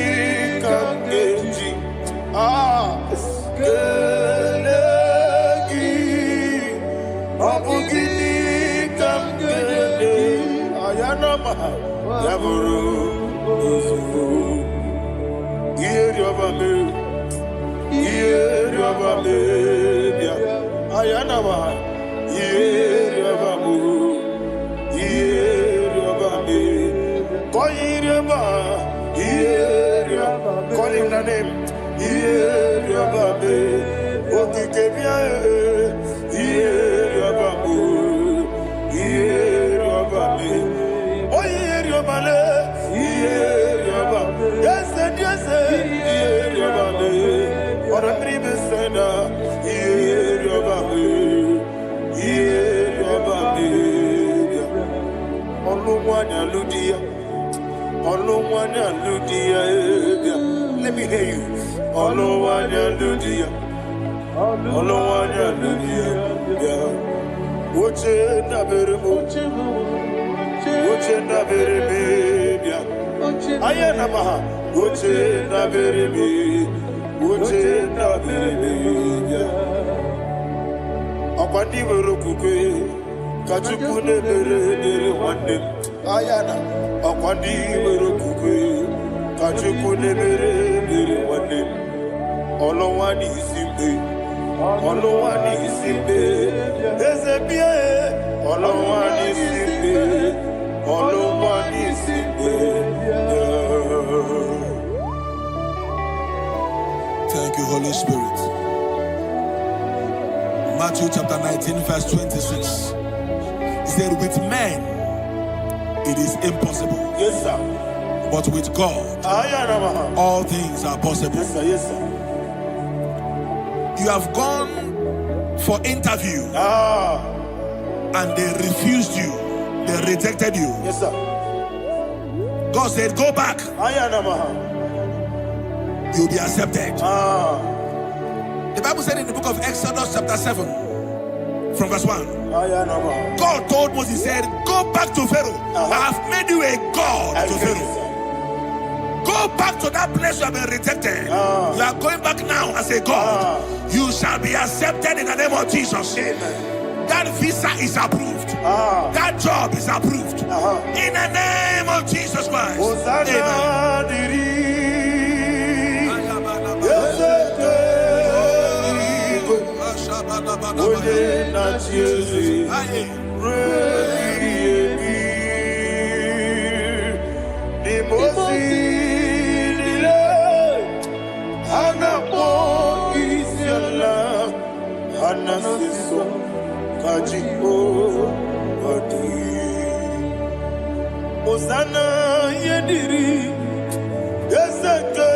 Kamgeji Gelegi Abu Gini Kamgene Ayanama Yaburu Ozufu Yeri Obame Yeri Obame Ayanama Yeri Obamu Yeri Obame Koyirema Yeri Obame Call him the name Yeri Obame Okikebia Yeri Obamu Yeri Obame Oyeri Obale Yeri Obame Yes Yeri Obame Or a tribe senda Yeri Obame Yeri Obame Olumwanya Ludia Olumwanya Ludia Let me hear you Olumwanya Ludia Olumwanya Ludia Uche na beremo Uche na bereme Ayana maha Uche na bereme Uche na bereme Akwandi werokukwe Kachuku ne bere wande Ayana Akwandi werokukwe Kachuku ne bere wande Olowani isimbe Olowani isimbe Ezebie Olowani isimbe Olowani isimbe Thank you, Holy Spirit. Matthew chapter 19, verse 26. He said, with men it is impossible. Yes, sir. But with God, all things are possible. Yes, sir. Yes, sir. You have gone for interview and they refused you. They rejected you. Yes, sir. God said, go back. You'll be accepted. The Bible said in the book of Exodus chapter 7 from verse 1, God told Moses, he said, go back to Pharaoh. I have made you a God to Pharaoh. Go back to that place you have been rejected. You are going back now as a God. You shall be accepted in the name of Jesus. That visa is approved. That job is approved. In the name of Jesus Christ. Osana yediri yeseke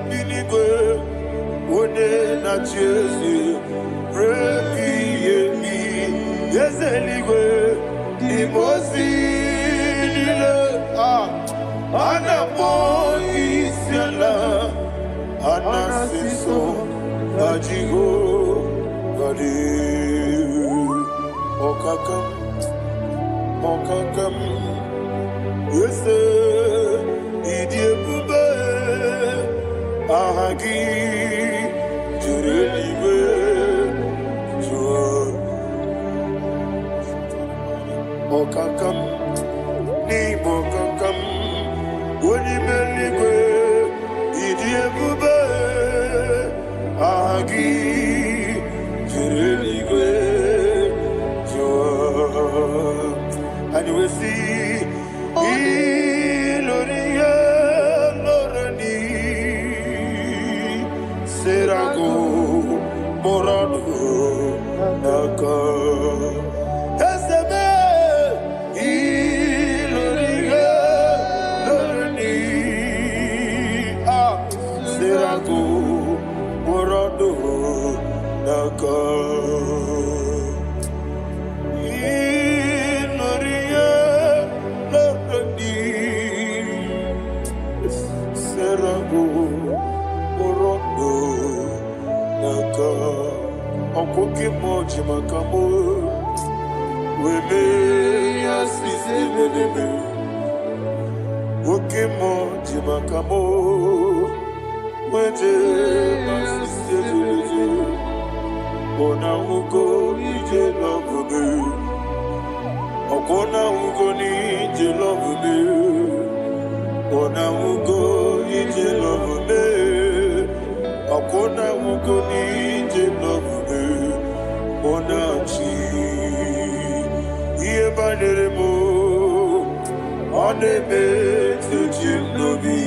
binigwe one na Jesu rebi yemi yeseligwe imosi nile anapo isiala anasiso ajigo gadi okakam Yese idiebube ahagi jurelibe jua okakam ni bokakam woni meligwe idiebube ahagi jurelibe jua and you will see Iloria Lorani Serago Morado Naka Eseme Iloria Lorani Serago Morado Naka Okoke moji makamo wele asise meleme Oke moji makamo weje asise meleme Ona ugo ije love me Okona ugo ni ije love me Ona ugo ije love me Okona ugo ni ije love me Onachi Iye baneremo Oneme tujim nobi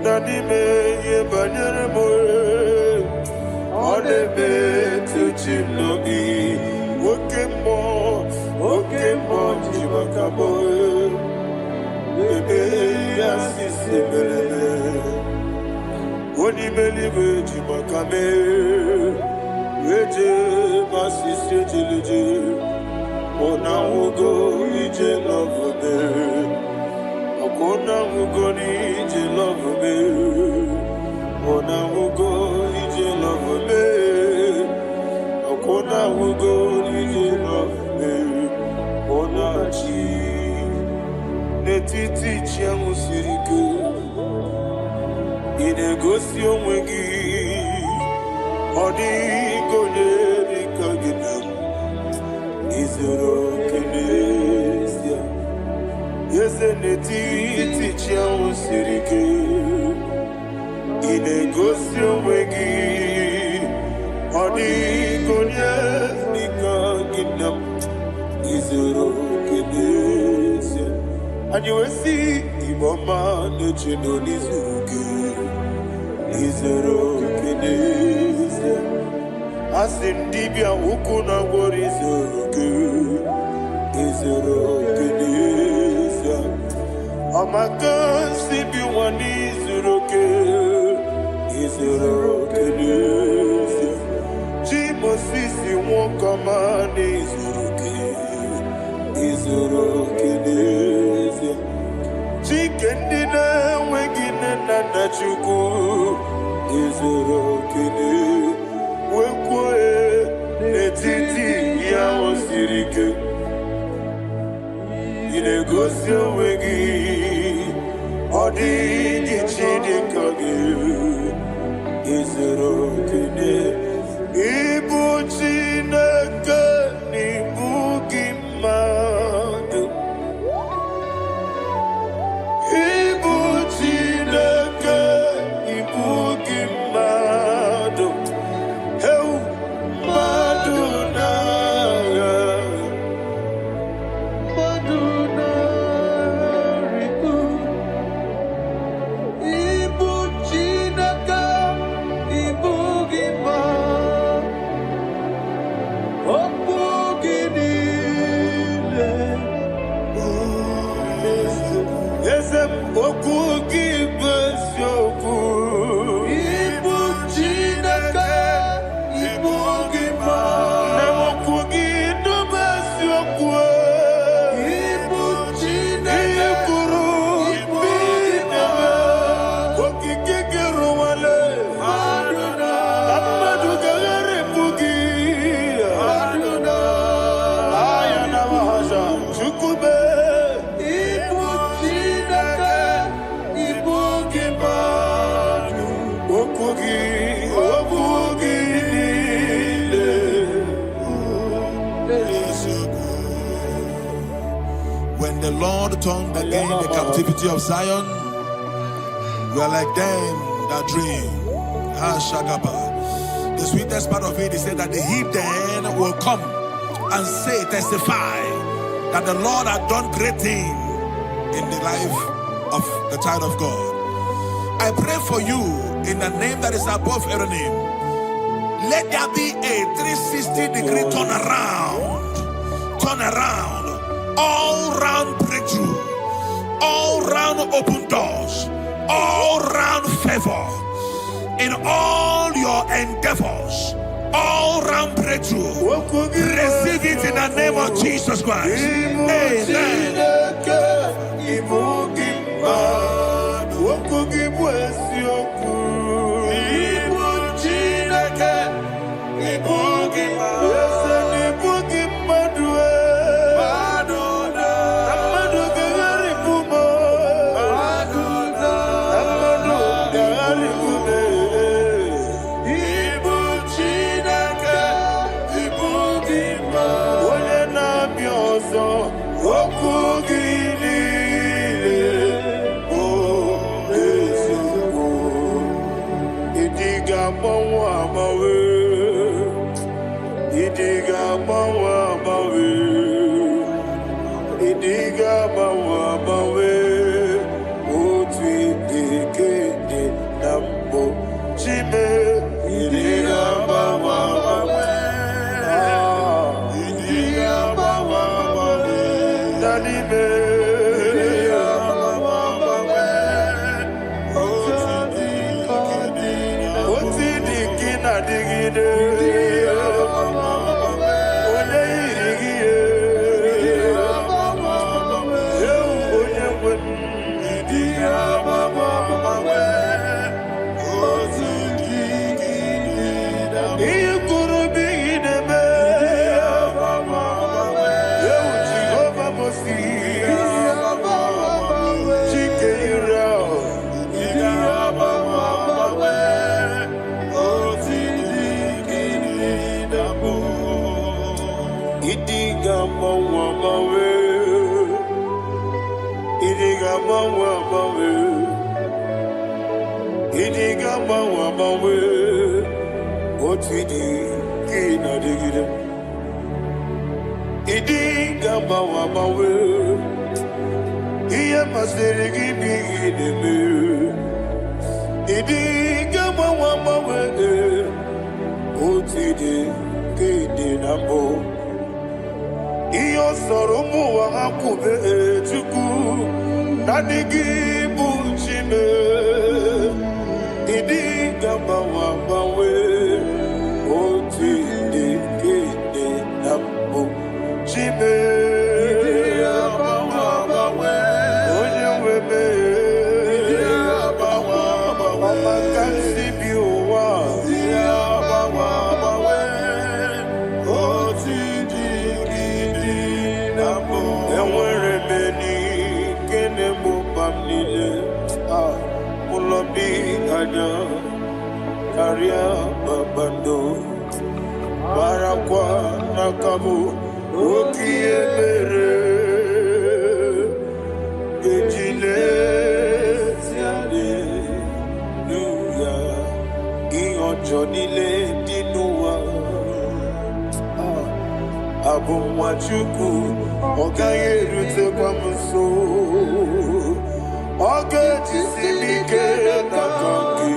Nanime iye baneremo Oneme tujim nobi Okemo jimakabo Bebe yasise meleme Oni believe jimakame Weje masisi jilije Ona ugo ije love me Akona ugo ni ije love me Ona ugo ije love me Akona ugo ije love me Ona chi Netiti chiamu sirike Inegosi onwegi Odigonye dikaginam Izoro kenesia Yese netiti chiamu sirike Inegosi onwegi Odigonye dikaginam Izoro kenesia And you will see Imama nechino nizuruke Izoro kenesia Asindibia ukuna gori izuruke Izoro kenesia Amakansi biwani izuruke Izoro kenesia Jimosisi wakamani izuruke Izoro kenesia When the Lord turned again the captivity of Zion, we are like them that dream. The sweetest part of it is that the heathen will come and say, testify, that the Lord had done great things in the life of the child of God. I pray for you in the name that is above every name. Let there be a 360-degree turn around, all round breakthrough, all round open doors, all round favor in all your endeavors, all round breakthrough. Receive it in the name of Jesus Christ. Amen. And we're di anya karya babando Barakwa nakamu okie mere ejile siale nuya iyojo nile dinuwa abumwachuku ogaye rute kwa mso oge tisimike nakanki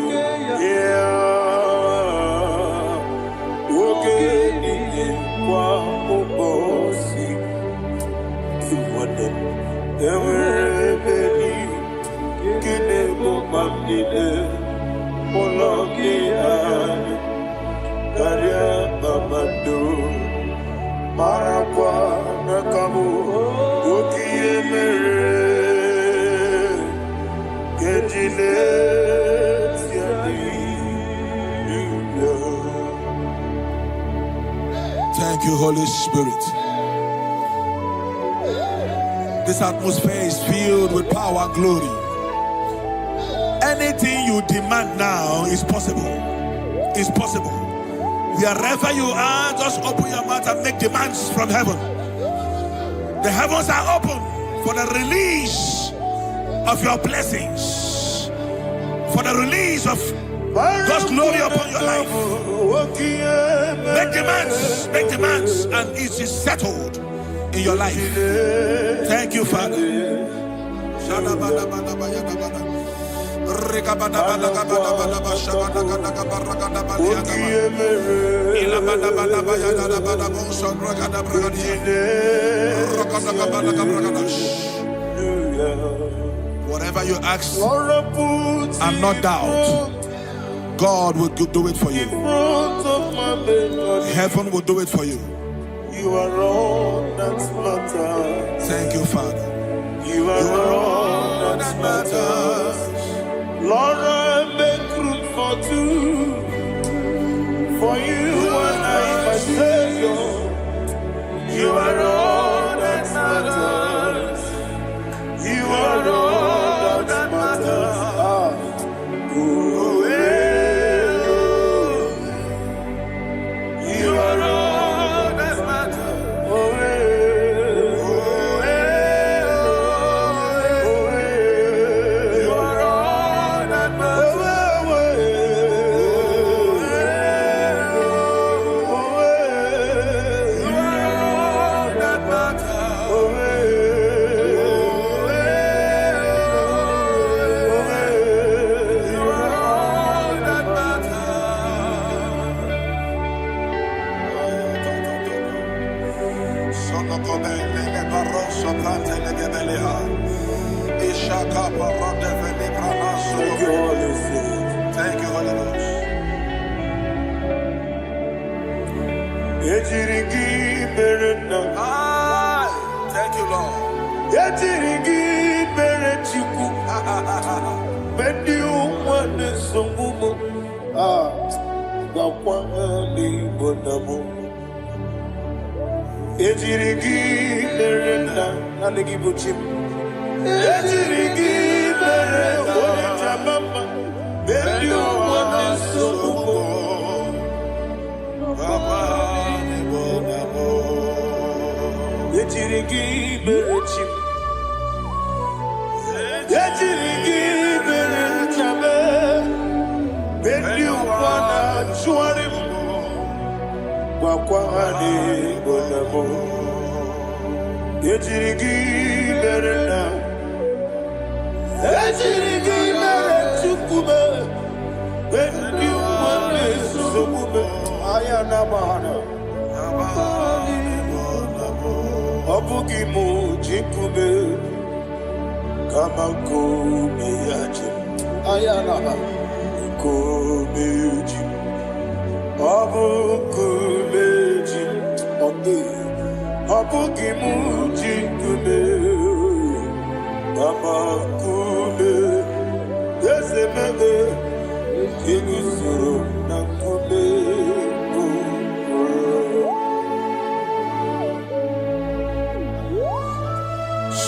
oge niye kwa ubosi iwane ewere beni kine mumamnile ologi ani karya babando Marakwa nakamu okie mere kejile siani. Thank you, Holy Spirit. This atmosphere is filled with power and glory. Anything you demand now is possible. It's possible. Wherever you are, just open your mouth and make demands from heaven. The heavens are open for the release of your blessings, for the release of God's glory upon your life. Make demands, and it is settled in your life. Thank you, Father. Whatever you ask and not doubt, God will do it for you. Heaven will do it for you. You are all that matters. Thank you, Father. You are all that matters. Lord, I make room for two. For you and I, my Savior. You are all that matters. You are all that matters. You are all that matters. You are all that Thank you, Holy Ghost. Thank you, Lord.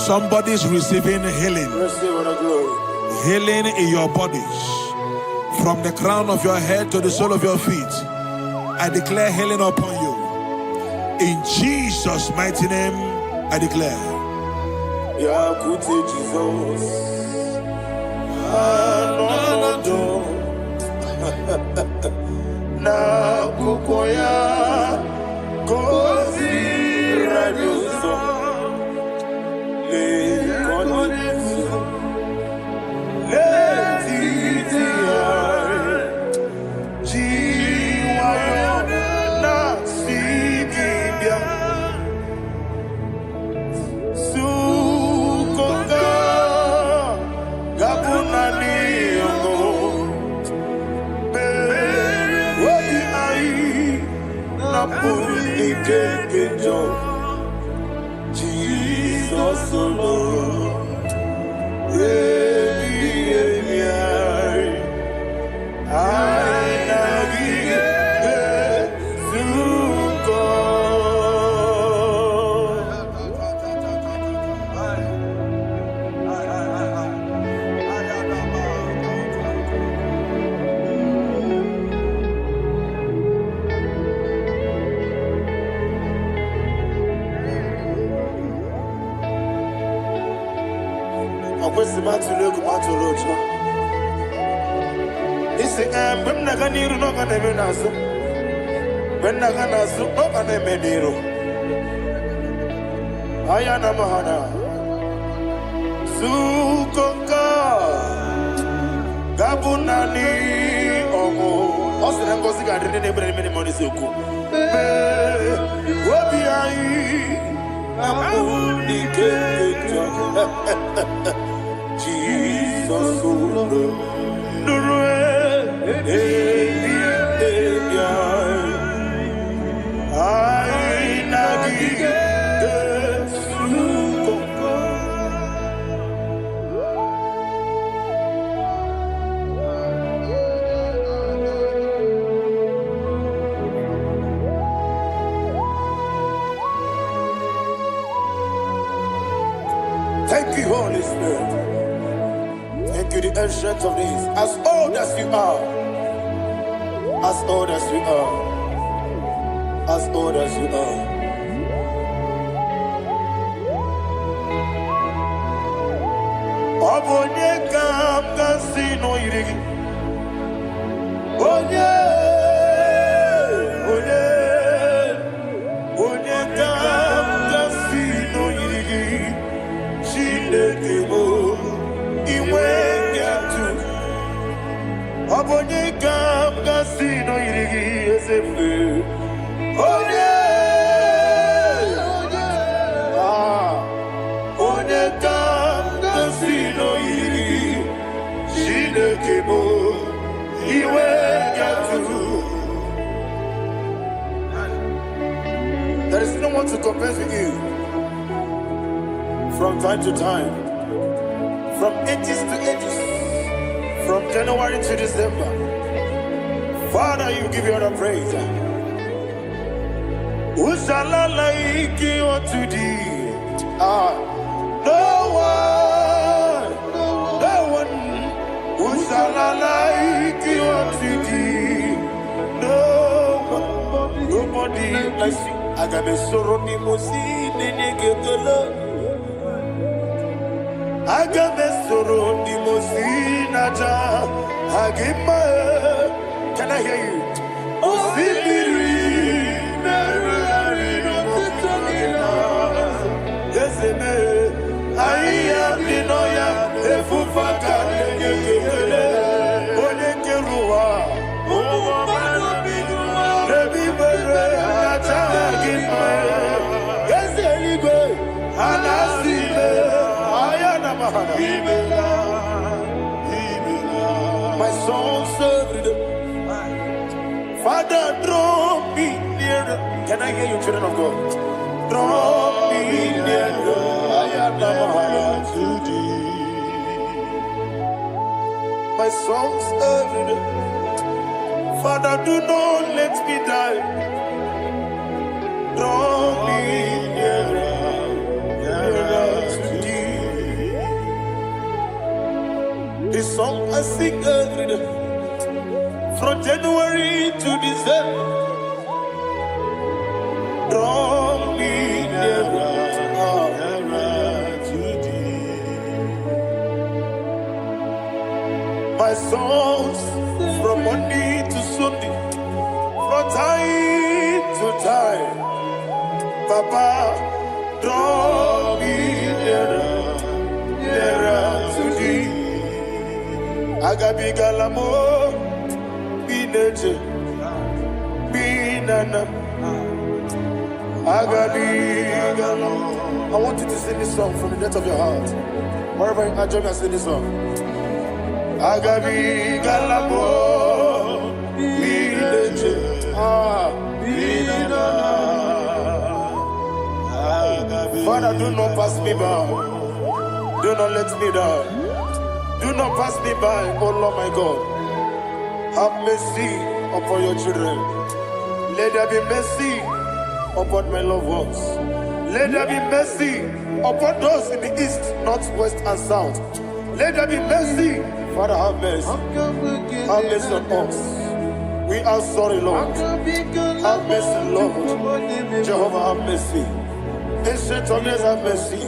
Somebody's receiving healing. Receive the glory. Healing in your bodies. From the crown of your head to the sole of your feet. I declare healing upon you. In Jesus' mighty name, I declare. Jesus. Na kukoya kozi radioso le konesu le titiare jiwayo na sigibia sukoka gabunani ongo Jesus alone. This is when Nagani no Ganemenazo. When Naganazo, no Ganemeniro. Ayana Mahana Sukoka Gabunani Omo. Also, I'm going to get many money. Suku. Wabiai Namuni Jesus, thank you, Holy Spirit. Thank you, the ancient of days. As old as you are. As old as you are. As old as you are. Obonye kam kasino irigi. Onye. Onye. Onye kam kasino irigi. Shindekemo. Abonye kam kasino irigi esefu. Onye, onye kam kasino irigi shinekemo iwe yatu. There is no one to compare with you. From time to time, from ages to ages. From January to December, Father, you give you all the praise. Who shall I like you unto thee? No one, no one. Who shall I like you unto thee? No one, nobody like you. I got a sorrow, Agamesoro di Mosinata Agima. Can I hear you? Osibiri Deseme Aya Dinoya Efufaka Onekerua Rebi Bere Atagima Yeseligwe Anasime my soul served. Father, draw me nearer. Can I hear you, children of God? Draw me nearer. I am to thee. My soul served. Father, do not let me die. Draw me nearer. This song I sing every day. From January to December. Draw me nearer to thee. My songs from Monday to Sunday, from time to time. Papa, draw me nearer to thee. Agabi galamo, be nature, be nana. Agabi galamo. I want you to sing this song from the depth of your heart. Wherever you are, join me and sing this song. Agabi galamo, be nature, be nana. Father, do not pass me by. Do not let me down. Do not pass me by, oh Lord my God. Have mercy upon your children. Let there be mercy upon my loved ones. Let there be mercy upon those in the east, north, west, and south. Let there be mercy. Father, have mercy. Have mercy on us. We are sorry, Lord. Have mercy, Lord. Jehovah, have mercy. Ancient of days, have mercy.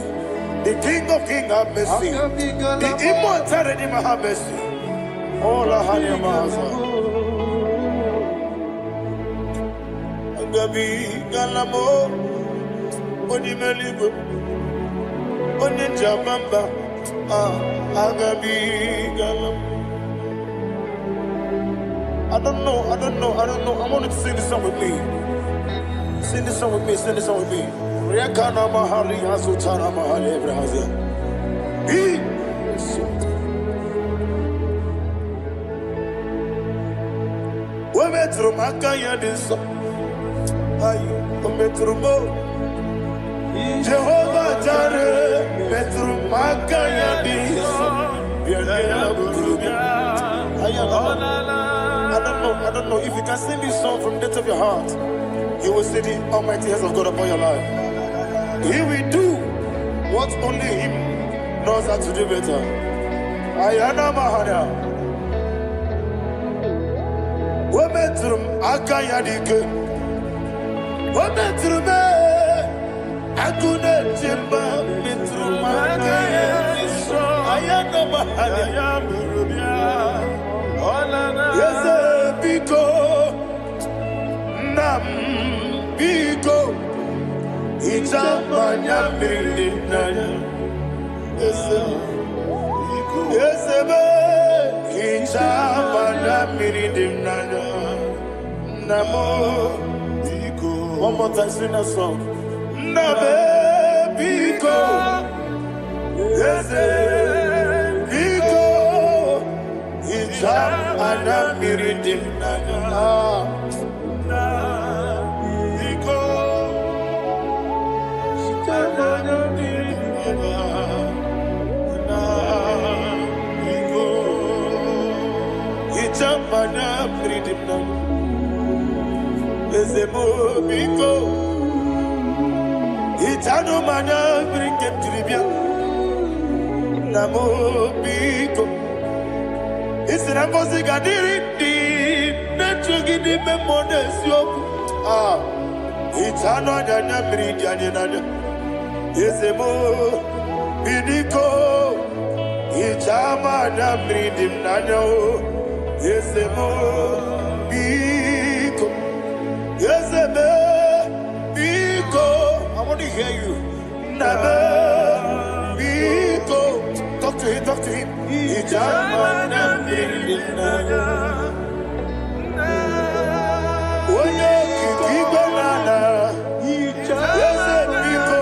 The King of Kings, have mercy. The immortal Redeemer, have mercy. Oh, la Hanyamaza. Agabi Galamo, Onimelibu, Oninjabamba, Agabi Galamo. I don't know. I want you to sing this song with me. Sing this song with me. Riakana mahali azutana mahali Brazil. Metro Makaya this Metro Jehovah Jare Metro Makaya this I don't know if you can sing this song from the depth of your heart. You will see the almighty hands of God upon your life. He will do what only Him knows how to do better. Ayana Mahana. Wometrum Akayadike. Wometrum Akuna Jimba Metrum Akayadike. Ayana Mahana. Yes, Biko Nam Biko. Itamanya mirinaya, Yesebe, Itamanya mirinaya, Namo, one more time, sing a song. Nabe Biko, Yese Biko, Itamanya mirinaya. Itamana pridimna ezemo biko itano mana brinkem tribia namo biko isina ngozi gadiri di netugi di memodesio itano dana bridiani nana ezemo bidiko itamana pridimna no. Yesemo Biko, Yeseme Biko. I want to hear you. Nabe Biko. Talk to him. Ijamana Bindinaya. Oye Kikibanana. Yese Biko.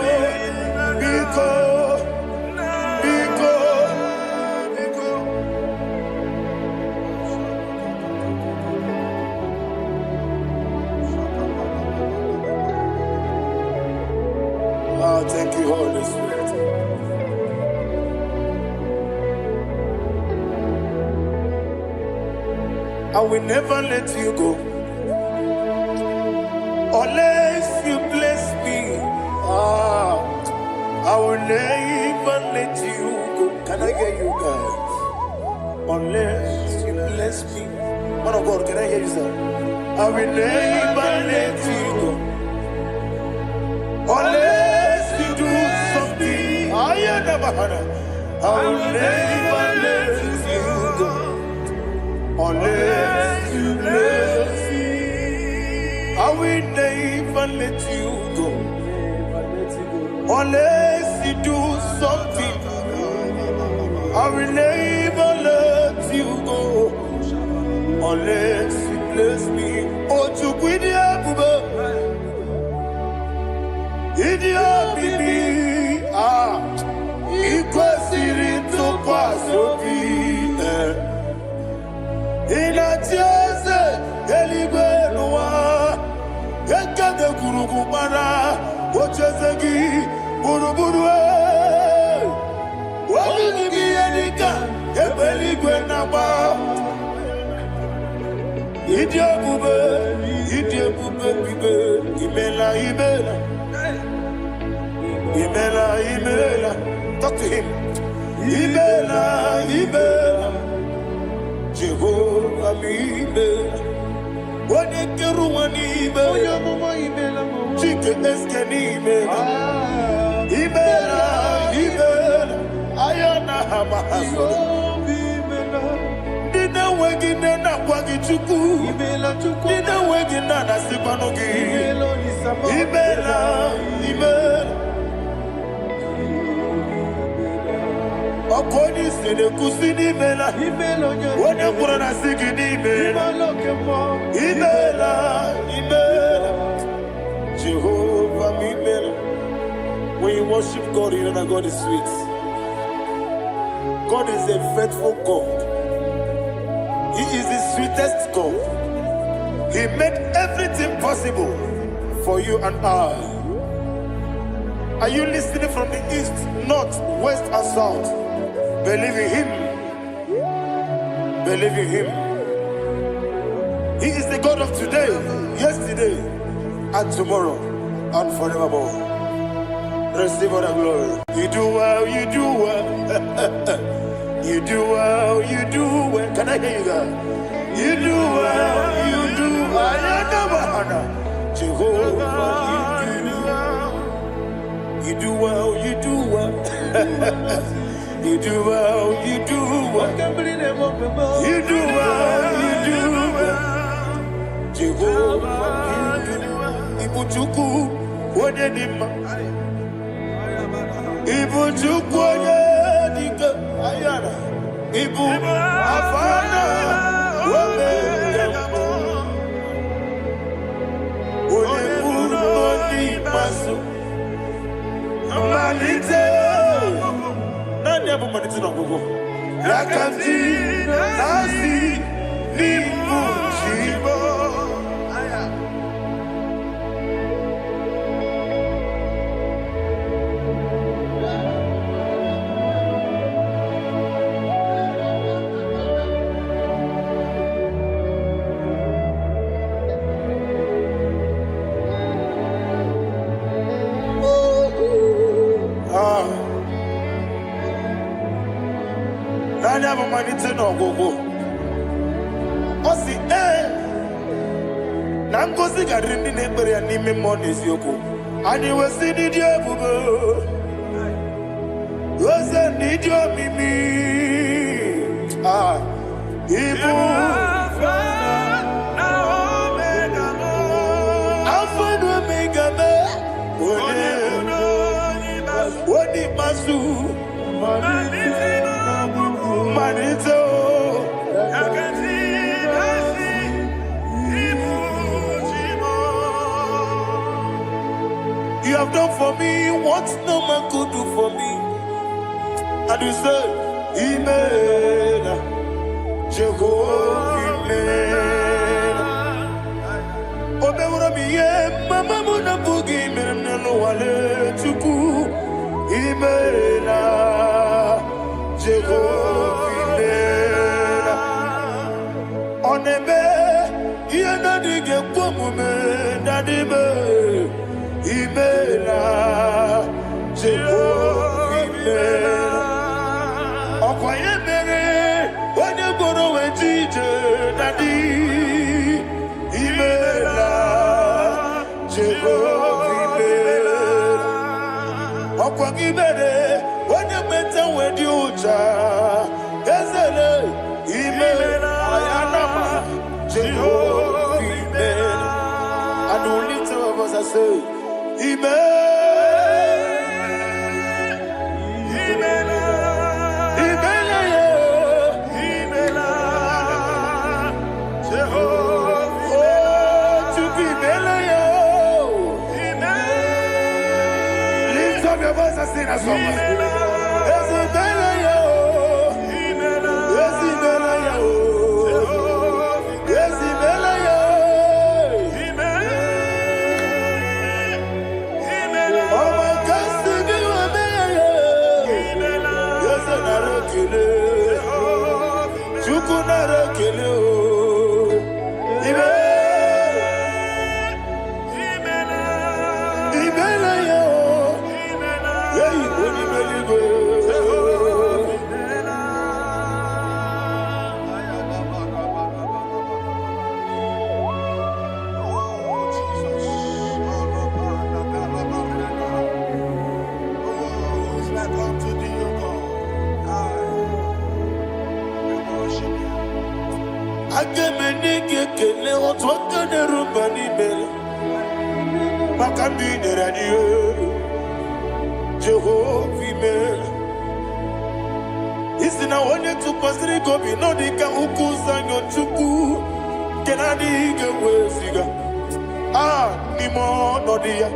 Thank you, Holy Spirit. I will never let you go unless you bless me. I will never let you go. Can I get you guys? unless you bless me. Man of God, can I hear you, sir? I will never let you go unless you do something. I will never let you go unless you bless me. I will never let you go unless you do something. I will never let you go unless you bless me. Oh, to quit the idiot, baby. Equal series to pass your feet. In a chance, Elibenua, Ekade Kurugumara, Ochesegi, Buruburu. What will be any gun? Ebeligwenaba. Idiabube, Imela. Talk to him. Imela. Jehovah Imela. What a Keruani Imela. Chicken Eskani Imela. Ayana Hamahaso. Dina wegina na kwagichuku. Dina wegina na sipanogi. Imela. Okoni sede kusini mela. Wone kurana sigini mela. Imela. Jehovah Imela. When you worship God, you know that God is sweet. God is a faithful God. He is the sweetest God. He made everything possible for you and I. Are you listening from the east, north, west, and south? Believe in Him. Believe in Him. He is the God of today, yesterday, and tomorrow, and forevermore. Receive all the glory. You do well, you do well. You do well, you do well. Can I hear you guys? You do well, you do well. Jehovah, you do well, you do well. You do well, you do well. You do well, you do well. Jehovah, Ibuchuku, Wodedima. Ibuchuku, Wodedika, Ayana. Ibu, Afana, Wodedima. Wodedima, Masu. Amalite. Nani abu maniti na gogo. Yakanti, Nasi, Nimu, Chibo. Nani abu maniti na gogo. Osi Nangosi garini nebere ya nime monesi yoko. Ani wesi nidio bubo. Wese nidio mimi. Ibu. Alpha and Omega me. Wodi masu. Manito. You have done for me what no man could do for me. And you say, Imela, Jehovah Imela. Omewura miye, mama muna bugi mena no wale chuku. Imela, Jehovah Imela. Onebe, yena dige kwamume, nadibe. Imela, Jehovah Imela. Okoye mere, onye ije nadi imela Jehovah imela Okwa gibere onye meta wedi uja ezele imela ayanama Jehovah imela and the little of us I say imela Yes, Jehovah imela Isina onye tupasiri gobi no dika ukuza nyochuku kenadi gewesiga nimo no dia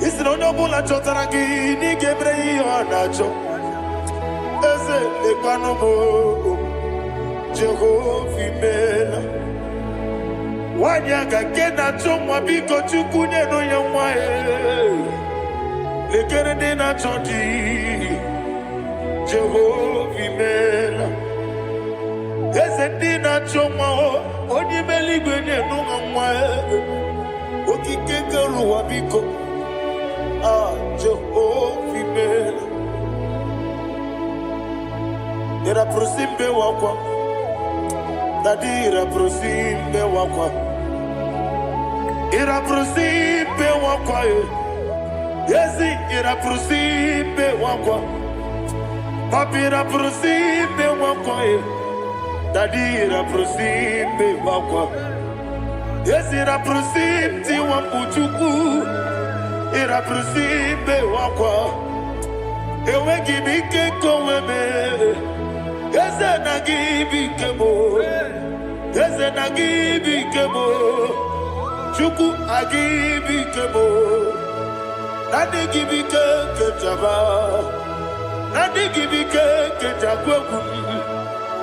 Isina onye bula chotara gi ni gebre iyo anacho eze lekwano mo Jehovah imela Wanyaga kena chomwa biko chukunye no yamwa Lekere de na chonti Jehovah imela Eze na chomwa Oni meligwe ne no yamwa Okike keru wa biko Jehovah imela Era prosimbe wakwa Dadira prosimbe wakwa Ira prosimbe wakwa Yesi ira prosimbe wakwa Papi ira prosimbe wakwa Dadira prosimbe wakwa Yesi ira prosimti wampuchuku Ira prosimbe wakwa Ewe gibike koweme Yese na gibike mo Yese na gibike mo Chuku agibike mo Nadi gibike kejaba Nadi gibike kejakwegu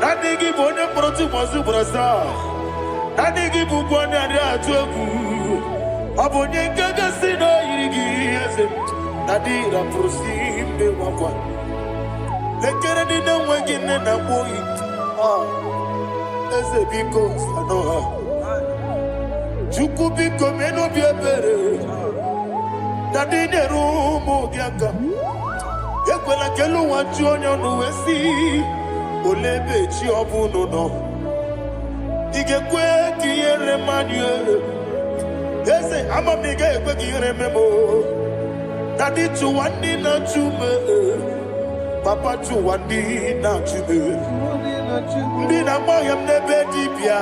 Nadi gibone proti mwazu brasa Nadi gibubone ade atwegu Abonye kega sino yirigi yese Nadi ra prosimbe wakwa Lekere ni na wengine na boyi Eze biko sanoha Chuku biko meno biebere Nadi nerumu gyaka Ekwela kelu wanchu onyo nuwesi Olebe chi obuno no Igekwe kiyere manuele Eze ama miga ekwe kiyere memo Nadi chuwandi na chume Papa chuwandi na chume Ndi na moyam nebe dibia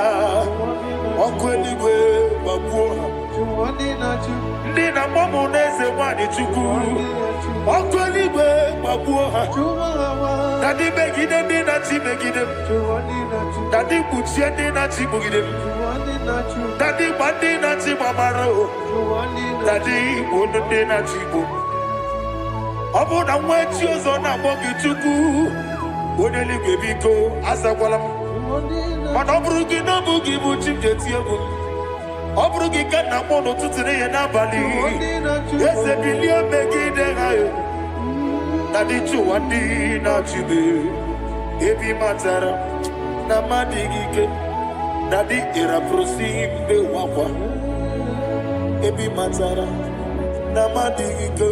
Okweligwe babuha Ndi na momu neze wani chuku Okweligwe babuha Dadi begide ndi na chi begide Dadi kuchie ndi na chi bugide Dadi bandi na chi mamaro Dadi bunu ndi na chi bu Obu na mwechi ozo na mogi chuku Oneligwe biko asagwalam Mana oburu gị n'ọbụ gị bụ chi m ji eti egwu ọ bụrụ gị ka nna m n'ụtụtụ n'ihe n'abalị eze bilie megide ha na dị chụwa ndị na-achịbe ebe ị matara na mmadụ gị ike na dị ịrapụrụsi mbe wakwa ebe ị matara na mmadụ gị ike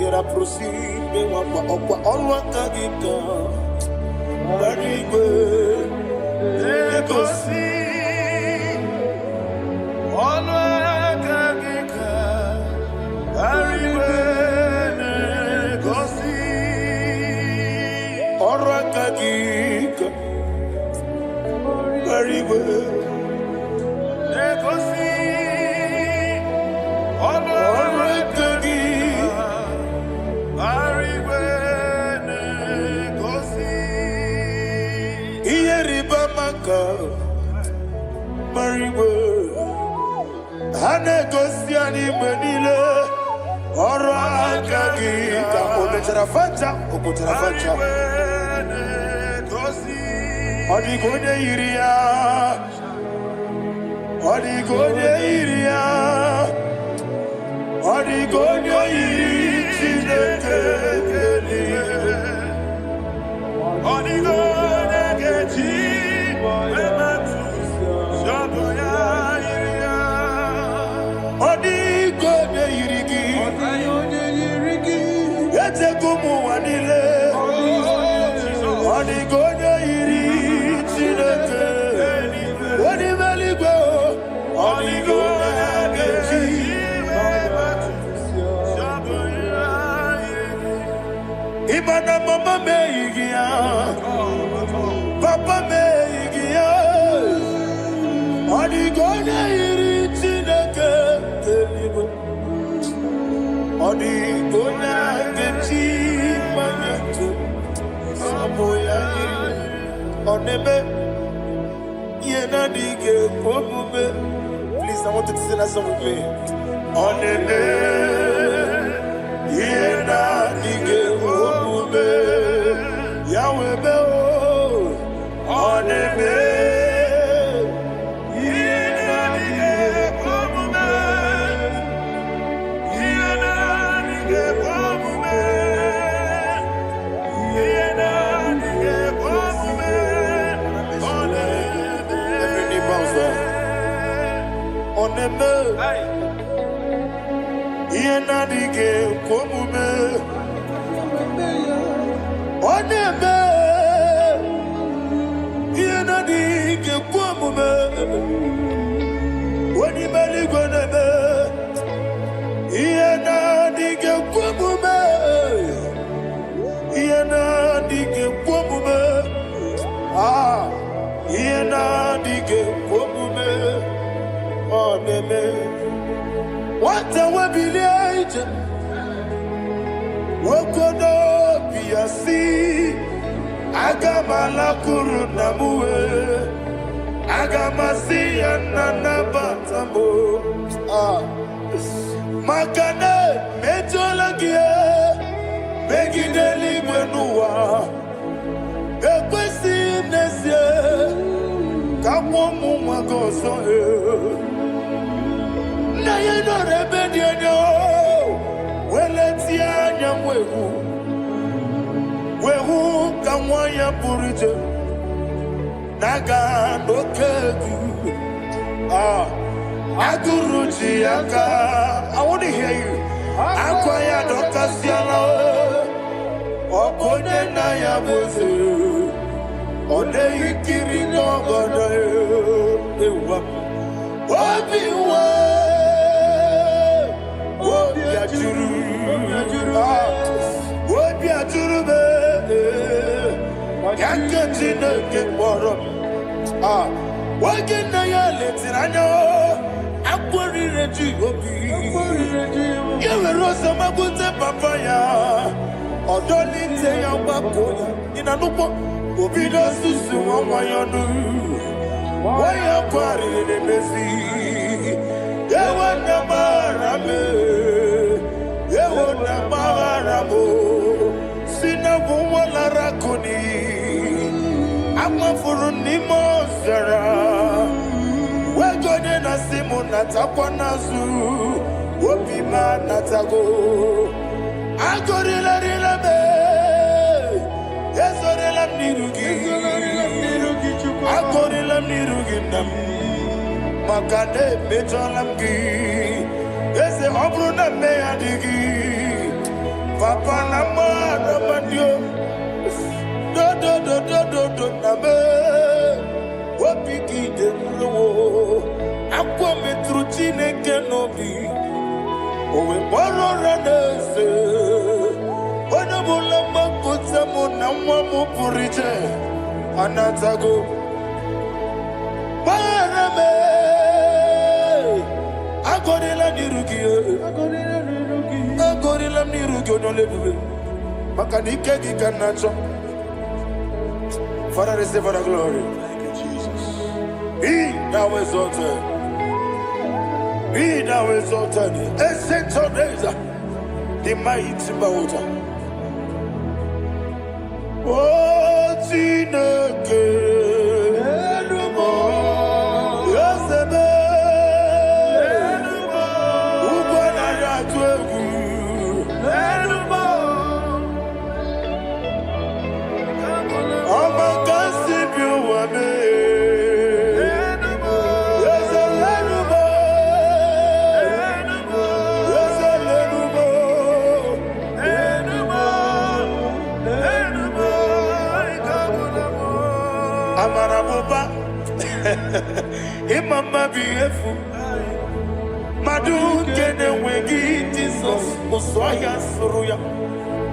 ịrapụrụsi mbe wakwa ọkwa ọrụ aka gị ka Marigwe, Negosi, Olwakagika, Marigwe, Negosi, Olwakagika, Marigwe, Negosi, Olwakagika, Marigwe, Negosi, Iyeriba Maka, Marigwe, Hanegosi Animenile, Olwakagika, Ometarafanta, Okotarafanta, Odigone Iria, Odigone Iria, Odigone Irineke, Odigone Geji, Shaboya Iria, Odigone Irigi, Etegumu Wanile, Odigone Iri Chineke, Odimeligwe, Odigone Geji, Imana mama meigia, papa meigia, Odigone iri Chineke, Odigone geji manyetu, Samoya iri, Oneme, Yena dige komume. Please, I want you to sing that song with me. Oneme, Yena dige komume, Yahweh beo, Oneme, Yena dige komume, Yena dige komume, Yena dige komume, Oneme, every knee bows down. Oneme, Yena dige komume, Oneme, Yena dige komume, Onimeligwe neme, Yena dige komume, Yena dige komume, Yena dige komume, Oneme. What a webby, Wokodo Piasi, Agamala Kurunamue, Agamasi Ananabatambo, Makane, Metolagia, Begideli Benua, Equesi Nesia, Kamomu Magoso. Na yeno rebediano, weletia nyamwehu, wehu kamwaya purije, naga nokegu, aguruji aka. I want to hear you. Akwaya dokasiala, okone na yabuzu, ode ikiri no godo, ewa, obiwa. Wobi ajuru be, yaketi na keporo. Wogi na ya letirano, akwari reji obi. Yewe rosa magute papaya, odoli te ya wakoya. Ina nupo, obi do susu wamayonu. Waya kwari ne mezi, yewe na marame. Yeho na maharabo, sina wala rakoni, amafuru ni mozara. Wegone na simu natakwa nazu, wopima natago. Agorila rila be, yesorila nirugi, agorila nirugi nam, makane bejolamgi. Ese obru na me adigi, papa na ma na mandio, do do do do do Chineke n'obi o wee kpọrọ Raneze onye ọbụla mgbapụta mụ na nwa m pụrụ iche anatago gbara m agọrịla n'iru gị agọrịla m n'iru gị onye ebube maka na ike gị ka na-achọ. Father, receive the glory. Thank you, Jesus. Be thou exalted. Be thou exalted. Ancient of days, the mighty mountain. Oh, Chineke. Imama biyefu Madu kene wengi Jesus Uswaya suruya.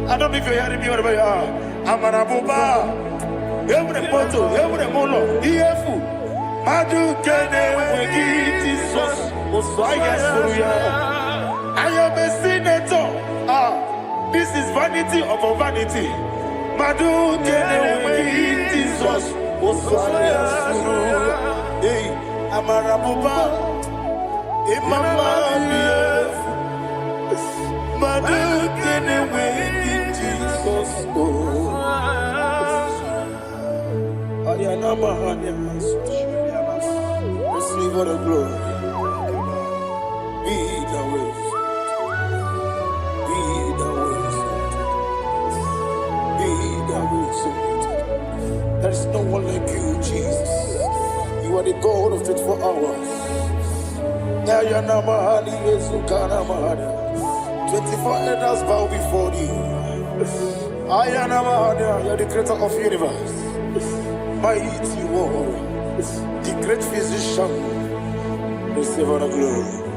I don't know if you're hearing me wherever you are. Amarabuba Every poto, every molo Iyefu Madu kene wengi Jesus Uswaya suruya. I am a senator. This is vanity of a vanity. Madu kene wengi Jesus Uswaya suruya. Hey, Amarabuba, Imama, Madu, get away in Jesus. Receive all the glory. Be the way. Be the way. Be the way. There is no one like you, Jesus. You are the God of 24 hours. 24 elders bow before you. You are the creator of the universe. Mighty warrior, the great physician. Receive all the glory.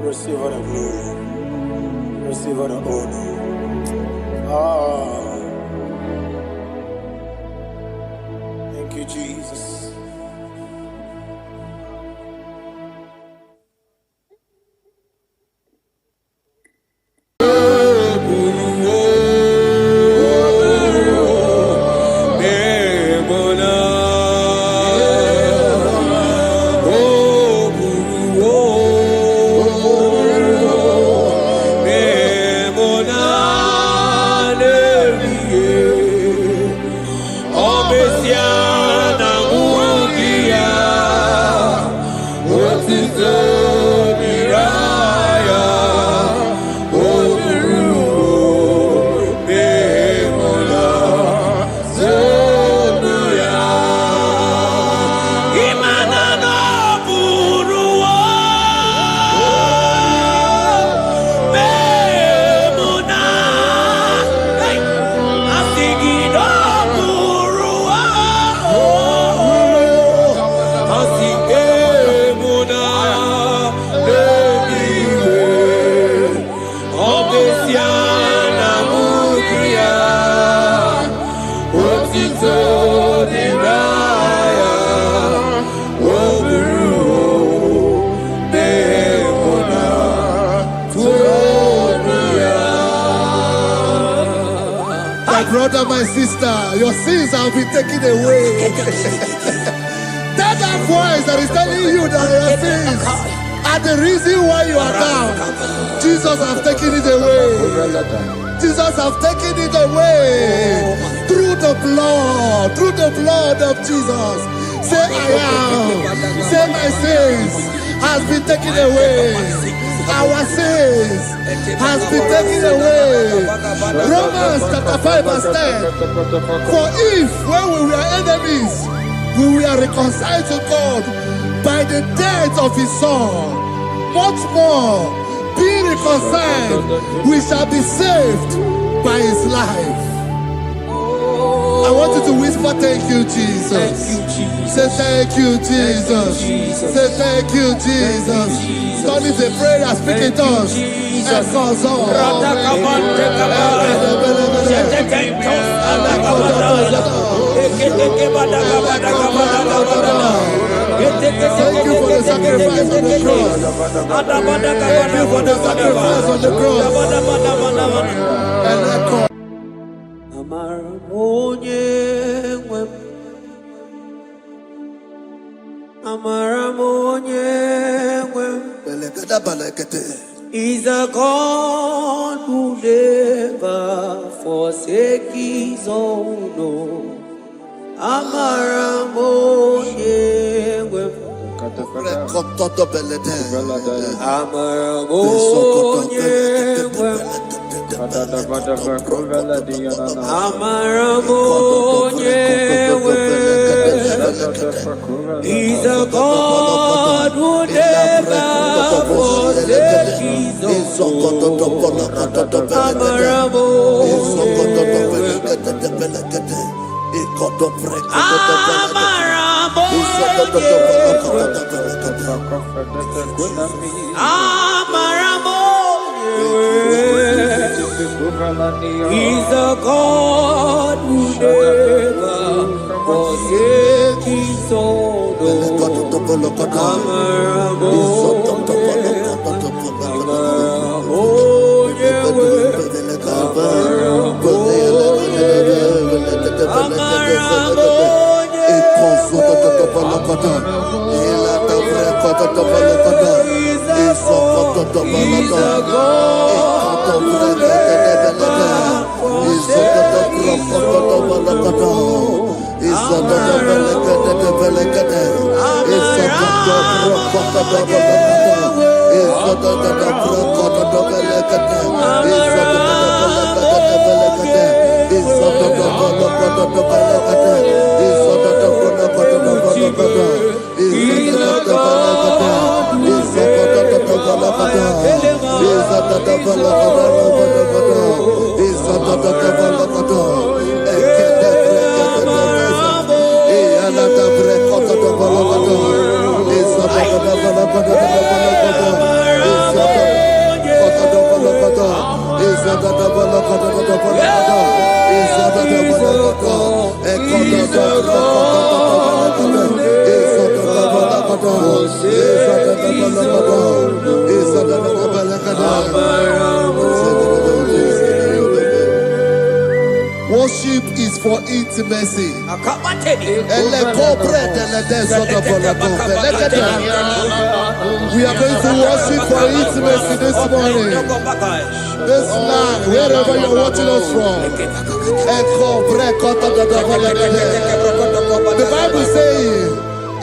Receive all the glory. Receive all the honor. Thank you, Jesus. Brother, my sister, your sins have been taken away. That voice that is telling you that your sins are the reason why you are down. Jesus has taken it away. Jesus has taken it away. Through the blood of Jesus. Say I am. Say my sins has been taken away. Our sins has been taken away. Romans chapter 5 verse 10. For if when we were enemies, we were reconciled to God by the death of his son, much more, being reconciled, we shall be saved by his life. I want you to whisper Jehovah, thank you, Jesus. Say thank you, Jesus. Say thank you, Jesus. Turn it a prayer, speak in tongues. Thank you for the sacrifice on the cross. Thank you for the sacrifice on the cross. And record. He's a God who never forsake his own. He's a God who never forsake his He's a God who never forsake his own. Worship is for intimacy. We are going to worship for intimacy this morning. This land, wherever you're watching us from. The Bible says,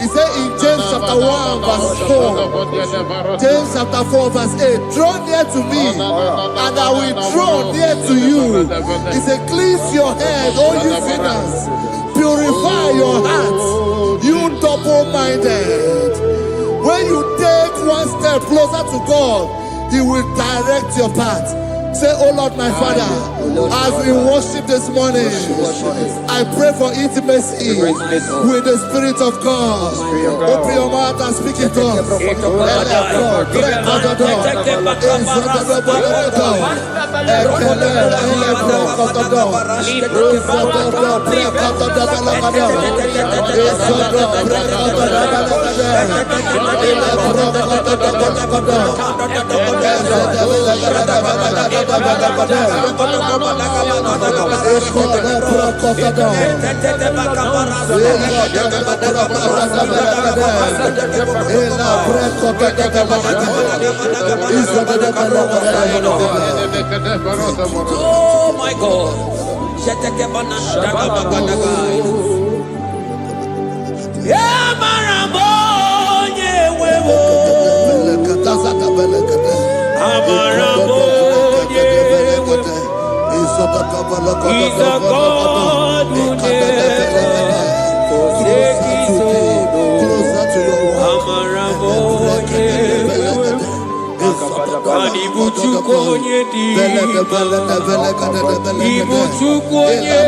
it says in James chapter 1 verse 4, James chapter 4 verse 8, draw near to me and I will draw near to you. It says, cleanse your head, all you sinners, purify your hearts, you double-minded. When you take one step closer to God, He will direct your path. Say, oh Lord, my Father, as we worship this morning, I pray for intimacy with the Spirit of God. Open your mouth and speak it to us. Oh my God. He's a God who never forsake his own. Ibuchukonye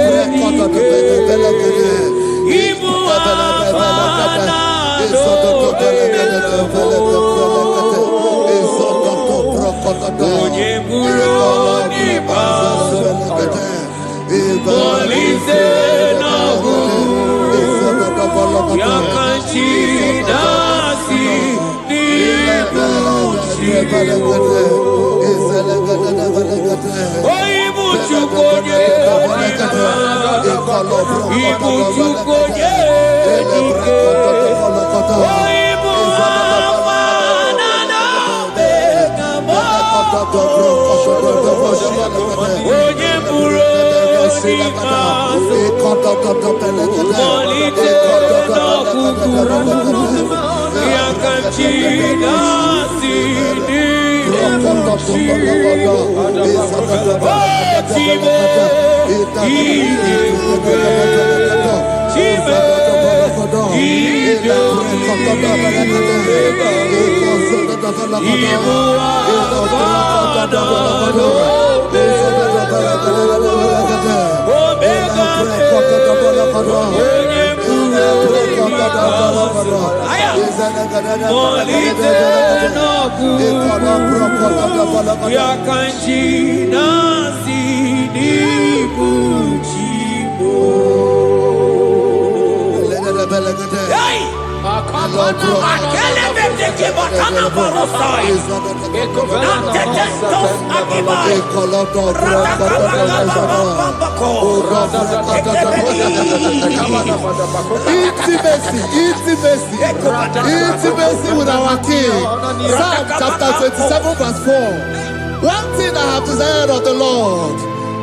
Intimacy with our King. Psalm chapter 27 verse 4. One thing I have desired of the Lord,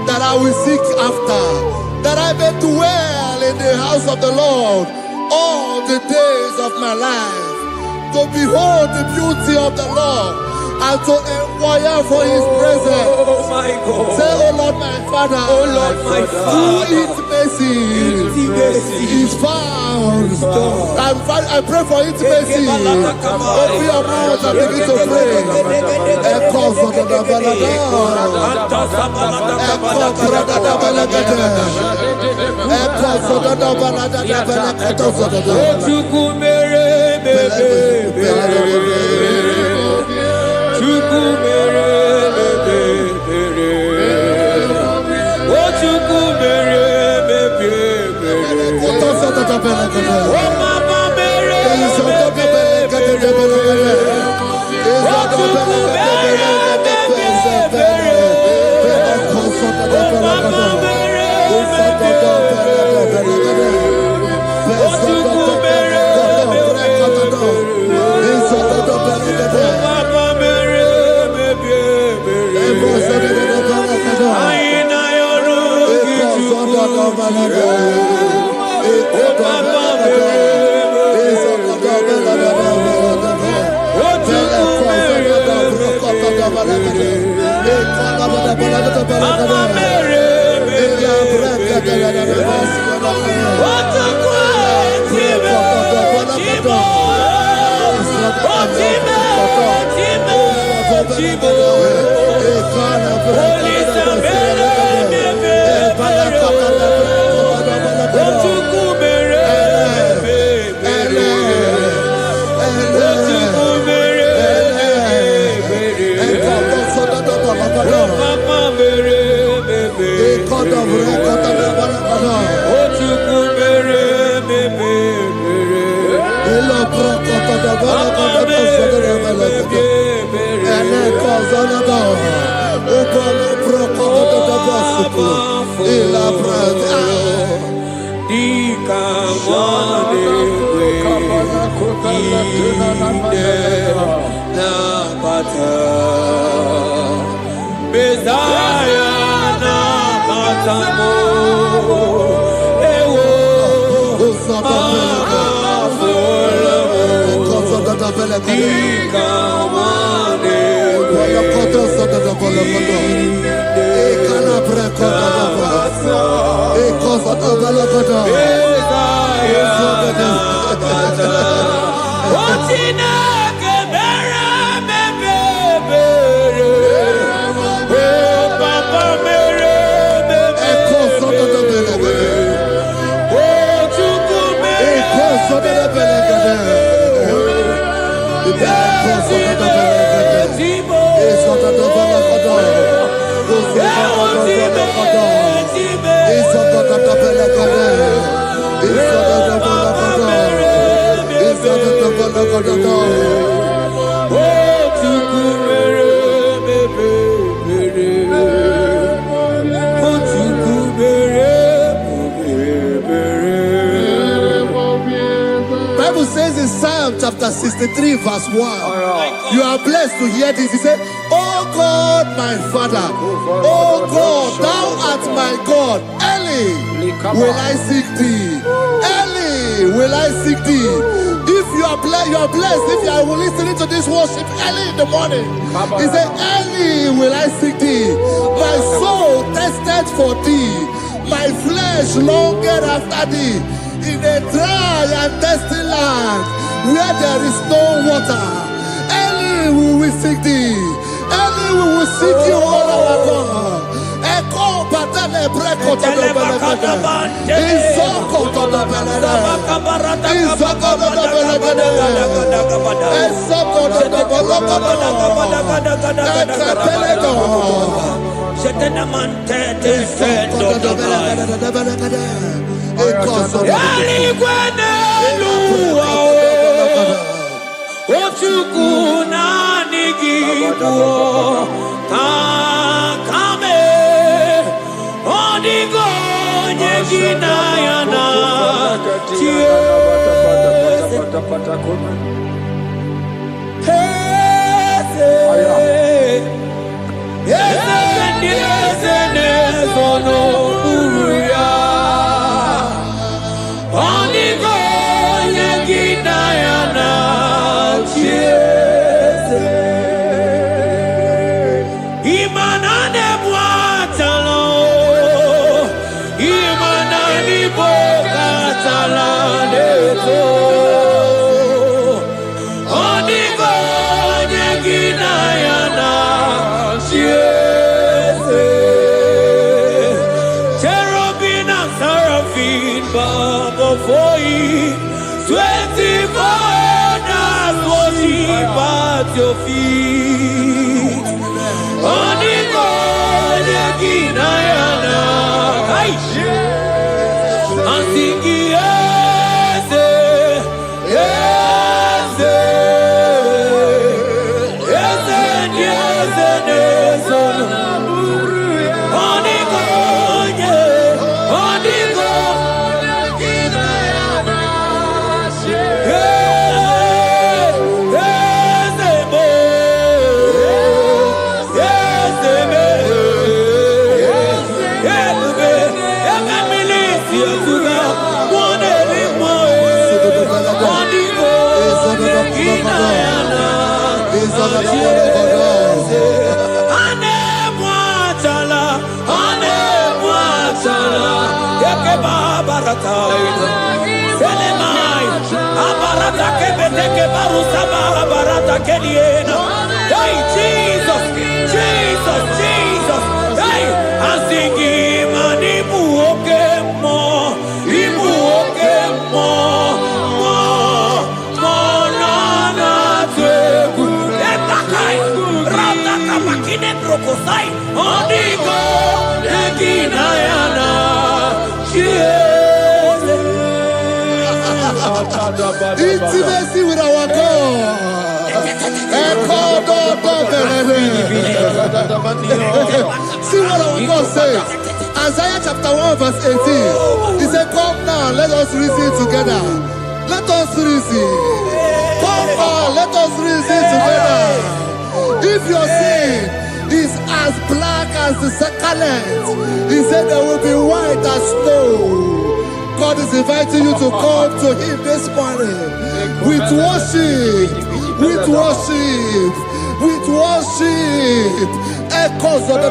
that I will seek after, that I may dwell in the house of the Lord all the days of my life, to behold the beauty of the Lord and to inquire for his presence. Oh my God. Say, oh Lord my Father, Oh Lord my Father, intimacy is found. I pray for intimacy. Open your mouth and begin to pray. Echo for the Oh, says in Psalm chapter 63 verse 1, you are blessed to hear this. He said, oh God, my Father, oh God, thou art my God. Early will I seek thee. Early will I seek thee. If you are blessed if you are listening to this worship early in the morning. He said, early will I seek thee. My soul tested for thee. My flesh longed after thee. In a dry and thirsty land where there is no water. Early will we seek thee. Early we will seek you, all our God. Echo batale breko to the belagada. Isoko to the belagada. Isoko to the belagada. Isoko to the belagada. Your feet on the God again, and sing yes, yes, yes, yes, yes, on the God, on the God again, Hey, Jesus, Jesus, Jesus. Hey, I'm singing, man, imu oke more, na na teku. Etakai, rata kapakine brokosai, onigo, ekinayana, Intimacy with our God. See what our God says. Isaiah chapter 1 verse 18. He said, come now, let us reason together. Let us reason. Come on, let us reason together. If your sin is as black as the scarlet, he said there will be white as snow. God is inviting you to come to him this morning with worship, with worship, with worship. Echoes of the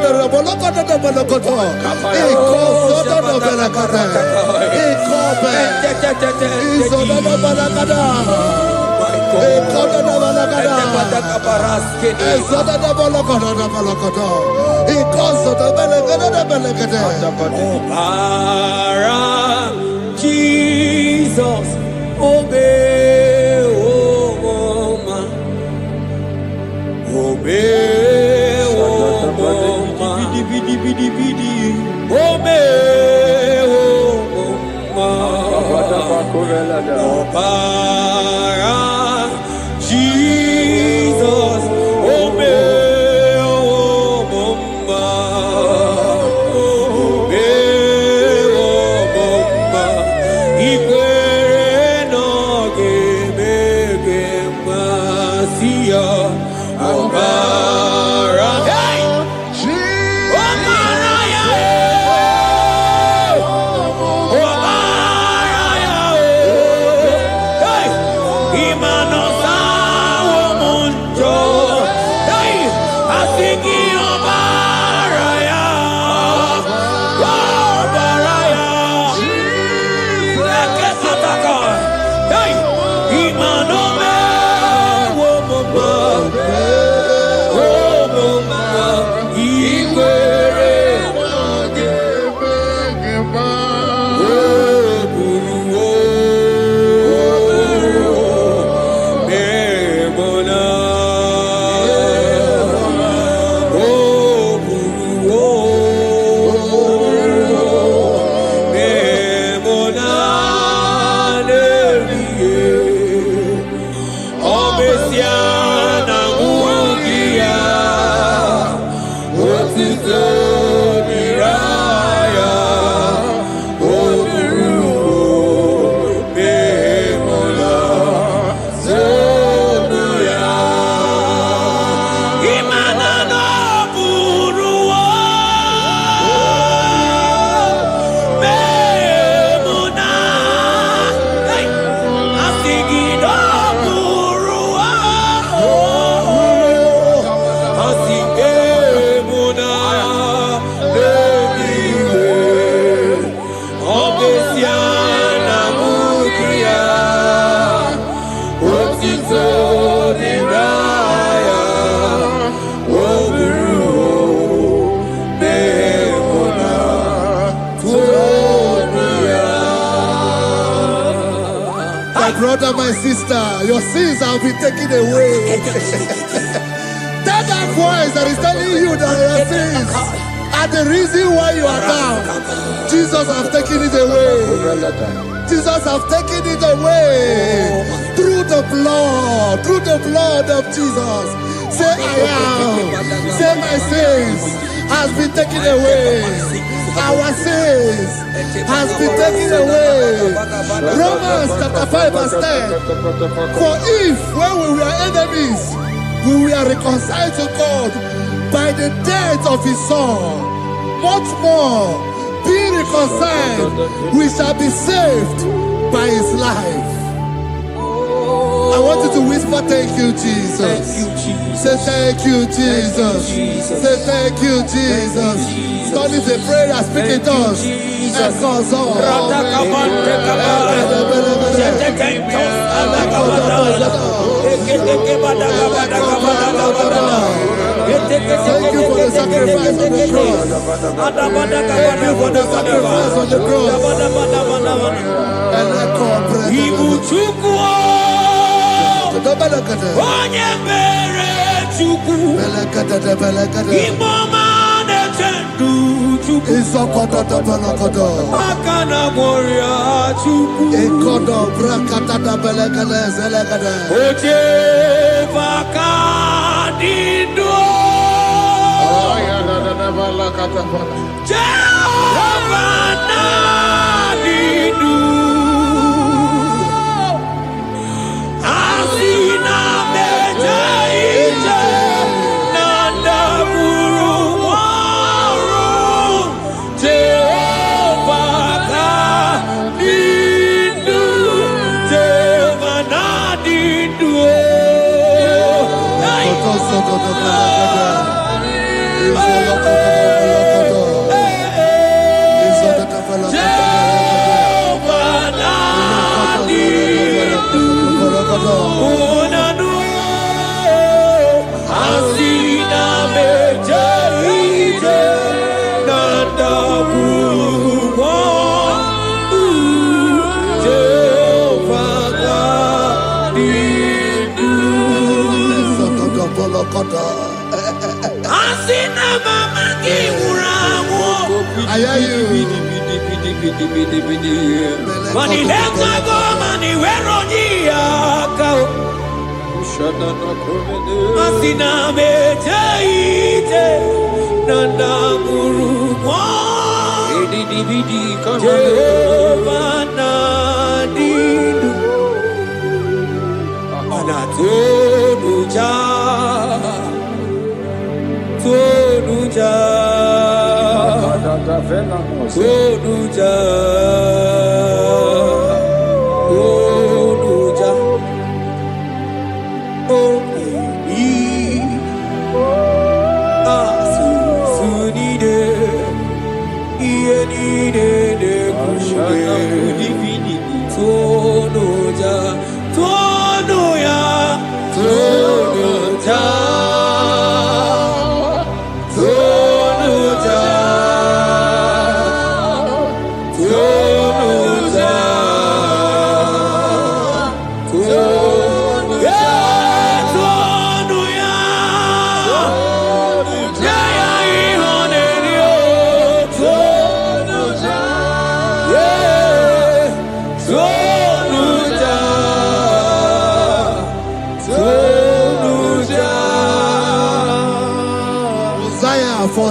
Jesus, obey, oh man, obey, oh man, obey, oh man, Jesus, obey, oh man. Brother, my sister, your sins have been taken away. That voice that is telling you that your sins are the reason why you are down. Jesus has taken it away. Jesus has taken it away. Through the blood of Jesus. Say I am. Say my sins has been taken away. Our sins has been taken away. Romans chapter 5 verse 10. For if when we were enemies, we were reconciled to God by the death of his son, much more, being reconciled, we shall be saved by his life. I want you to whisper, thank you, Jesus. Thank you, Jesus. Say thank you, Jesus. Say thank you, Jesus. God is a prayer, speak in tongues. Thank you for the sacrifice on the cross. Thank you for the sacrifice on the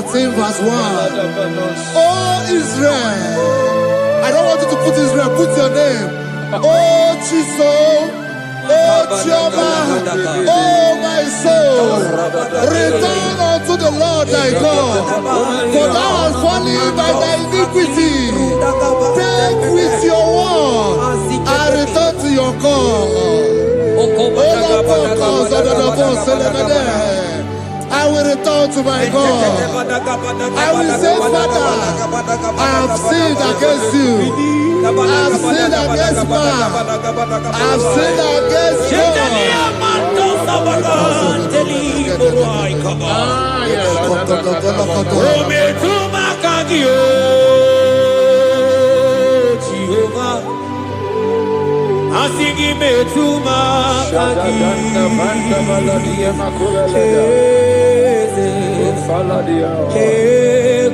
18 verse 1. Oh Israel, I don't want you to put Israel, put your name. Oh Chiso, oh Chioma, oh my soul, return unto the Lord thy God, for thou hast fallen by thy iniquity. Take with your word and return to your God. I will return to my God. I will say, Father, I have sinned against you. I have sinned against man. I have sinned against God. Asigi metuma kagi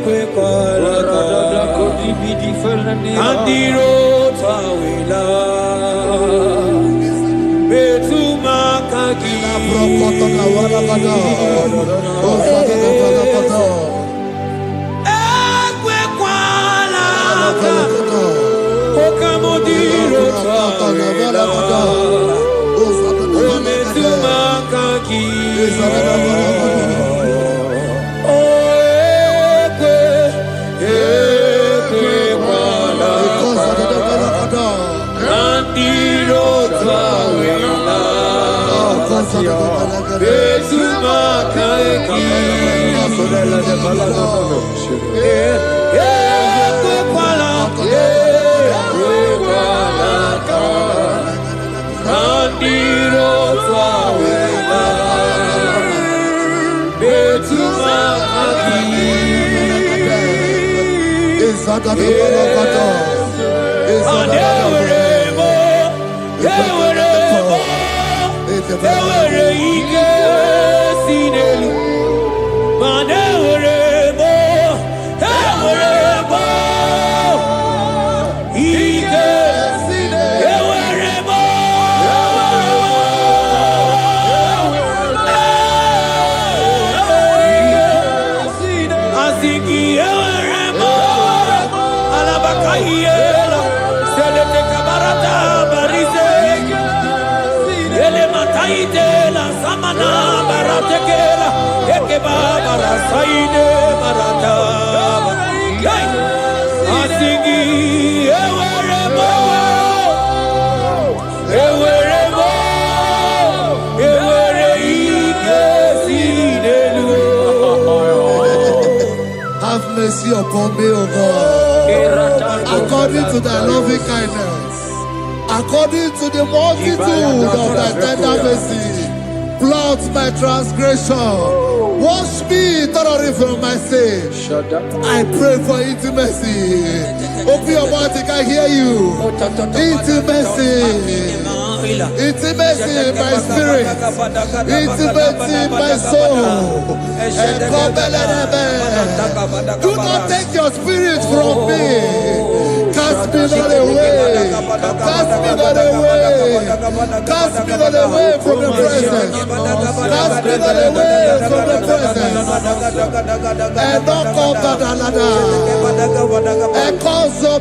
kwe kolaka andiro tawila metuma kagi ekwe kolaka Okamodiro tawila ometuma kagi Have mercy upon me, O God, according to thy loving kindness, according to the multitude of thy tender mercy. Blot my transgression, wash me thoroughly from my sin. I pray for intimacy. Open your mouth, I can hear you. Intimacy. Intimacy in my spirit, intimacy in my soul. Do not take your spirit from me. Cast me not away. Cast me not away. Cast me not away from the presence. Cast me not away from the presence. And don't come back another. And cause so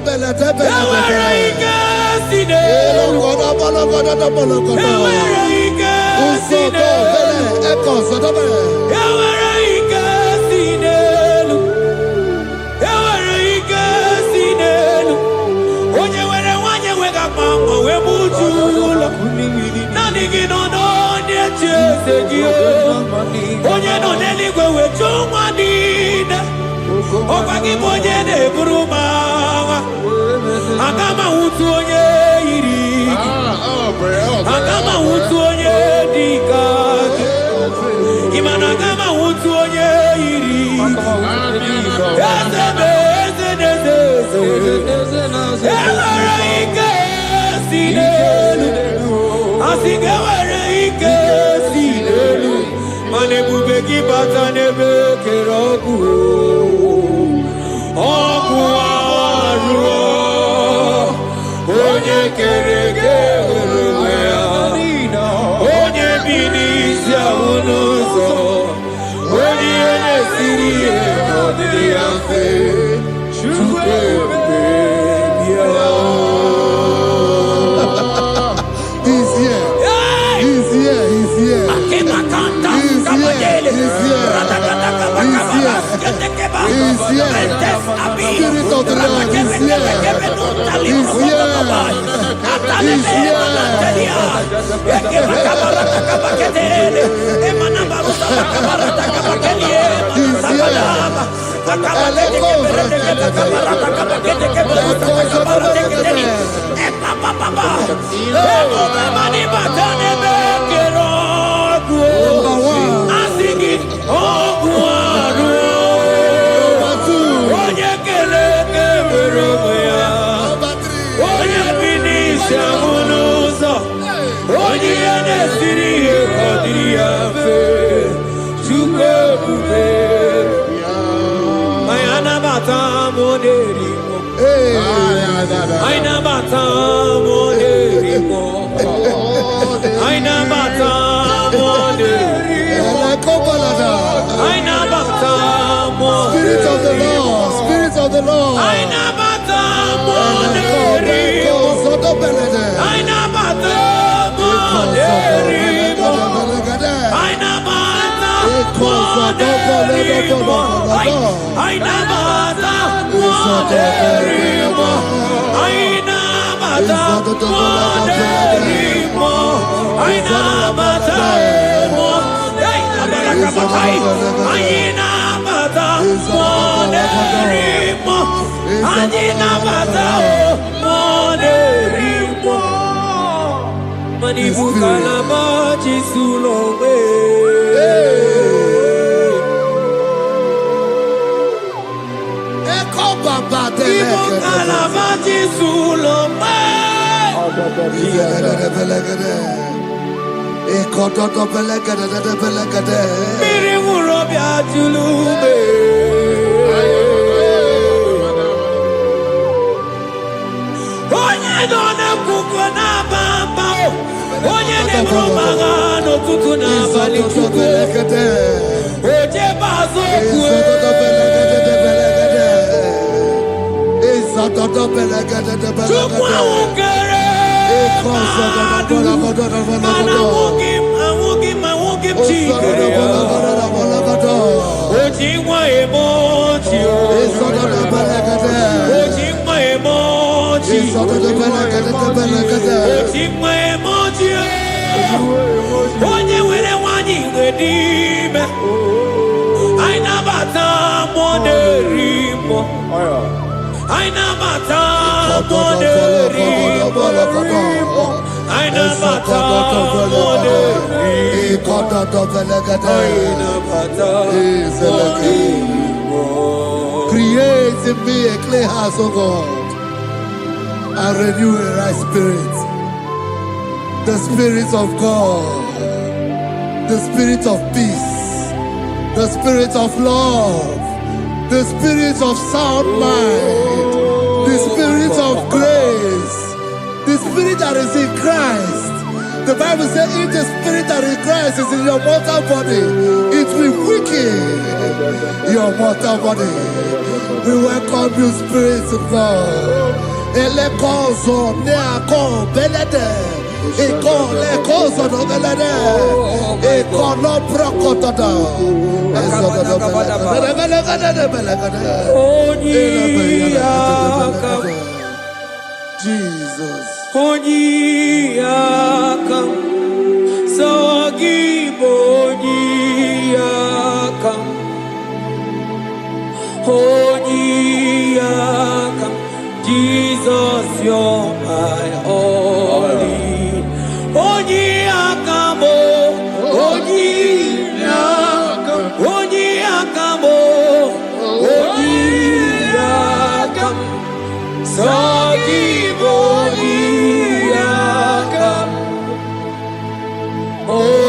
Agama utu onye iri Agama utu onye dika Imana agama utu onye iri Ewere ike si n'elu Asige ewere ike si n'elu Mana ebube gị bata n'ebe kere ọgwụ Ọgwụ arụọ Onye kere eke onwe ya Onye bi n'isi ahụ n'ụzọ Onye na-esiri ihe He's here. He's here. He's here. He's here. He's here. Spirit of the Lord is here. He's here. He's Spirit of the Lord, Spirit of the Lord. Create in me a clean house, O God, and renew a right spirit. The Spirit of God, the Spirit of peace, the Spirit of love, the Spirit of sound mind, the Spirit of grace, the Spirit that is in Christ. The Bible says, if the Spirit that is in Christ is in your mortal body, it will weaken your mortal body. We welcome you, Spirit of God. Elekozo neako belede, elekozo no belede, ekono prokotoda, Jesus. Onyiyakam, Sawagibonyiyakam, Onyiyakam, Jesus, you're my only. Onyiyakam, Onyiyakam, Onyiyakam, Onyiyakam, Sawagibonyiyakam. Oh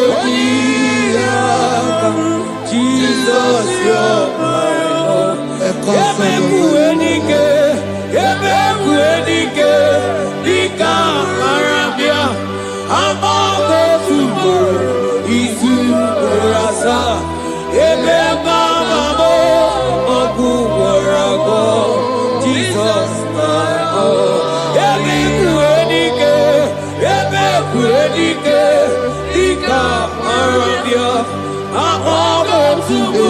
dike dika arabia akogo tubu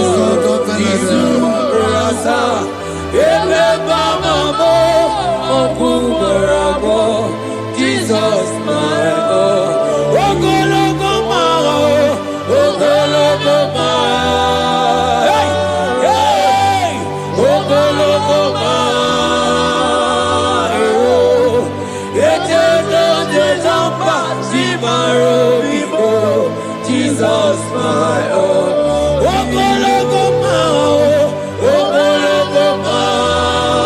isu rasa ebe bamamo okubarabo Jesus my oh ogologo mao ogologo mao hey hey ogologo mao eteno de jamba simaro bibo Jesus my oh ogologo mao ogologo mao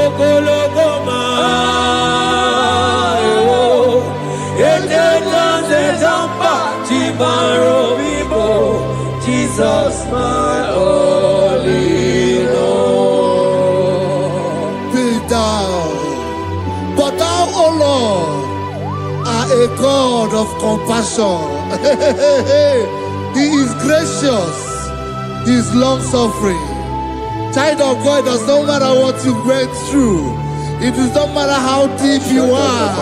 ogologo mao eteno de jamba simaro bibo Jesus my only Lord. Be thou, but thou, O Lord, are a God of compassion. He is gracious. He is long-suffering. Child of God, it does not matter what you went through. It does not matter how deep you are.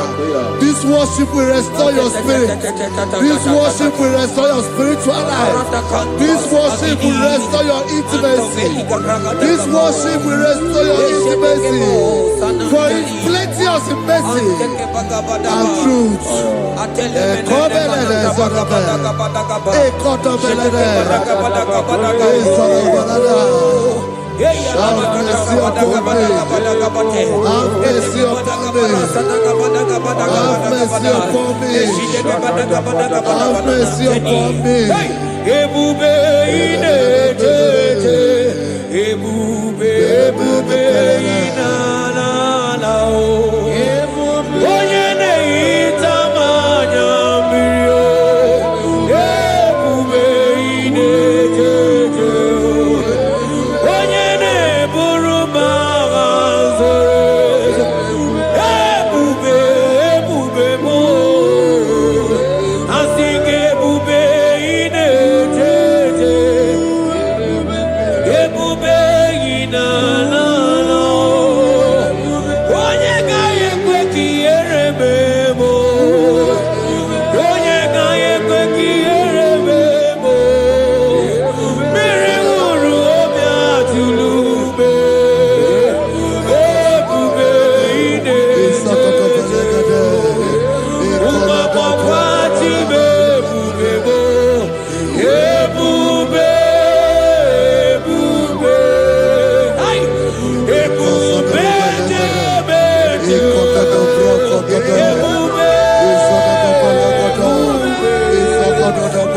This worship will restore your spirit. This worship will restore your spiritual life. This worship will restore your intimacy. This worship will restore your intimacy. For it's plenty of mercy and truth. Have mercy upon me. Have mercy upon me. Have mercy upon me. Have mercy upon me. Ebube inetete, ebube inanala o. Onye na-ehita mmanya mmiri o. Ebube inetete o. Onye na-eburu m agha zoro ezo. Ebube m o. Asị gị ebube inetete. Ebube inanala o. Onye gaghị ekwe ka ihere mee m o. Onye gaghị ekwe ka ihere mee m o. Mmiri ṅụrụ obi atụrụ ume. Ebube inetete. Ụmụ agbọghọ atibe ebube m o. Ebube Ai! Ebube jebe ebube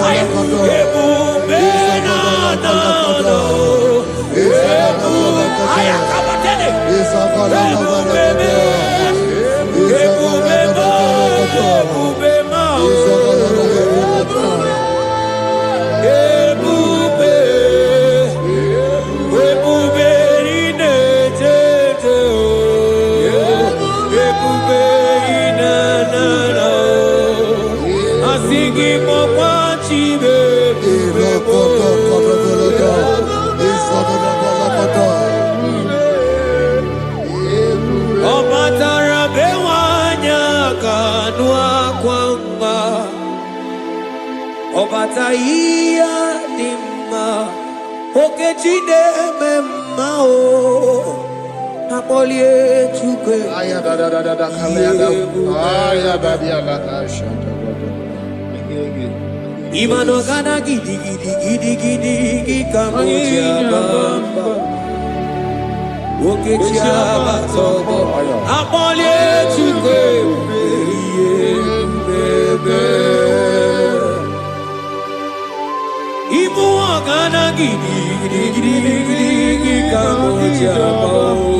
Ai! Ebube na-adọrọ. Ebube ayakabatele. Ebube me. Ebube mo. Ebube ma. Ebube. Ebube inetete o. Ebube inanana o. Asị gị mọkwa chibe ebube mo. Ọ batara be nwanyị aka nụ akwa mma. Ọ bata ihe dị mma. Okechi na-eme mma o. Akpọlie Chukwu Imano gana gidi ka moji abamba. Okechi abatogo akpọlie Chukwu ebube. Ibu ọgana gidi ka moji abamba.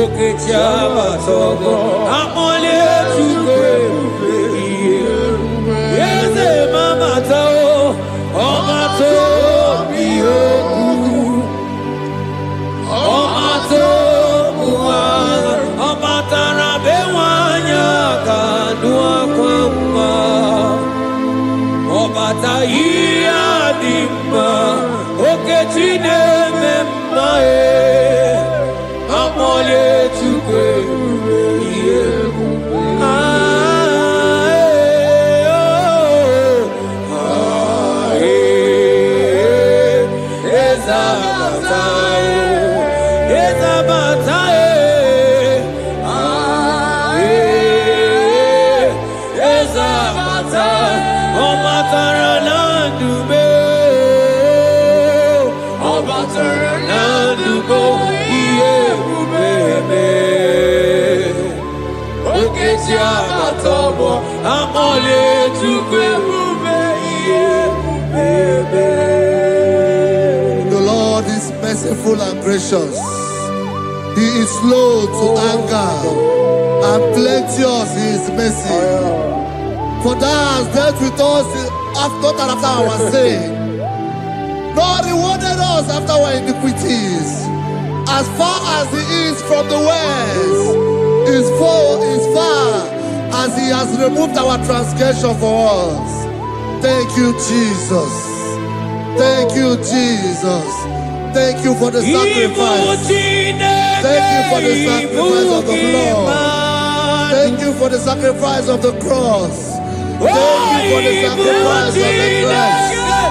Okechi abatogo akpọlie Chukwu ebube. Eze mama tao ọmato biyoku. Ọmato buhara ọmatara be nwanyị aka nụ akwa mma. Ọbata ihe dị mma. Okechi na-eme mma. Akpọlie Chukwu ebube. merciful and gracious. He is slow to anger and plenteous in his mercy. For thou hast dealt with us not after our sin, nor rewarded us after our iniquities. As far as the east from the west is far as he has removed our transgression for us. Thank you, Jesus. Thank you, Jesus. Thank you for the sacrifice. Thank you for the sacrifice of the blood. Thank you for the sacrifice of the cross. Thank you for the sacrifice of the cross.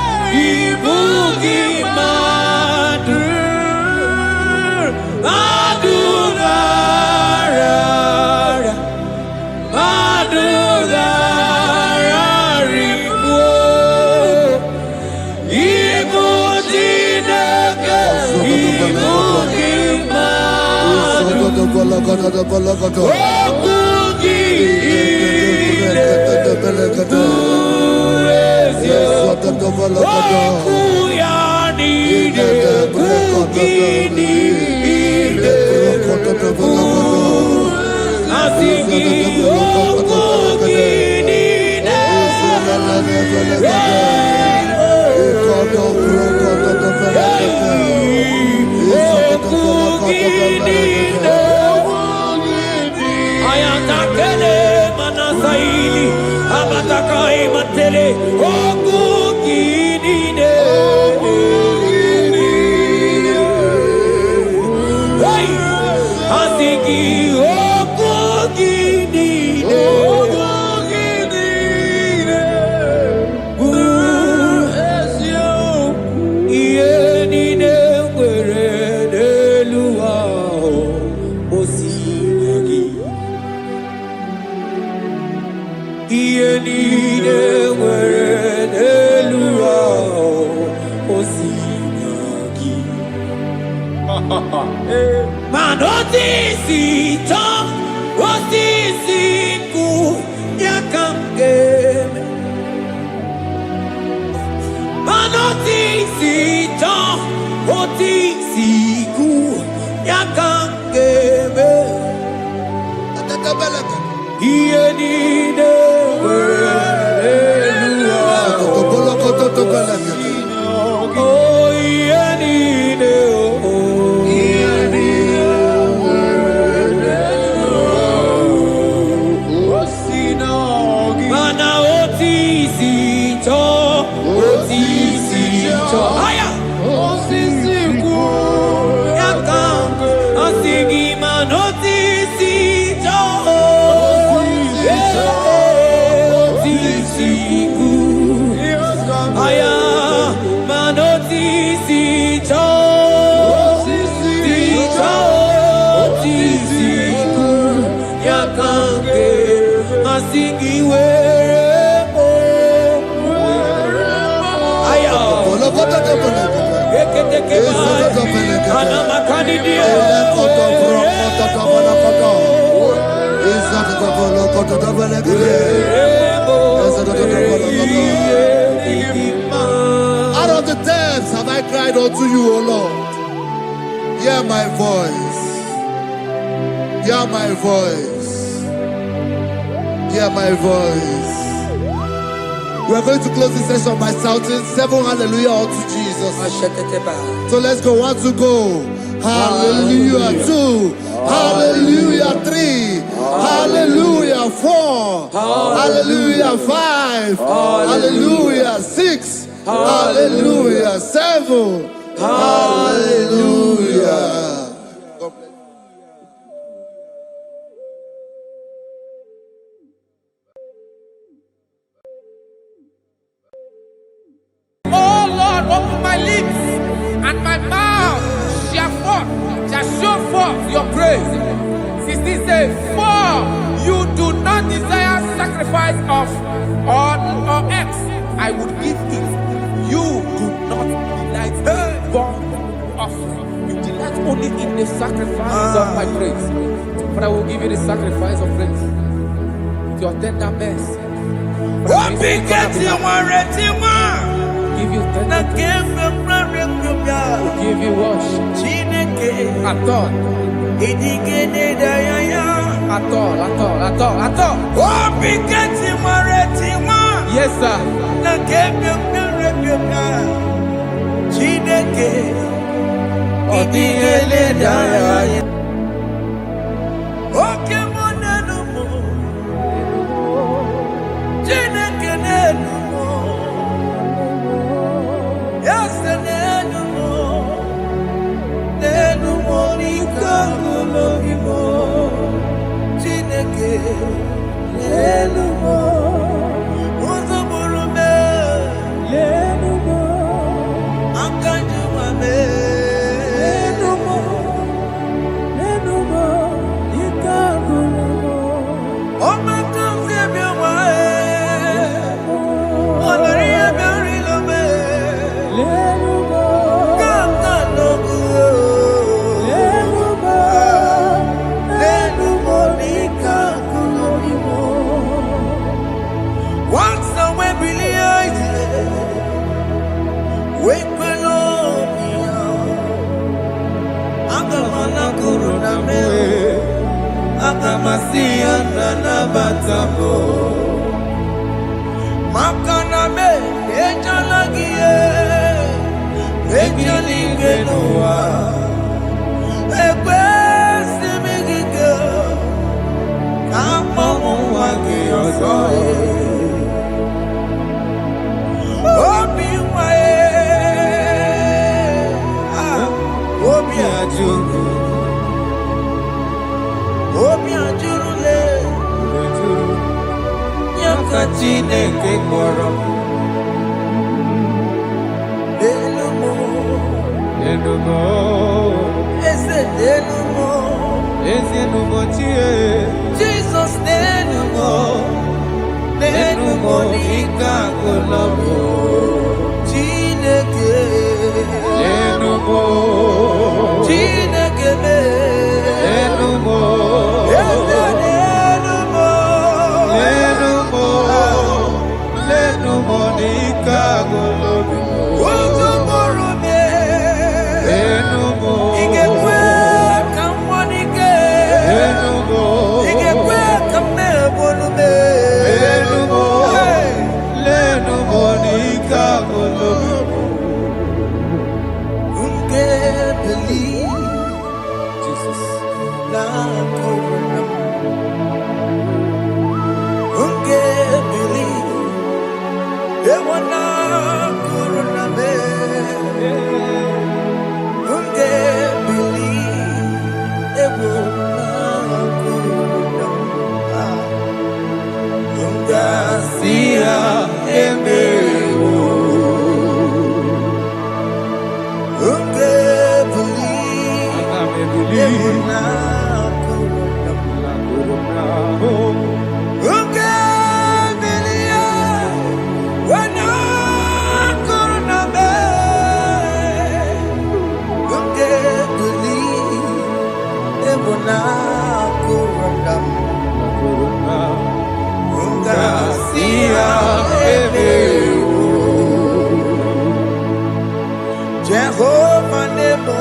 Out of the depths have I cried unto you, O Lord. Hear my voice. Hear my voice. Hear my voice. We are going to close this session by shouting 7 hallelujah unto Jesus. So let's go. 1, 2, go. Hallelujah 2. Hallelujah 3. Hallelujah 4. Hallelujah 5. Hallelujah 6. Hallelujah 7. Hallelujah. Oh Lord, open my lips, and my mouth shall show forth your praise. 16 says, for you do not desire sacrifice of or X, I would give it. You do not delight in burnt offering. You delight only in the sacrifice of my praise. But I will give you the sacrifice of praise. With your tender mercy. give you na thanks. kemgbe mmadụ ekwubịa We give you worship. Chineke At all. ịdịgide daya ya At all. At all. At all. At all. obi keti nwere tiwa Yes, sir. na kemgbe mmadụ ekwubịa Chineke ịdịgide daya ya oke mụ n'elu mụ Chineke n'elu mụ eze n'elu mụ n'elu mụ n'ike agụlụ gị mụ Chineke n'elu mụ ụzọ bụrụ mee n'elu mụ aka jụwa mee n'elu mụ ike agụlụ mụ ọgbakọ nke bịa nwa ọ nọrọ ihe bịa rịlọ mee n'elu mụ kaka n'ọgụ n'elu mụ n'ike agụlụ gị mụ once I went behind wait below me agamana corona me agamasia na batamo makana me ejalagie ejaligenoa ekwesimigige kamomu wage ozoe obi nwae obi ajuru le nyaka Chineke kpọrọ elumo eze elumo Jesus n'elumo n'ike agụlọbụ Chineke Chineke n'elumo eze n'elumo ụzọ mụrụ mee ị ga-ekwe ka m nwụọ n'ike ị ga-ekwe ka m na-ebolu nke believe Jesus na corona nke believe ewana corona me nke believe ewana corona ngasia emewo nke believe ewana corona nke believe wana corona me nke believe ewana corona ngasia emewo Jehovah Nebo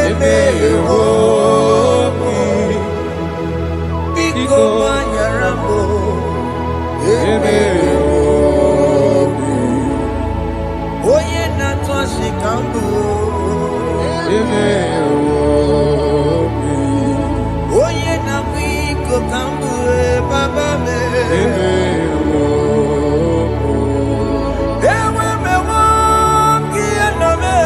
emewo biko manyarambo emewo onye na-atụ ashikambo onye na-akwa iko kambo baba me ewe mewo gị anọ me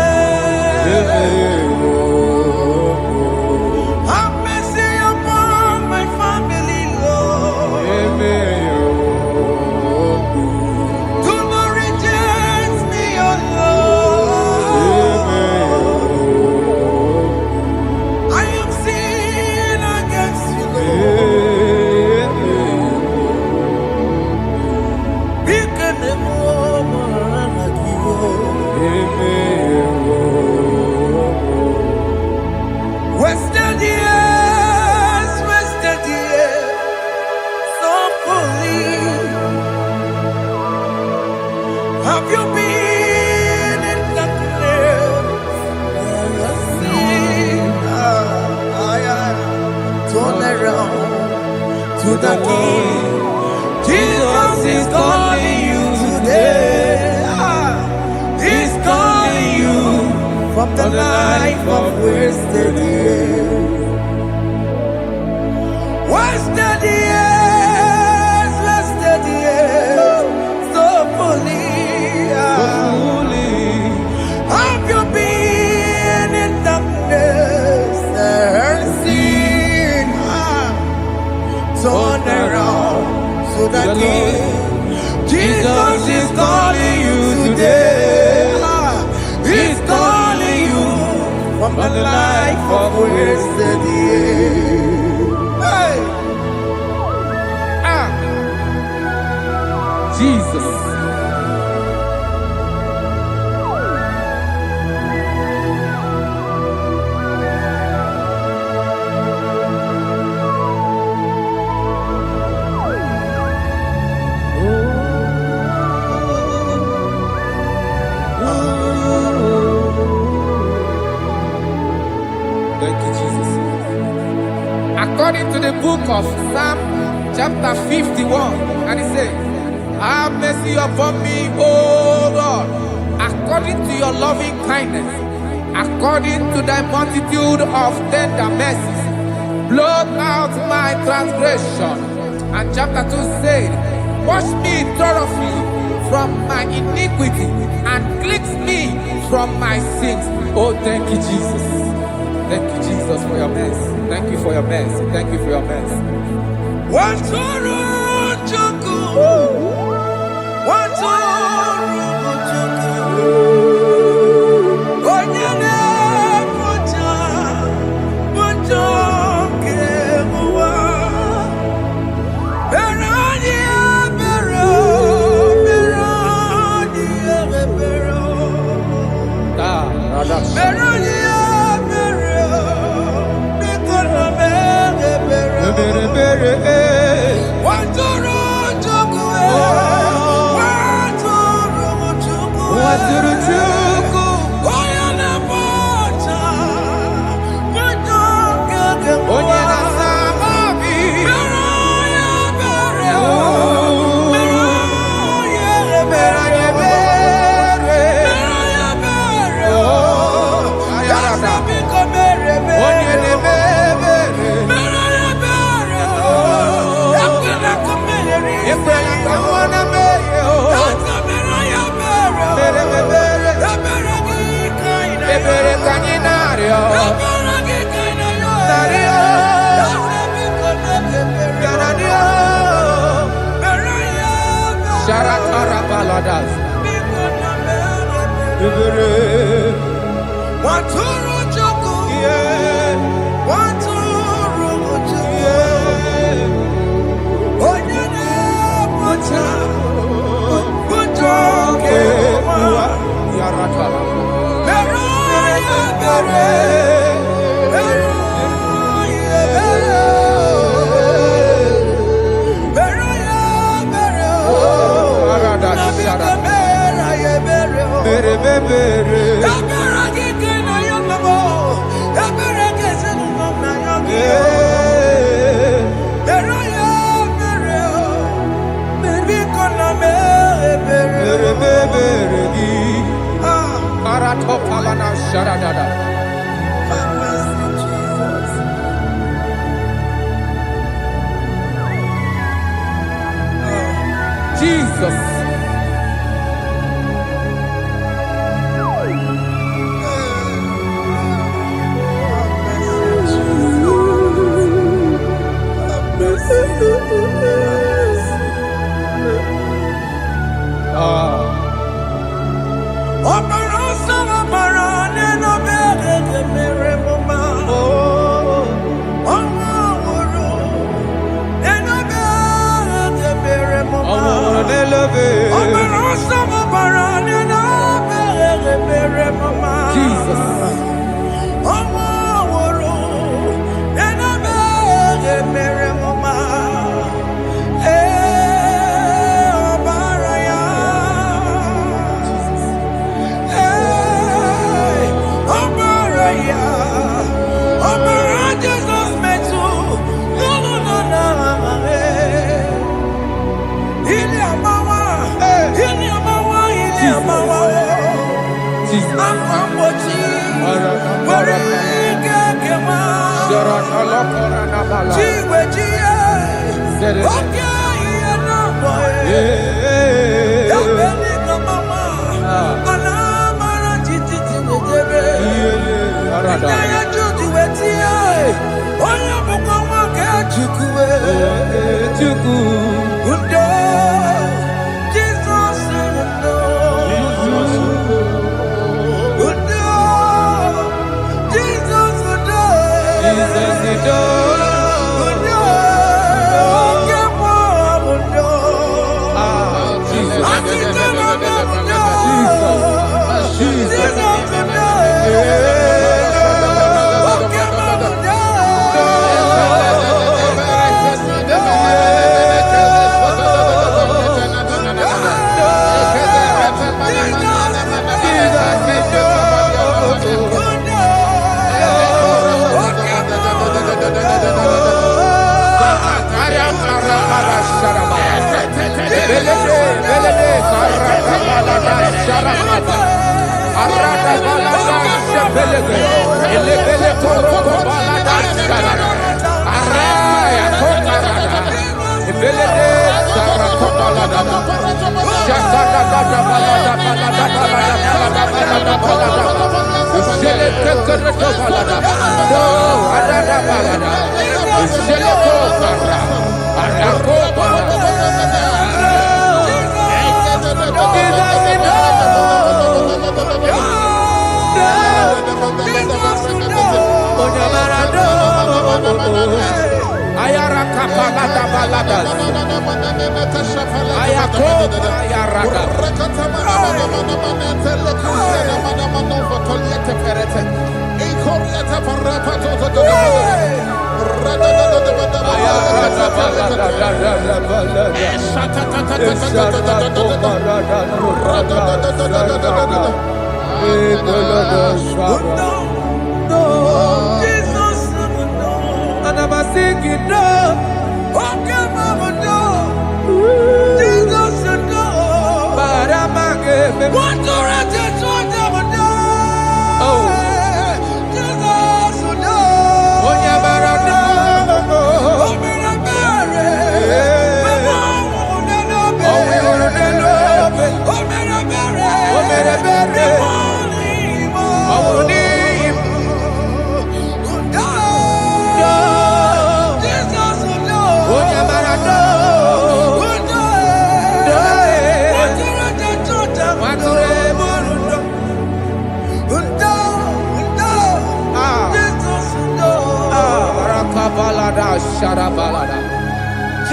turn around to the King. Jesus is calling you today. He's calling you from the life of wasted years. Wasted years, so fully. Have you been in darkness and seen? Turn around to the King. Jesus is calling you today. He's calling you from the life of wasted years. Hey! Jesus. Thank you, Jesus. According to the book of Psalm, chapter 51, and it says, have mercy upon me, O Lord, according to your loving kindness, according to thy multitude of tender mercies, blot out my transgression. And chapter 2 said, wash me thoroughly from my iniquity and cleanse me from my sins. Oh, thank you, Jesus. Thank you, Jesus, for your mercy. Thank you for your mercy. Thank you for your mercy. Jesus.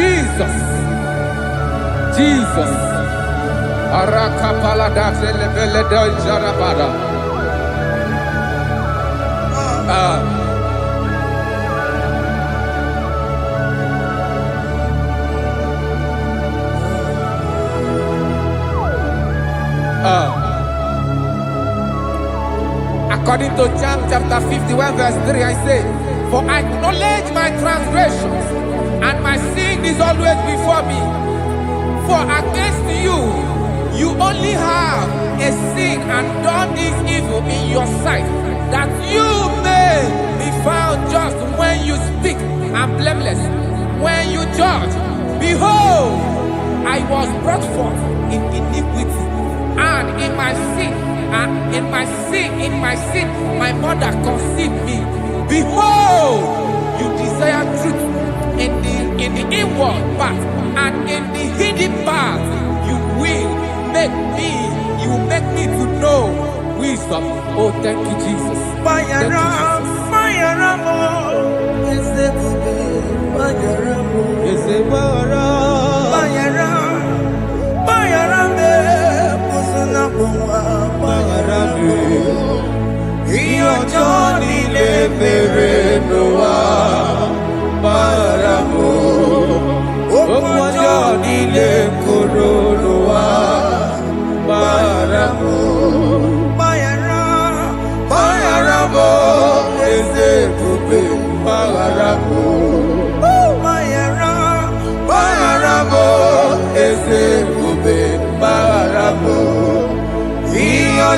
Jesus. According to John chapter 51 verse 3, I say, for I acknowledge my transgressions, and my sin is always before me. For against you, you only have a sin and done this evil in your sight, that you may be found just when you speak, and blameless when you judge. Behold, I was brought forth in iniquity, and in my sin, my mother conceived me. Behold, you desire truth in the inward part, and in the hidden part you will make me to know wisdom. Oh, thank you, Jesus. Thank you,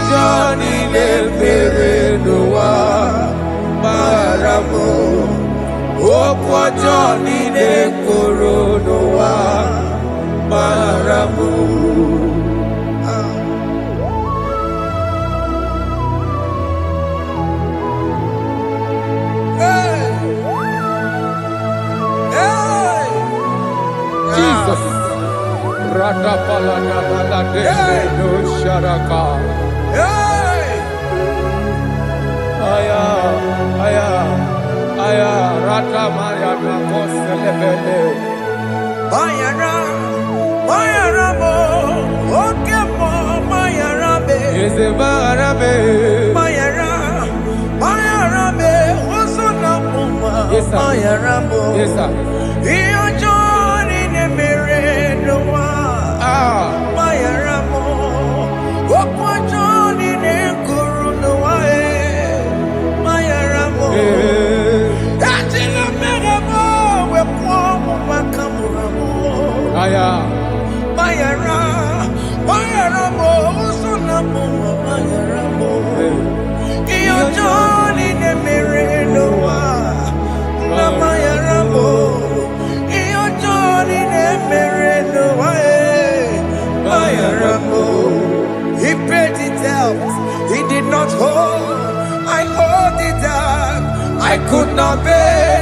Johnny le bere noa Mayaramo, Okwajo Nine Koronoa, Mayaramo. Jesus. No Sharaka. Aya, Rata Maya Nakoselebele. Mayaramo, Okemo, Mayarabe. Is a Marabe. Mayarabe, Wasuna Puma, Yes, sir. Mayaramo. Yes, sir. Iyo John in a mirror, no Ah. Mayaramo, Okwa John in a Guru, no Mayaramo. Tatila Megamo, we're poor, Makamuramo. Aya. Mayaramo, Wasuna Puma, Mayaramo. Iyo John in a mirror, no Mayaramo. Iyo John in a mirror, no Mayaramo. He paid it out. He did not hold. I hold it out. I could not bear.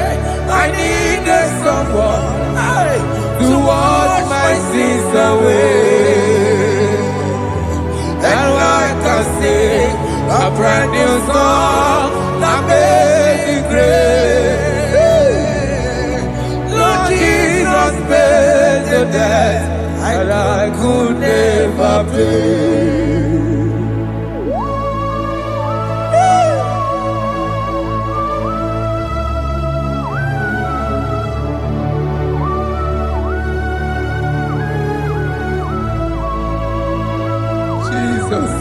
I needed someone to wash my sins away. And I can sing a brand new song that made me great. Lord Jesus paid the debt that I could never pay. Jesus.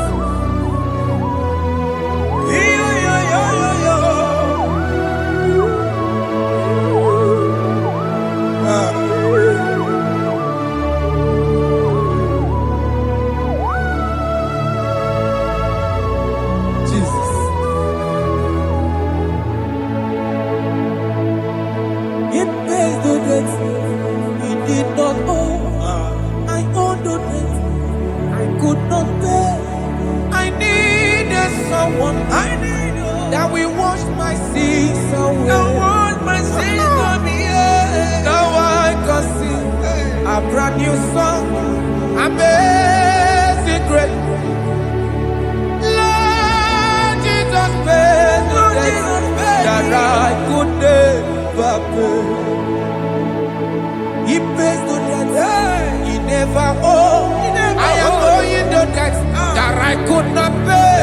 Jesus. He pays the debt he did not owe. I owe the debt I could not pay. I needed someone that will wash my sins away. Now I can sing a brand new song. Amazing grace. Lord Jesus paid the debt that I could never pay. He pays the debt he never owed. I am owing the debt that I could not pay.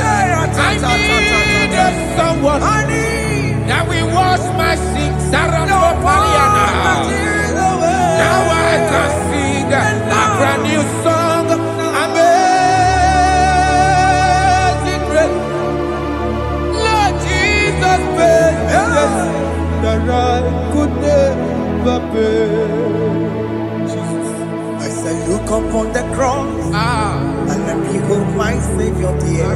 I needed someone that will wash my sins. Now I can sing a brand new song. Amazing grace. Lord Jesus paid the debt that I could never pay. I say, look upon the cross and let me hold my Savior dear.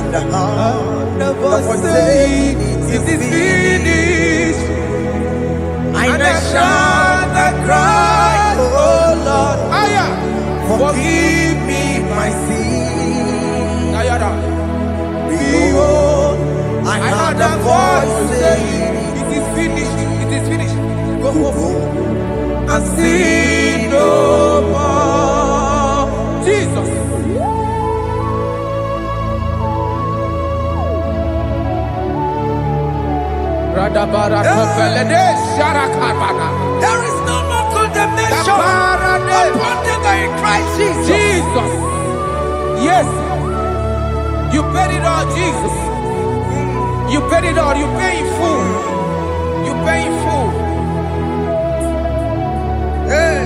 And the heart that was saying, it is finished. And I shout and cry, oh Lord, forgive me my sin. Behold, I heard a voice saying, it is finished, it is finished. Go home and sin no more. Jesus. There is no more condemnation upon them in Christ Jesus. Jesus. Yes. You paid it all, Jesus. You paid it all. You pay in full. You pay in full. Hey.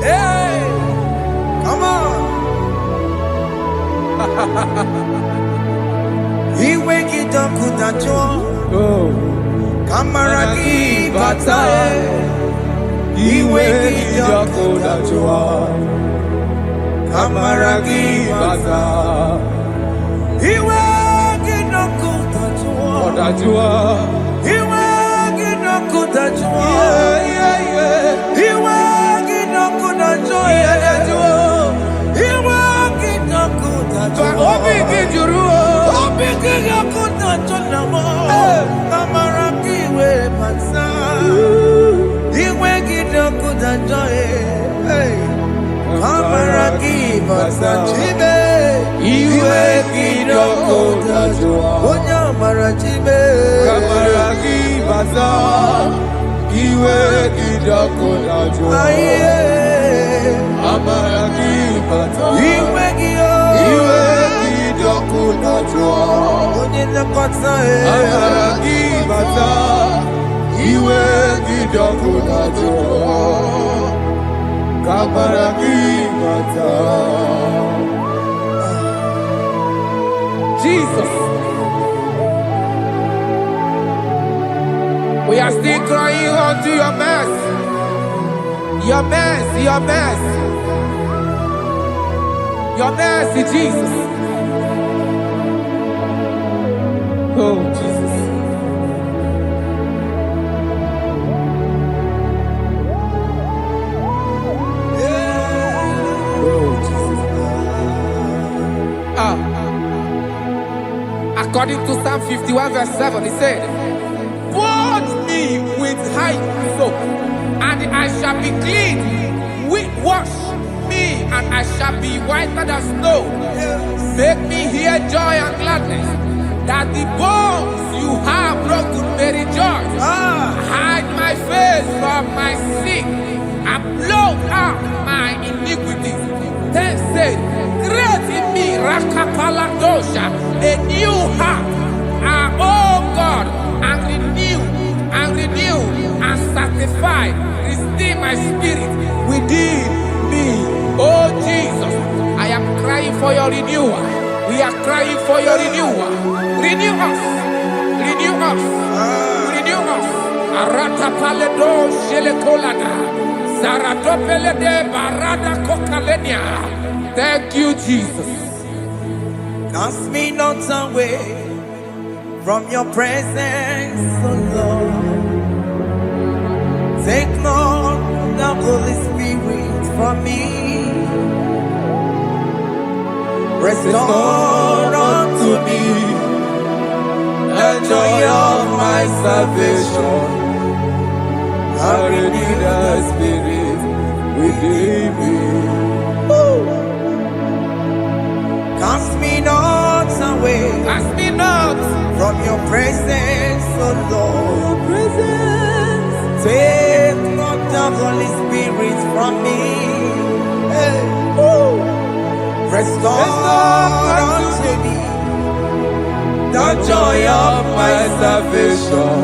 Hey. Come on. He wake it up with a joy. Kamaragi batae. He wake it up with a joy. Kamaragi batae. Iwe ginokutajua. Odajua. Iwe ginokutajua. Iwe ginokutajua. Iwe ginokutajua. Obi gijuru. Obi ginokutajua. Kamara kiwe mansa. Iwe ginokutajua. Kamara kiwe mansa. Chibe. Iwe ginokutajua. Onyamara chibe. Kamara kibaza. Iwe ginokutajua. Aye. Amara kibaza. Iwe gio. Iwe ginokutajua. Onyekota. Amara kibaza. Iwe ginokutajua. Kamara kibaza. Jesus. We are still crying unto your mercy. Your mercy, your mercy. Your mercy, Jesus. Oh, Jesus. Oh, Jesus. According to Psalm 51 verse 7, he said, "Wash me with hyssop, and I shall be clean. Wash me, and I shall be whiter than snow. Make me hear joy and gladness, that the bones you have broken may rejoice. Hide my face from my sin, and blot out my iniquities." Then said, "Create in me Rakapaladosha, a new heart, oh God, and renew, and sanctify, restore my spirit within me." Oh Jesus, I am crying for your renewal. We are crying for your renewal. Renew us, renew us, renew us. Arata paledo shelekolada, zaratopele de barada kokalenia. Thank you, Jesus. Cast me not away from your presence, O Lord. Take not the Holy Spirit from me. Restore unto me the joy of my salvation. And renew the spirit within me. Cast me not away. Cast me not From your presence, O Lord. Take not the Holy Spirit from me. Hey. Restore unto me the joy of my salvation,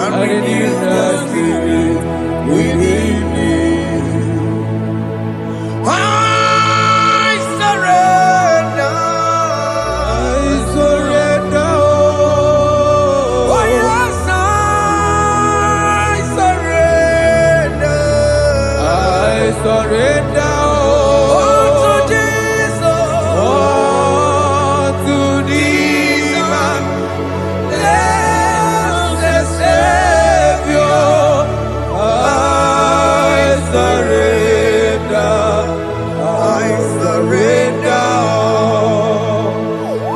and renew the spirit within me. I surrender. I surrender. Oh yes, I surrender. I surrender. To Jesus. To thee, my blessed Savior. I surrender. I surrender.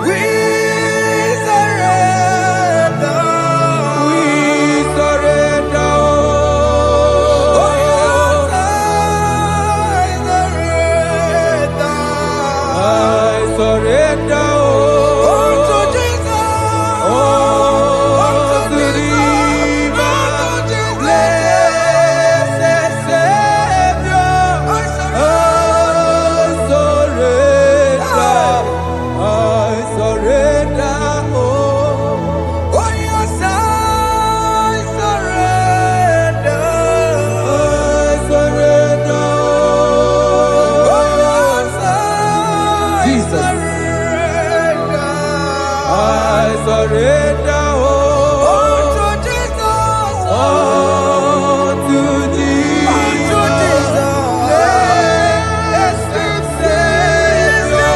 We surrender. We surrender. Oh yes, I surrender. I surrender. To Jesus. To thee, my blessed Savior. I surrender. Oh yes, I surrender. I surrender. Oh yes, I Jesus. surrender. I surrender. To Jesus. To thee, To Jesus. blessed Savior.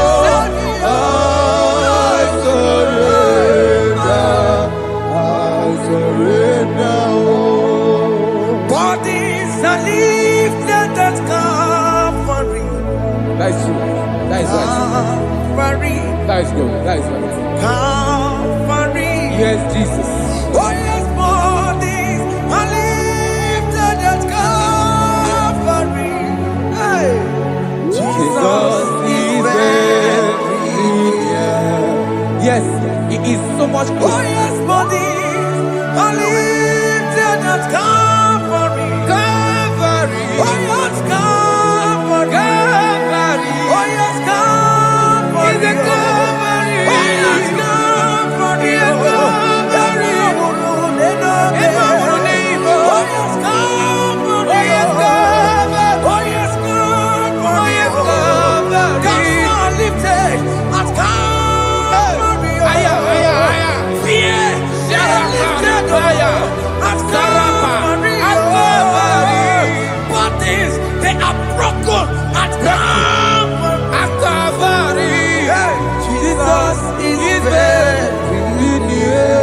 That is good. That is good. Calvary. Yes, Jesus. Oh yes, bodies are lifted at Calvary. Hey. Jesus is very near. Yes, it is so much Oh closer. yes, bodies are lifted at Calvary. Calvary. Oh yes, Calvary. Calvary. Oh yes, Calvary. Is it Calvary? Oh yes, Calvary. Yes, Calvary. Oh yes, Calvary. Oh, yes, Calvary. Oh yes, Calvary. Oh, yes, Calvary. Gods are lifted at Calvary. Aya, aya, aya. Fear is lifted at Calvary. At Calvary. Bodies, they are broken at Calvary. At Calvary. Jesus is very near.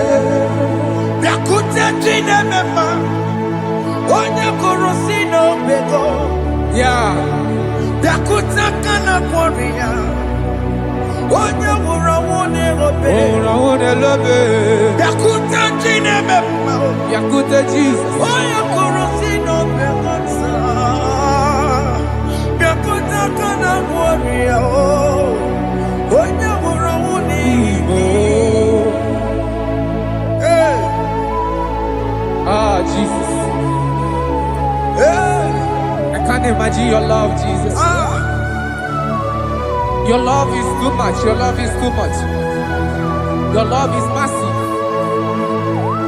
Biakute jine mema, onye korosi no bego. Yeah. Biakute kana kworiya, onye wura wone obe. Oh, I want to love it. Biakute jine mema, Yakute Jesus. onye korosi no bego sa. Biakute kana kworiya, onye wura wone Oh. Hey, Ah, Jesus. hey, I can't imagine your love, Jesus. ah. Your love is too much. Your love is too much. Your love is massive.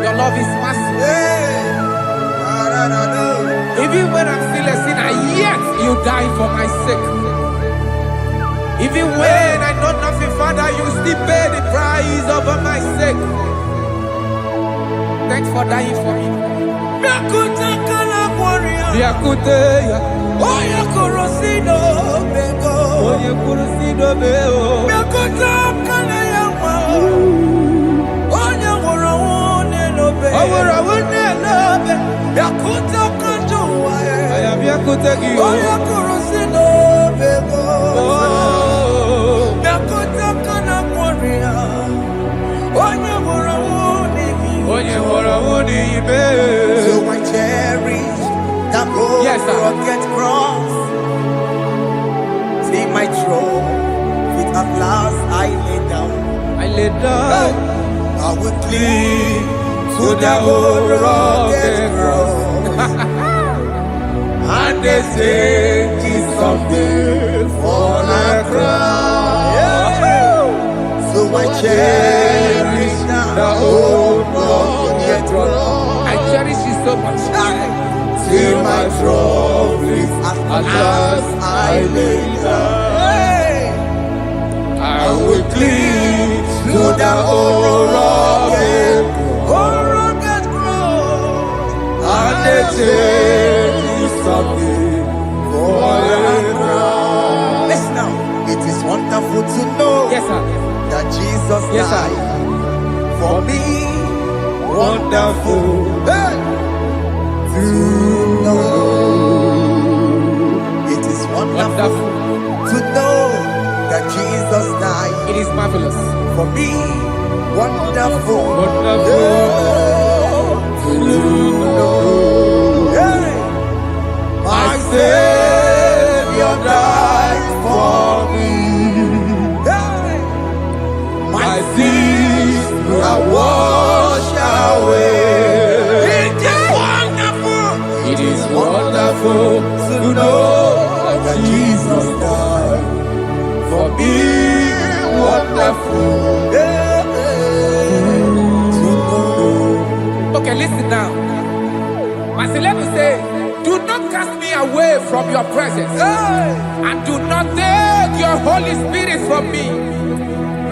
Your love is massive. Hey, Even when I'm still a sinner, yet you die for my sake. Even when I know nothing, Father, you still pay the price over my sake. Thanks for dying for me. Biakute kana kworiya, Biakute ya. onye korosi no bego. Oye kurusido beo. Biakute kana yawa, onye wura wone no be. Awura wone lobe. Biakute kanjuwa, Aya biakute gi. onye korosi no bego. Oh. Biakute kana kworiya, onye wura wone gi. Onye wora woni ibe. So I cherish that road Yes, sir. rugged cross. See my throne, with at last I lay down. I lay down I will cling to the old rugged cross. and they say It's someday for a crown. So I cherish the old rugged cross. I cherish you so much. Till my troubles at last I lay down. I will cling to the old rugged cross, and they take you something for a crown. Listen now, it is wonderful to know Yes, sir. that Jesus Yes, sir. died for me. Wonderful. Hey! To know. It is wonderful Wonderful. to know that Jesus died It is marvelous. for me. Wonderful. Wonderful. To know. Hey! My Savior died for me. Hey! My sins are washed away. It is wonderful. It is wonderful To know that Jesus died for me. wonderful. Yeah, to know. Okay, listen now. Pastor Levi say, do not cast me away from your presence, Hey, and do not take your Holy Spirit from me.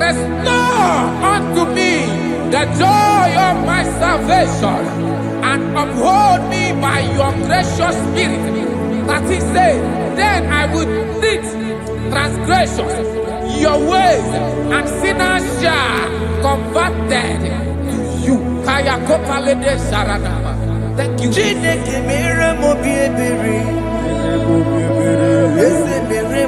Restore unto me the joy of my salvation, and uphold me by your gracious spirit. That he said, then I would teach transgressions your ways, and sinners shall converted to you. Kaya kopalede sharanama. Thank you. Chineke mere mo bi ebere. Eze mere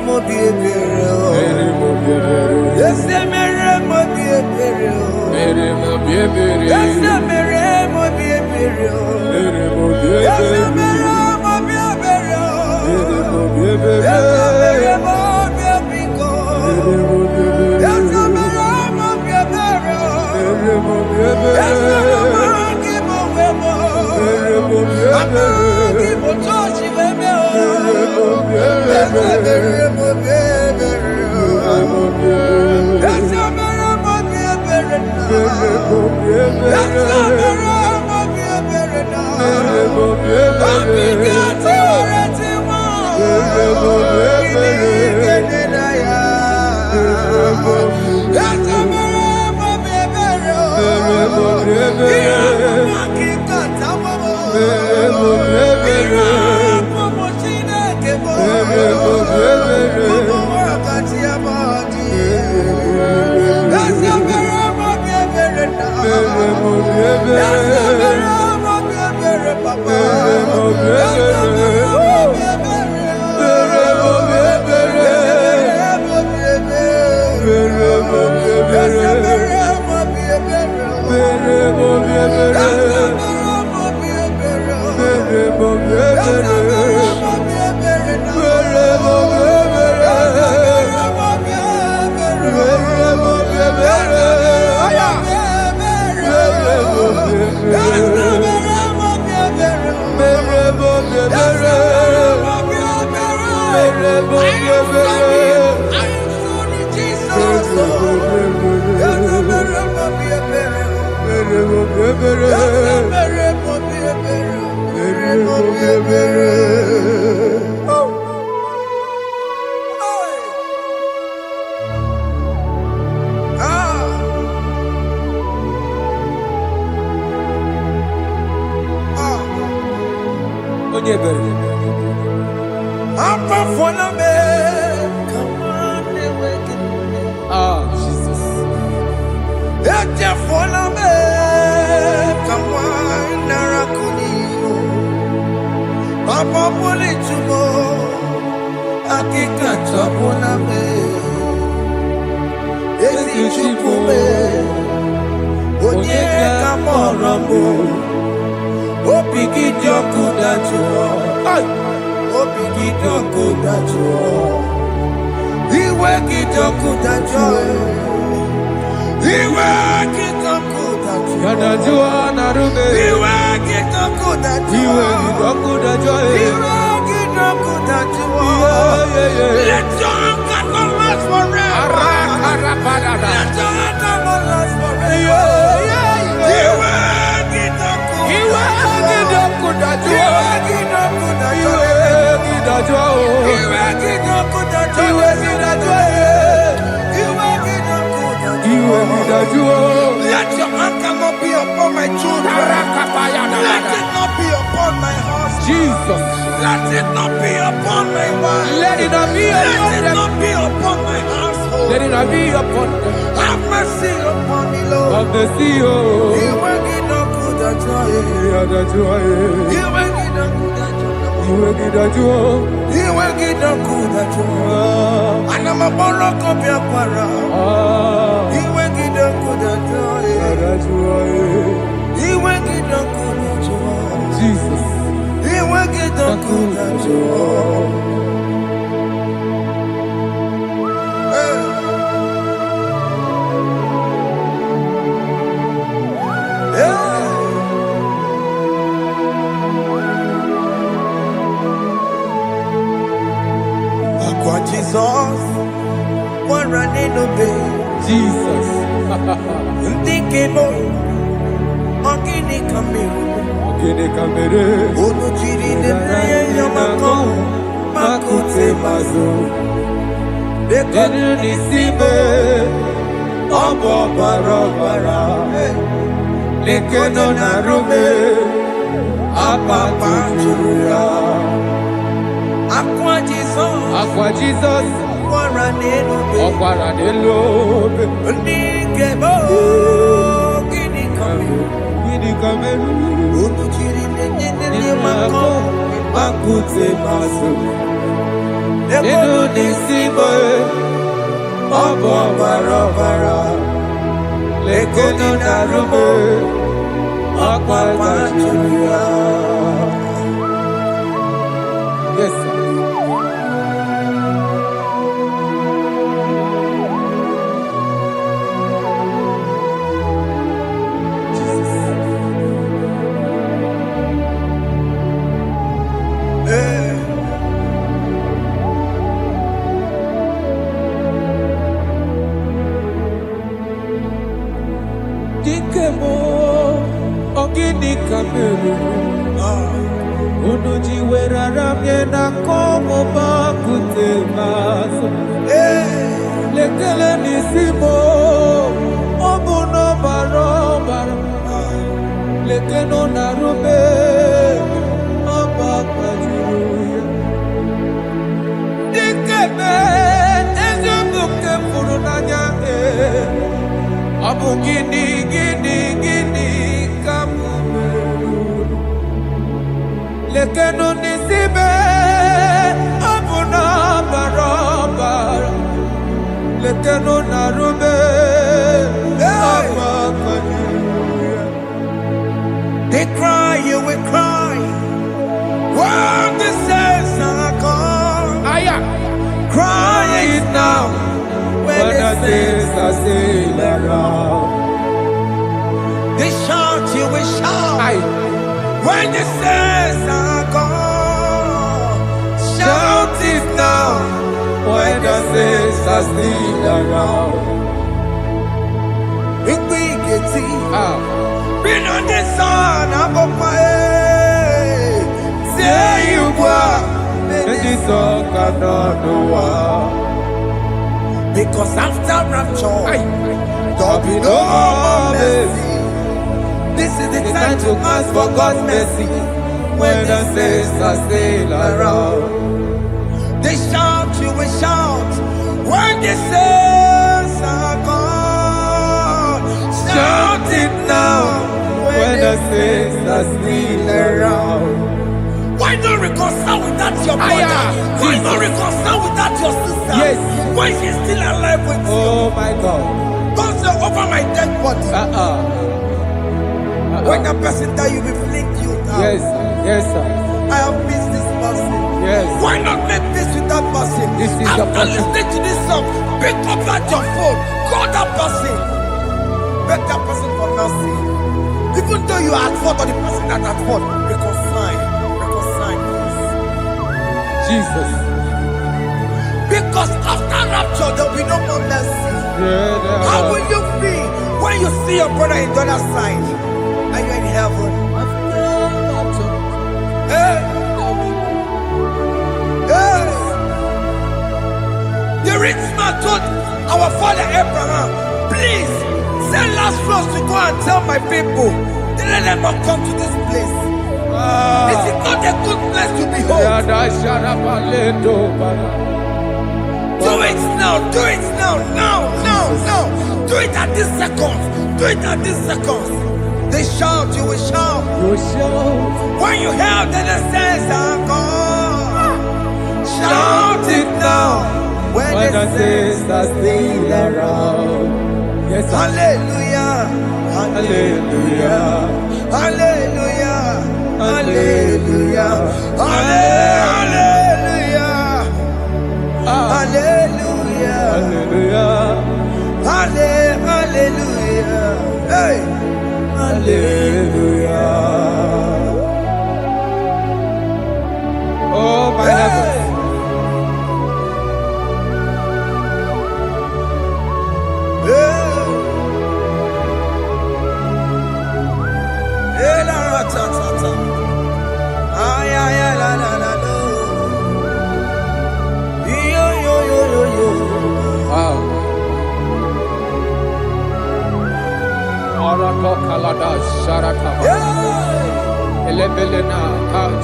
Let your anger not be upon my children. Let it not be upon my husband. Jesus. Let it not be upon my wife. Let it not be Let upon it them. not be upon my household. Let it not be upon them. Have mercy upon me, Lord. Of the CEO. You will get no good at joy. You will get no good at joy. You will get no good at joy. And I'm a borrow of your para. You will get no good at joy. You will get no good at joy. Jesus. You will get no good at joy. Jesus, one running obey. Jesus. Thinking more. Ogini Kamiru. Ono chiri de neye yamako. Makute mazo. Dekonu nisibe. Obo barobara. Lekeno narume. Apapa chuya. Aqua Jesus, Ọ̀kwàrà nílò Ndikebo, Gini Kameru, Unuchiri Nene Mako, Makute Maso, Enu nisimo Obo barabara Lekeni narume Akwa machuya. Yes, sir. Dikemo ogini kamelu unuji weraramye na komo bakute maso lekele nisimo obuno barobara lekeno narume abakajuya dikeme ezobuke furunanya Abu gini kamumeru Lekenu nisibe Abu na barabara Lekenu narume Abakajuya. They cry, you will cry when the saints are gone. Cry it now when the saints are still around. They shout, you will shout when the saints are gone. Shout it now when the saints are still around. If we get it, been on the sun, I'm on my head. Say you are, and the sun cannot do what. Because after rapture, there'll be no more mercy. This is the time to ask for God's mercy when the saints are still around. They shout, you will shout when the saints are gone. Shout it now when the saints are still around. Why not reconcile with that your brother? Why not reconcile with that your sister? Yes. Why she's still alive with you? Oh my God. Don't say over my dead body. When the person that you will fling you down. Yes, yes, sir. I have missed this person. Yes. Why not make peace with that person? This is after listening to this song, pick up that your phone, call that person, beg that person for mercy. Even though you are at fault or the person that at fault, reconcile, please. Jesus. Because after rapture, there will be no more mercy. How will you feel when you see your brother in the other side? Are you in heaven? Hey. Hey. The rich man told our father Abraham, please send Lazarus to go and tell my people, let them not come to this place. This is not a good place to behold. Do it now, do it now, now. Do it at this second. Do it at this second. They shout, you will shout. You will shout. When you hear that the saints are gone, shout it now. When the saints are still around. Yes, hallelujah, hallelujah, hallelujah, hallelujah, hallelujah, hallelujah, hallelujah, hallelujah, hey, hallelujah. Oh my heavens.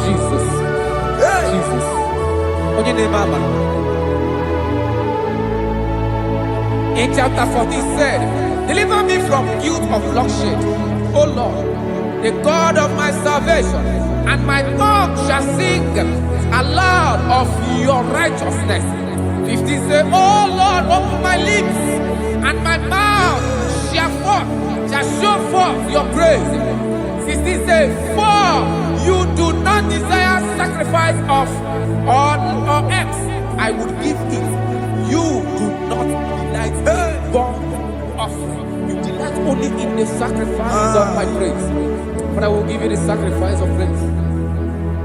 Jesus. Jesus. In chapter 14 said, deliver me from guilt of bloodshed, O Lord. the God of my salvation, and my tongue shall sing aloud of your righteousness. 15 say, oh Lord, open my lips, and my mouth shall show forth your praise. 16 say, for you do not desire sacrifice of or eggs, I would give it. You do not delight in burnt offering. You delight only in the sacrifice of my praise. But I will give you the sacrifice of praise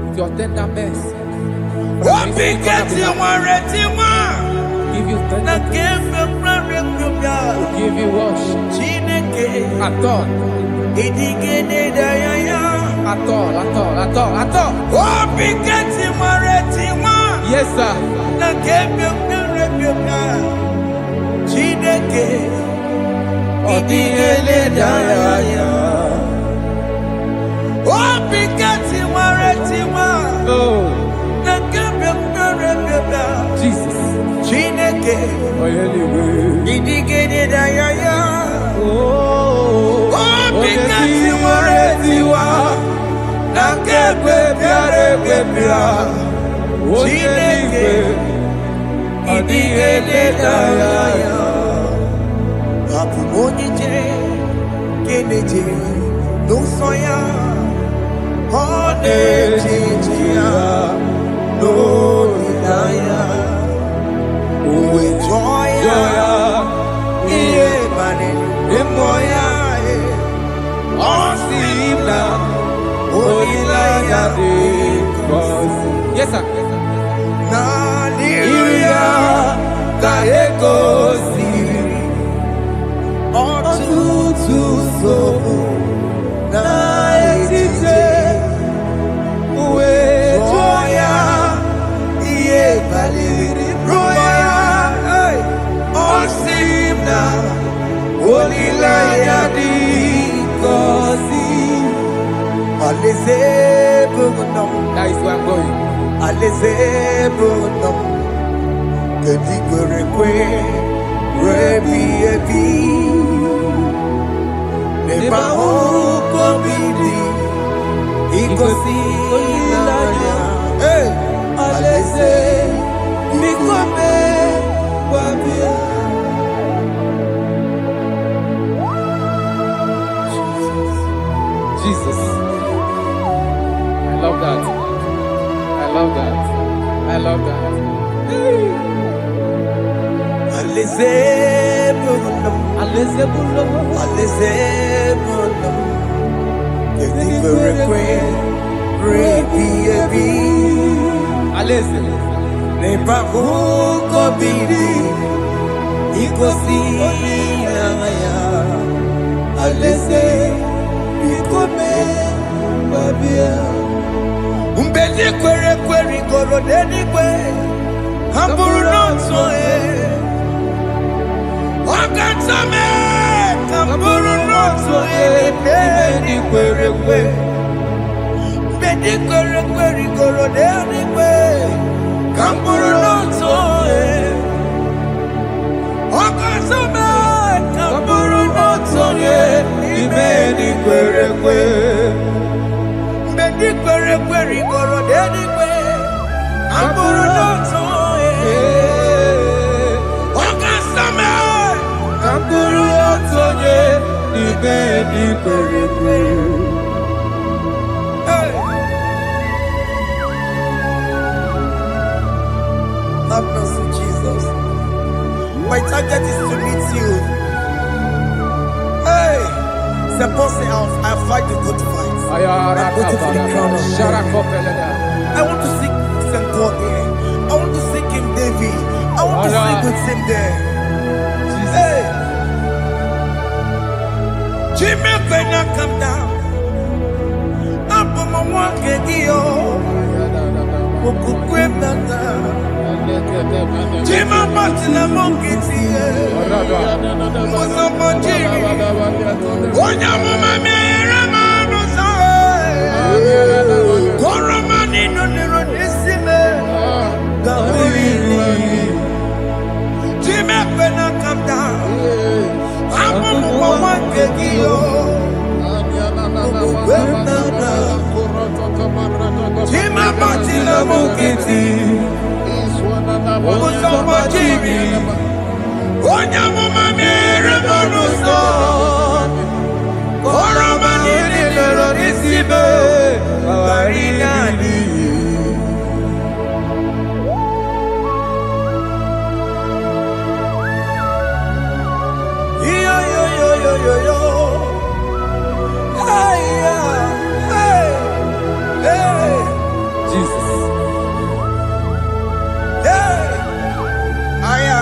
with your tender mercy. Give you tender will give you worship. At all. Yes, sir. Jesus. Yes, sir. That is where I'm going. Jesus. I love that. I love that. I love that. Have mercy, Jesus. My target is to meet you. Hey, suppose I fight the good fight. I'm waiting for the crown of heaven. I want to seek St. God there. I want to seek King David. I want to seek with him there. Hey, Jimmy, when I come down, I'm on my walk again. Jima Martina Monkey, was a Monjiri. Onya Mama Rama Koramani no Nirodisime. Jima when I come down, I'm on my me, Marina di. Yo yo yo yo yo yo. Hey hey hey. Jesus. Hey. Aya.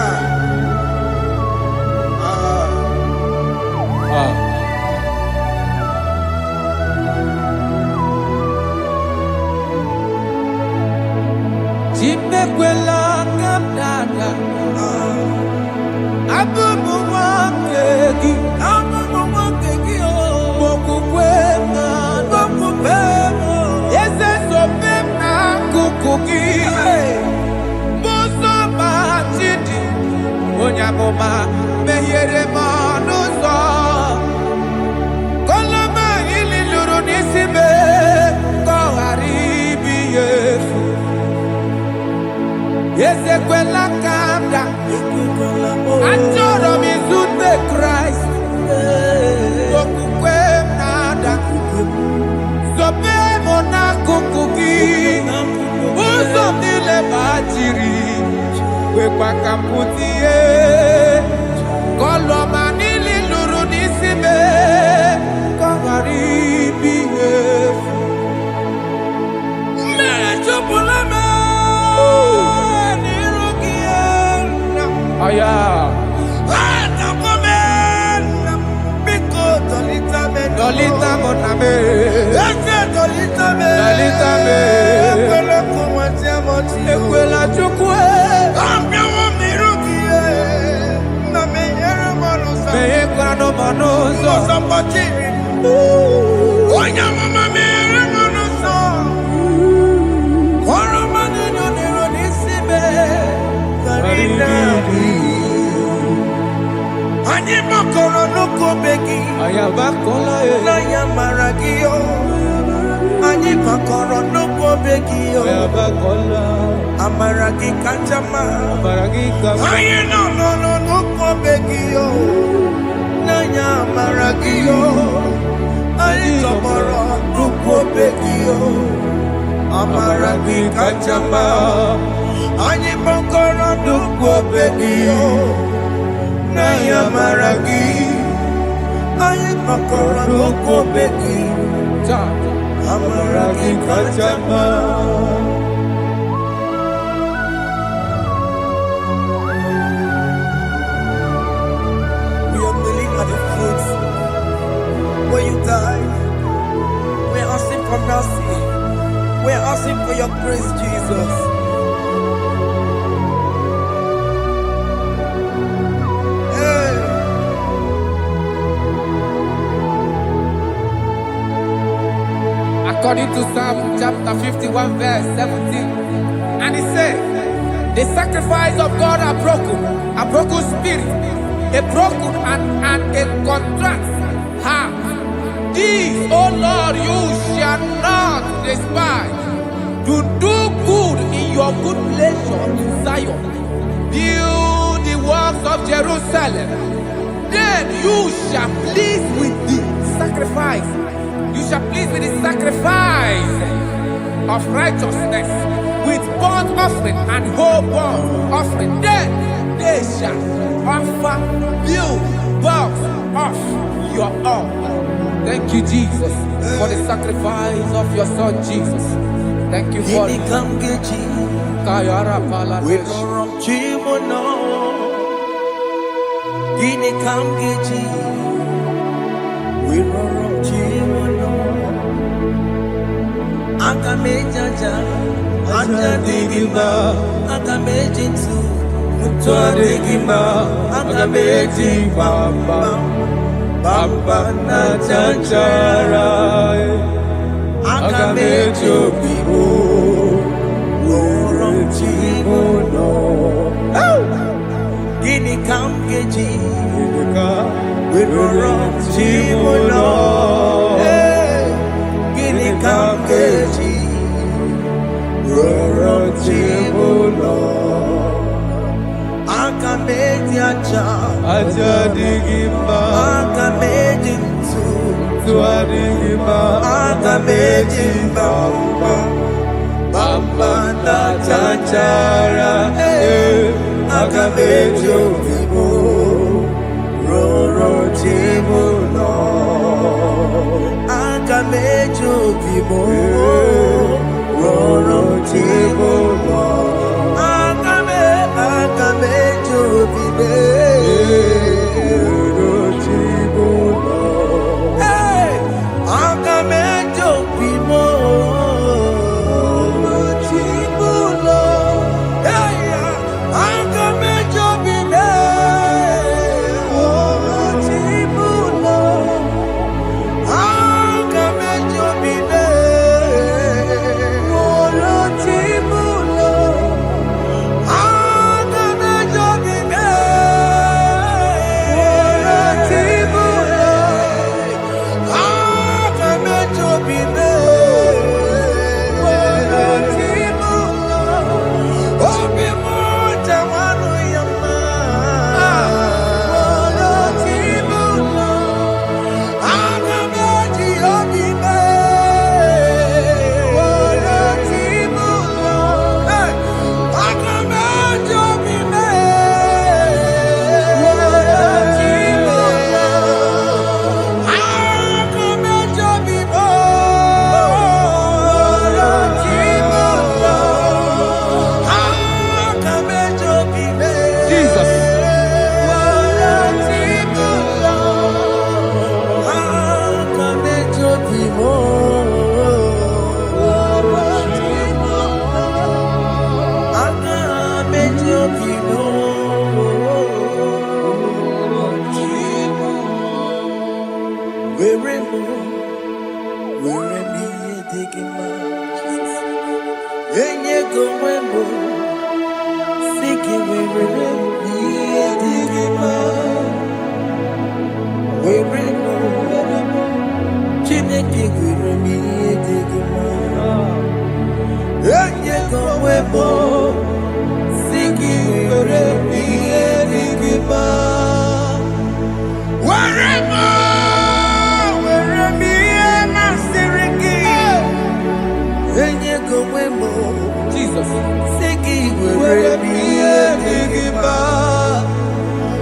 Chimekwela kamdada. Abubu wakegi. Abubu wakegi o. Bokukwe na. Bokukwe mo. Yese sope na kukugi. Muso batidi. Onyamoma mehiere manuso. Koloma ili luru nisibe. Koharibi yefu. Ezekwela kamda. Achoro mizute Christ. Okukwe nada. Sope mona kukuki. Uzo nile bajiri. Wekwa kamputie. Koloma nili luru nisibe. Koharibi yefu. Mechopulame. Aya. Dolita moname. Dolita me. Ekwela chukwe. Meye kwano manozo. Anyị makọrọ n'ụkwụ obe gị. Ayabakola N'anya mara gị o. Anyị makọrọ n'ụkwụ obe gị o. Ayabakola. Amara gị kacha mma. Baragika. Anyị nọ n'ụkwụ obe gị o. N'anya mara gị o. Anyị tọgbọrọ n'ụkwụ obe gị o. Amara gị kacha mma. Anyị makọrọ n'ụkwụ obe gị o. N'anya mara gị, anyị makọrọ n'okwu obe gị, amara gị kacha mma. We are kneeling at the foot where you died. We are asking for mercy. We are asking for your grace, Jesus. According to Psalm chapter 51 verse 17. And he said, the sacrifice of God are broken spirit, a broken and a contrite heart. These, O Lord, you shall not despise. To do good in your good pleasure in Zion. Build the works of Jerusalem. Then you shall please with the sacrifice. You shall please with the sacrifice of righteousness, with burnt offering and whole burnt offering. Then they shall offer you bulks of your own. Thank you, Jesus, for the sacrifice of your Son, Jesus. Thank you for it. Kayara Pala. Akamejaja, ajadigima, akamejinsu, mutuadigima, akamejibamba, bamba na chanchara, akamejobibo, roronchimuno. Gini kamgeji, roronchimuno. Kamgeji, Rorochimuno, Akameji aja, Aja digimba, Akameji ntu, Tuadi Bamba na chanchara, agamejo vivo, roro tibo no, agamejo vivo, roro tibo no, agamejo vivo, roro tibo no, agamejo vivo.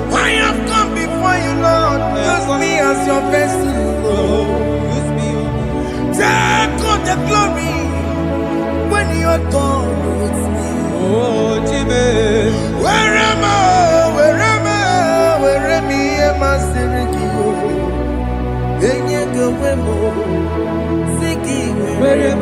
I have come before you, Lord. Use me as your vessel, Lord. Use me. Take all the glory when you are gone with me. Oh, Jimmy. Where am I? Where am I? Where am I? Where am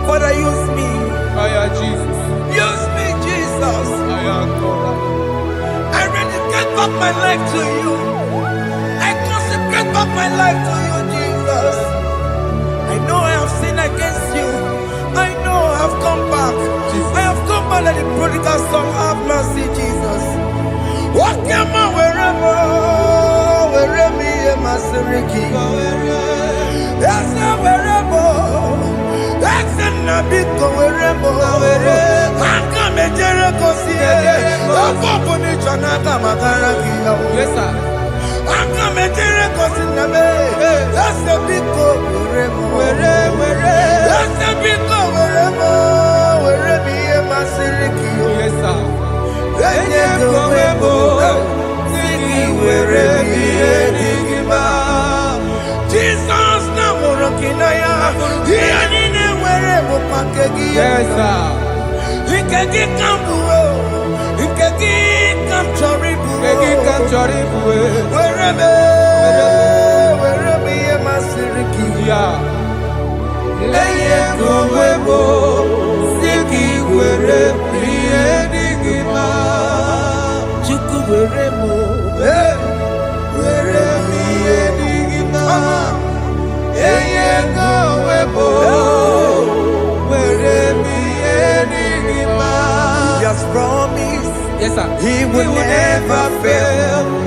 Father, use me. Fire Jesus. Use me, Jesus. I rededicate back my life to you. I consecrate back my life to you, Jesus. I know I have sinned against you. I know I have come back. I have come back like the prodigal son. Have mercy, Jesus. Walk your man wherever me and my Siriki. That's not wherever. That's not big wherever. I come and Jericho see it. Yes, sir. I come and Jericho see it. That's the big wherever. That's the big wherever me and my Siriki. Yes, sir. Jesus na morokinaya yani wherever pakegi Yes, sir. ikegi kambuo ikegi kamchoribu Make it come, Johnny. wherever Yes, sir. He will never fail.